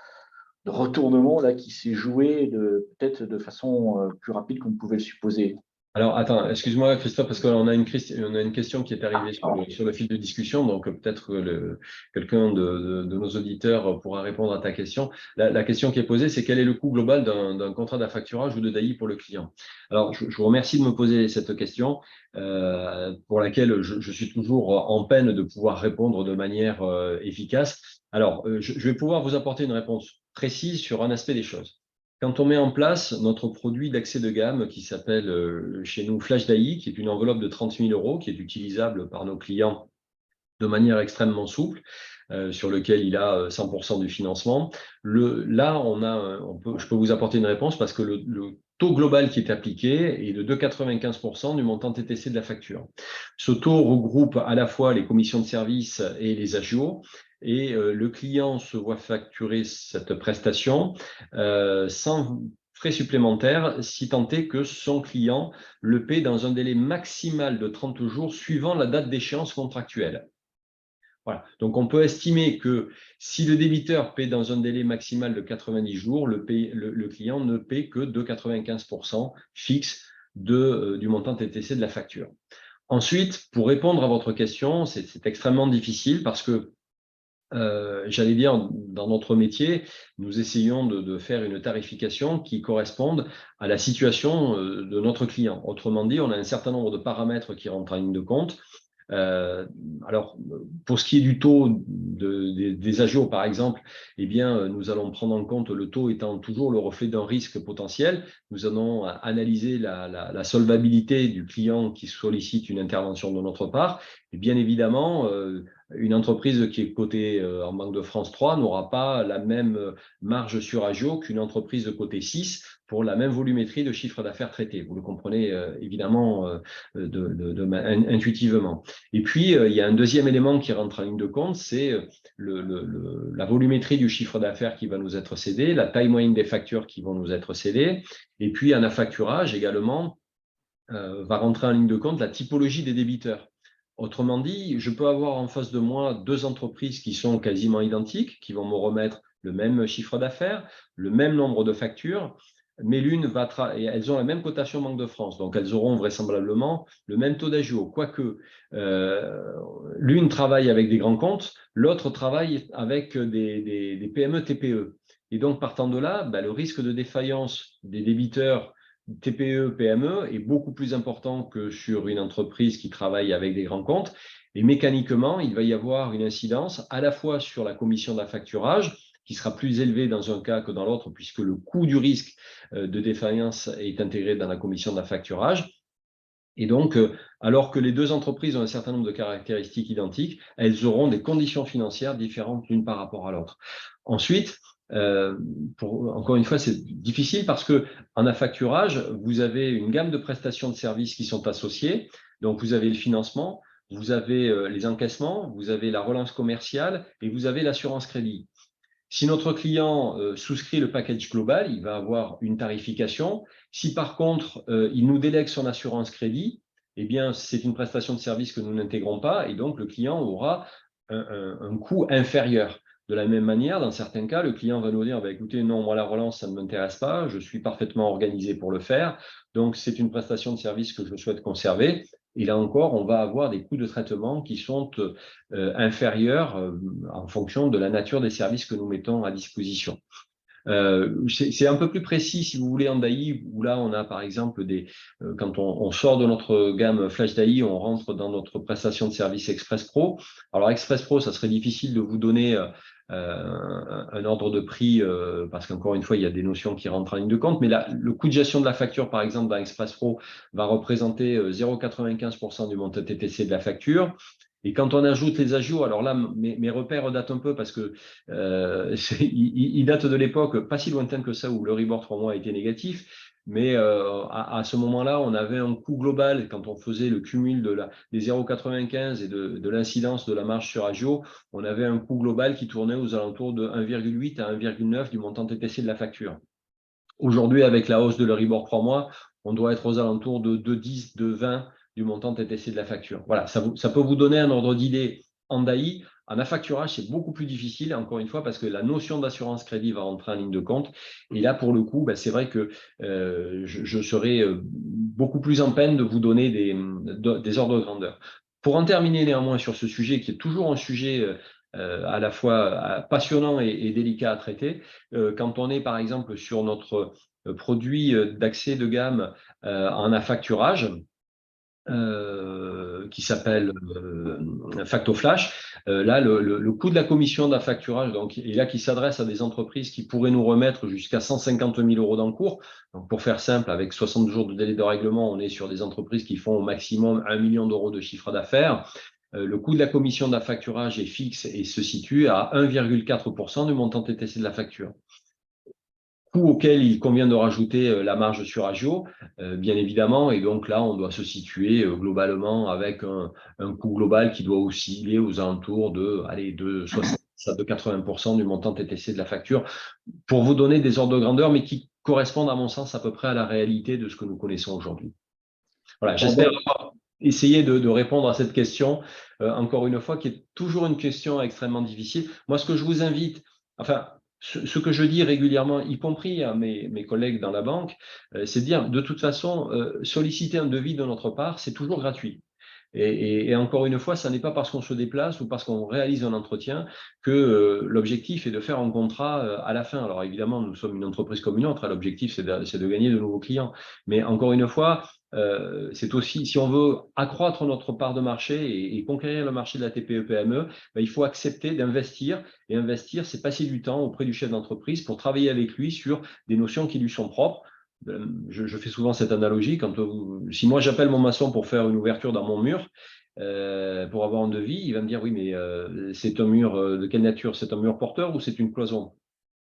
B: retournement là, qui s'est joué peut-être de façon plus rapide qu'on pouvait le supposer?
A: Alors, attends, excuse-moi, Christophe, parce qu'on a on a une question qui est arrivée sur le fil de discussion, donc peut-être que quelqu'un de nos auditeurs pourra répondre à ta question. La question qui est posée, c'est quel est le coût global d'un contrat d'affacturage ou de DAI pour le client? Alors, je vous remercie de me poser cette question, pour laquelle je suis toujours en peine de pouvoir répondre de manière efficace. Alors, je vais pouvoir vous apporter une réponse précise sur un aspect des choses. Quand on met en place notre produit d'accès de gamme qui s'appelle chez nous Flash DAI, qui est une enveloppe de 30 000 euros, qui est utilisable par nos clients de manière extrêmement souple, sur lequel il a 100% du financement. Là, je peux vous apporter une réponse parce que le taux global qui est appliqué est de 2,95% du montant TTC de la facture. Ce taux regroupe à la fois les commissions de service et les agios, et le client se voit facturer cette prestation sans frais supplémentaires, si tant est que son client le paie dans un délai maximal de 30 jours suivant la date d'échéance contractuelle. Voilà. Donc, on peut estimer que si le débiteur paie dans un délai maximal de 90 jours, le client ne paie que de 95% fixe du montant TTC de la facture. Ensuite, pour répondre à votre question, c'est extrêmement difficile parce que, j'allais dire, dans notre métier, nous essayons de faire une tarification qui corresponde à la situation de notre client. Autrement dit, on a un certain nombre de paramètres qui rentrent en ligne de compte. Alors, pour ce qui est du taux des agios, par exemple, eh bien, nous allons prendre en compte le taux étant toujours le reflet d'un risque potentiel. Nous allons analyser la solvabilité du client qui sollicite une intervention de notre part. Et bien évidemment, une entreprise qui est cotée en Banque de France 3 n'aura pas la même marge sur agio qu'une entreprise de cotée 6 pour la même volumétrie de chiffre d'affaires traité. Vous le comprenez évidemment intuitivement. Et puis, il y a un deuxième élément qui rentre en ligne de compte, c'est la volumétrie du chiffre d'affaires qui va nous être cédé, la taille moyenne des factures qui vont nous être cédées, et puis un affacturage également va rentrer en ligne de compte la typologie des débiteurs. Autrement dit, je peux avoir en face de moi deux entreprises qui sont quasiment identiques, qui vont me remettre le même chiffre d'affaires, le même nombre de factures, mais elles ont la même cotation Banque de France, donc elles auront vraisemblablement le même taux d'agio, quoique l'une travaille avec des grands comptes, l'autre travaille avec des PME, TPE. Et donc, partant de là, le risque de défaillance des débiteurs TPE, PME est beaucoup plus important que sur une entreprise qui travaille avec des grands comptes. Et mécaniquement, il va y avoir une incidence à la fois sur la commission d'affacturage, qui sera plus élevée dans un cas que dans l'autre, puisque le coût du risque de défaillance est intégré dans la commission d'affacturage. Et donc, alors que les deux entreprises ont un certain nombre de caractéristiques identiques, elles auront des conditions financières différentes l'une par rapport à l'autre. Ensuite, encore une fois, c'est difficile parce que en affacturage, vous avez une gamme de prestations de services qui sont associées. Donc, vous avez le financement, vous avez les encaissements, vous avez la relance commerciale et vous avez l'assurance crédit. Si notre client souscrit le package global, il va avoir une tarification. Si par contre, il nous délègue son assurance crédit, eh bien, c'est une prestation de service que nous n'intégrons pas et donc le client aura un coût inférieur. De la même manière, dans certains cas, le client va nous dire, écoutez, non, moi la relance, ça ne m'intéresse pas, je suis parfaitement organisé pour le faire, donc c'est une prestation de service que je souhaite conserver. Et là encore, on va avoir des coûts de traitement qui sont inférieurs en fonction de la nature des services que nous mettons à disposition. C'est un peu plus précis, si vous voulez, en DAI, où là, on a par exemple quand on sort de notre gamme Flash DAI, on rentre dans notre prestation de service Express Pro. Alors, Express Pro, ça serait difficile de vous donner un ordre de prix parce qu'encore une fois, il y a des notions qui rentrent en ligne de compte. Mais là, le coût de gestion de la facture, par exemple, dans Express Pro, va représenter 0,95% du montant TTC de la facture. Et quand on ajoute les agios, alors là, mes repères datent un peu parce que ils datent de l'époque pas si lointaine que ça où le Euribor 3 mois était négatif. Mais à ce moment-là, on avait un coût global, quand on faisait le cumul des 0,95 et de l'incidence de la marge sur agio, on avait un coût global qui tournait aux alentours de 1,8 à 1,9 du montant TTC de la facture. Aujourd'hui, avec la hausse de l'Euribor 3 mois, on doit être aux alentours de 10, de 20 du montant TTC de la facture. Voilà, ça peut vous donner un ordre d'idée en DAI, En affacturage, c'est beaucoup plus difficile, encore une fois, parce que la notion d'assurance crédit va rentrer en ligne de compte. Et là, pour le coup, c'est vrai que je serai beaucoup plus en peine de vous donner des ordres de grandeur. Pour en terminer néanmoins sur ce sujet, qui est toujours un sujet à la fois passionnant et délicat à traiter, quand on est par exemple sur notre produit d'accès de gamme en affacturage, qui s'appelle FactoFlash. Là, le coût de la commission d'affacturage, donc, et là qui s'adresse à des entreprises qui pourraient nous remettre jusqu'à 150 000 euros d'encours. Donc, pour faire simple, avec 60 jours de délai de règlement, on est sur des entreprises qui font au maximum 1 million d'euros de chiffre d'affaires. Le coût de la commission d'affacturage est fixe et se situe à 1,4% du montant TTC de la facture. Coût auquel il convient de rajouter la marge sur agio, bien évidemment, et donc là, on doit se situer globalement avec un coût global qui doit osciller aux alentours de 60 à 80% du montant TTC de la facture, pour vous donner des ordres de grandeur, mais qui correspondent à mon sens à peu près à la réalité de ce que nous connaissons aujourd'hui. Voilà, j'espère avoir essayé de répondre à cette question, encore une fois, qui est toujours une question extrêmement difficile. Moi, ce que je vous invite, enfin, ce que je dis régulièrement, y compris à mes collègues dans la banque, c'est de dire, de toute façon, solliciter un devis de notre part, c'est toujours gratuit. Et encore une fois, ça n'est pas parce qu'on se déplace ou parce qu'on réalise un entretien que l'objectif est de faire un contrat à la fin. Alors évidemment, nous sommes une entreprise comme une autre. L'objectif, c'est de gagner de nouveaux clients. Mais encore une fois, c'est aussi, si on veut accroître notre part de marché et conquérir le marché de la TPE-PME, il faut accepter d'investir. Et investir, c'est passer du temps auprès du chef d'entreprise pour travailler avec lui sur des notions qui lui sont propres. Je fais souvent cette analogie. Si moi j'appelle mon maçon pour faire une ouverture dans mon mur, pour avoir un devis, il va me dire oui, mais c'est un mur de quelle nature? C'est un mur porteur ou c'est une cloison?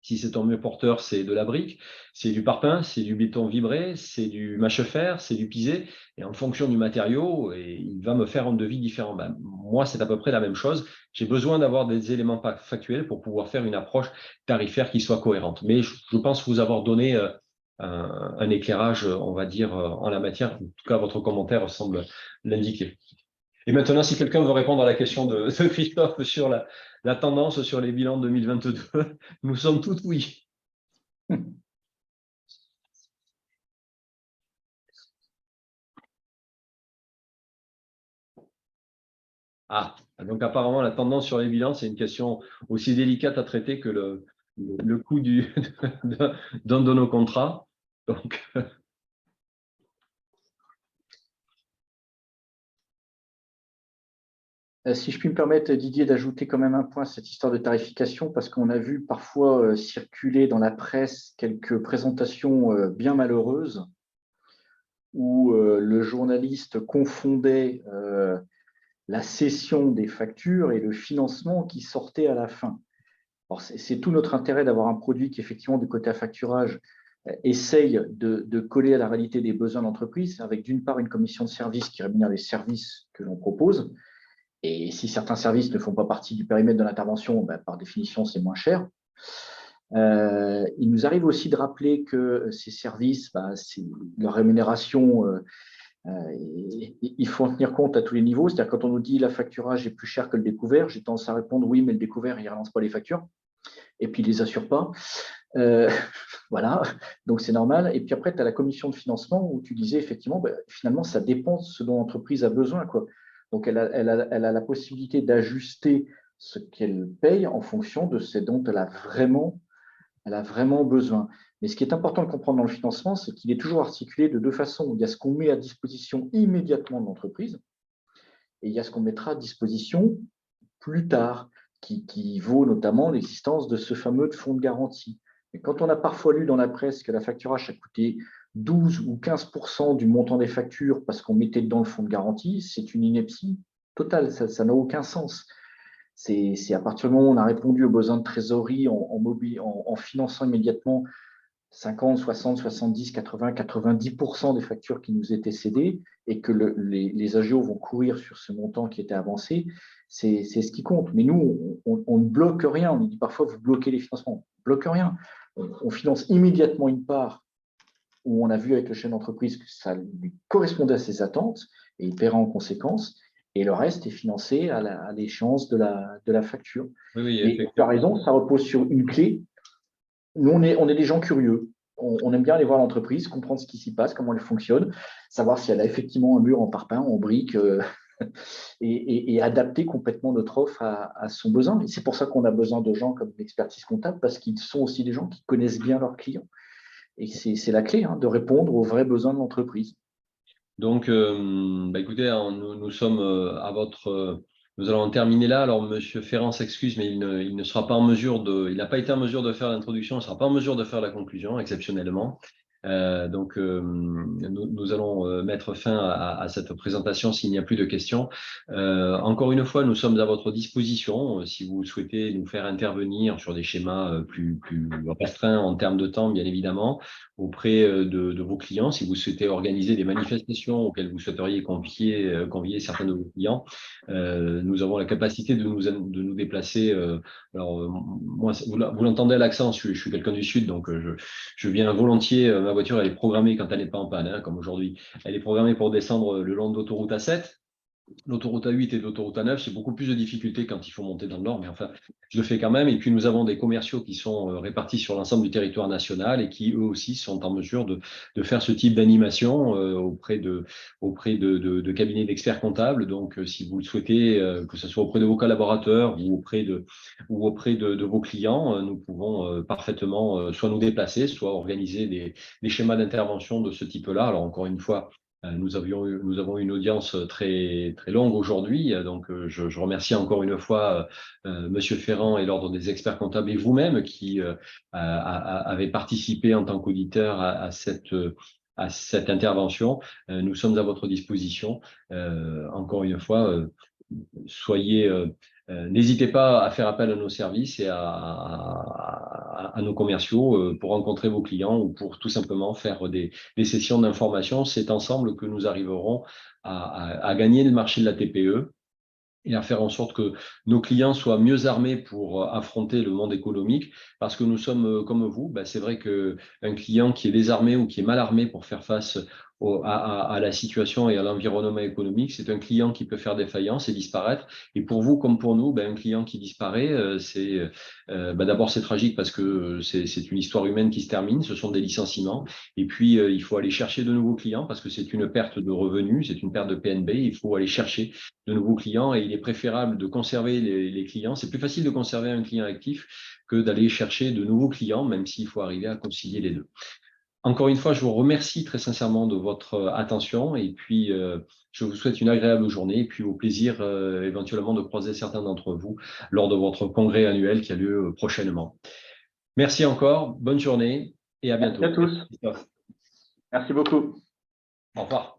A: Si c'est un mur porteur, c'est de la brique, c'est du parpaing, c'est du béton vibré, c'est du mâche-fer, c'est du pisé. Et en fonction du matériau, il va me faire un devis différent. Moi, c'est à peu près la même chose. J'ai besoin d'avoir des éléments factuels pour pouvoir faire une approche tarifaire qui soit cohérente. Mais je pense vous avoir donné un éclairage, on va dire, en la matière. En tout cas, votre commentaire semble l'indiquer. Et maintenant, si quelqu'un veut répondre à la question de Christophe sur la tendance sur les bilans 2022, nous sommes tous oui. Ah, donc apparemment, la tendance sur les bilans, c'est une question aussi délicate à traiter que le coût d'un de nos contrats. Donc,
B: Si je puis me permettre, Didier, d'ajouter quand même un point à cette histoire de tarification, parce qu'on a vu parfois circuler dans la presse quelques présentations bien malheureuses où le journaliste confondait la cession des factures et le financement qui sortait à la fin. C'est tout notre intérêt d'avoir un produit qui, effectivement, du côté affacturage, essaye de coller à la réalité des besoins d'entreprise, avec d'une part une commission de service qui rémunère les services que l'on propose. Et si certains services ne font pas partie du périmètre de l'intervention, par définition, c'est moins cher. Il nous arrive aussi de rappeler que ces services, leur rémunération, il faut en tenir compte à tous les niveaux. C'est-à-dire quand on nous dit l'affacturage est plus cher que le découvert, j'ai tendance à répondre oui, mais le découvert, il ne relance pas les factures et puis il ne les assure pas. Voilà, donc c'est normal. Et puis après, tu as la commission de financement où tu disais effectivement, finalement, ça dépend de ce dont l'entreprise a besoin, quoi. Donc, elle a la possibilité d'ajuster ce qu'elle paye en fonction de ce dont elle a vraiment besoin. Mais ce qui est important de comprendre dans le financement, c'est qu'il est toujours articulé de deux façons. Il y a ce qu'on met à disposition immédiatement de l'entreprise et il y a ce qu'on mettra à disposition plus tard, qui vaut notamment l'existence de ce fameux fonds de garantie. Et quand on a parfois lu dans la presse que la facturage a coûté 12 ou 15% du montant des factures parce qu'on mettait dedans le fonds de garantie, c'est une ineptie totale, ça n'a aucun sens. C'est à partir du moment où on a répondu aux besoins de trésorerie en finançant immédiatement 50, 60, 70, 80, 90% des factures qui nous étaient cédées et que les agios vont courir sur ce montant qui était avancé, c'est ce qui compte. Mais nous, on ne bloque rien. On dit parfois, vous bloquez les financements. On ne bloque rien. On finance immédiatement une part où on a vu avec le chef d'entreprise que ça lui correspondait à ses attentes et il paiera en conséquence. et le reste est financé à l'échéance de la facture.
A: Oui, oui,
B: Et tu as raison, ça repose sur une clé. Nous, on est des gens curieux. On aime bien aller voir l'entreprise, comprendre ce qui s'y passe, comment elle fonctionne, savoir si elle a effectivement un mur en parpaing, en briques, et adapter complètement notre offre à son besoin. Et c'est pour ça qu'on a besoin de gens comme l'expertise comptable, parce qu'ils sont aussi des gens qui connaissent bien leurs clients. Et c'est la clé, de répondre aux vrais besoins de l'entreprise.
A: Donc, écoutez, nous sommes à votre. Nous allons en terminer là. Alors, Monsieur Ferrand s'excuse, mais il ne sera pas en mesure il n'a pas été en mesure de faire l'introduction, il ne sera pas en mesure de faire la conclusion, exceptionnellement. Nous allons mettre fin à cette présentation s'il n'y a plus de questions. Encore une fois, nous sommes à votre disposition si vous souhaitez nous faire intervenir sur des schémas plus restreints en termes de temps, bien évidemment, auprès de vos clients. Si vous souhaitez organiser des manifestations auxquelles vous souhaiteriez convier certains de vos clients, nous avons la capacité de nous déplacer. Moi, vous l'entendez à l'accent, je suis quelqu'un du Sud, donc je viens volontiers. Ma voiture, elle est programmée quand elle n'est pas en panne, comme aujourd'hui. Elle est programmée pour descendre le long de l'autoroute A7. L'autoroute A8 et l'autoroute A9, c'est beaucoup plus de difficultés quand il faut monter dans le nord, mais enfin, je le fais quand même. Et puis, nous avons des commerciaux qui sont répartis sur l'ensemble du territoire national et qui, eux aussi, sont en mesure de faire ce type d'animation auprès de cabinets d'experts comptables. Donc, si vous le souhaitez, que ce soit auprès de vos collaborateurs ou auprès de vos clients, nous pouvons parfaitement soit nous déplacer, soit organiser des schémas d'intervention de ce type-là. Alors, encore une fois, nous avons une audience très, très longue aujourd'hui, donc je remercie encore une fois Monsieur Ferrand et l'Ordre des experts comptables et vous-même qui avez participé en tant qu'auditeur à cette intervention. Nous sommes à votre disposition. Encore une fois, n'hésitez pas à faire appel à nos services et à nos commerciaux pour rencontrer vos clients ou pour tout simplement faire des sessions d'information. C'est ensemble que nous arriverons à gagner le marché de la TPE et à faire en sorte que nos clients soient mieux armés pour affronter le monde économique, parce que nous sommes comme vous. C'est vrai qu'un client qui est désarmé ou qui est mal armé pour faire face à la situation et à l'environnement économique, c'est un client qui peut faire défaillance et disparaître. Et pour vous comme pour nous, un client qui disparaît, d'abord c'est tragique parce que c'est une histoire humaine qui se termine, ce sont des licenciements. Et puis il faut aller chercher de nouveaux clients parce que c'est une perte de revenus, c'est une perte de PNB. Il faut aller chercher de nouveaux clients et il est préférable de conserver les clients. C'est plus facile de conserver un client actif que d'aller chercher de nouveaux clients, même s'il faut arriver à concilier les deux. Encore une fois, je vous remercie très sincèrement de votre attention et puis je vous souhaite une agréable journée et puis au plaisir éventuellement de croiser certains d'entre vous lors de votre congrès annuel qui a lieu prochainement. Merci encore, bonne journée et à bientôt.
B: Merci à tous. Merci beaucoup.
A: Au revoir.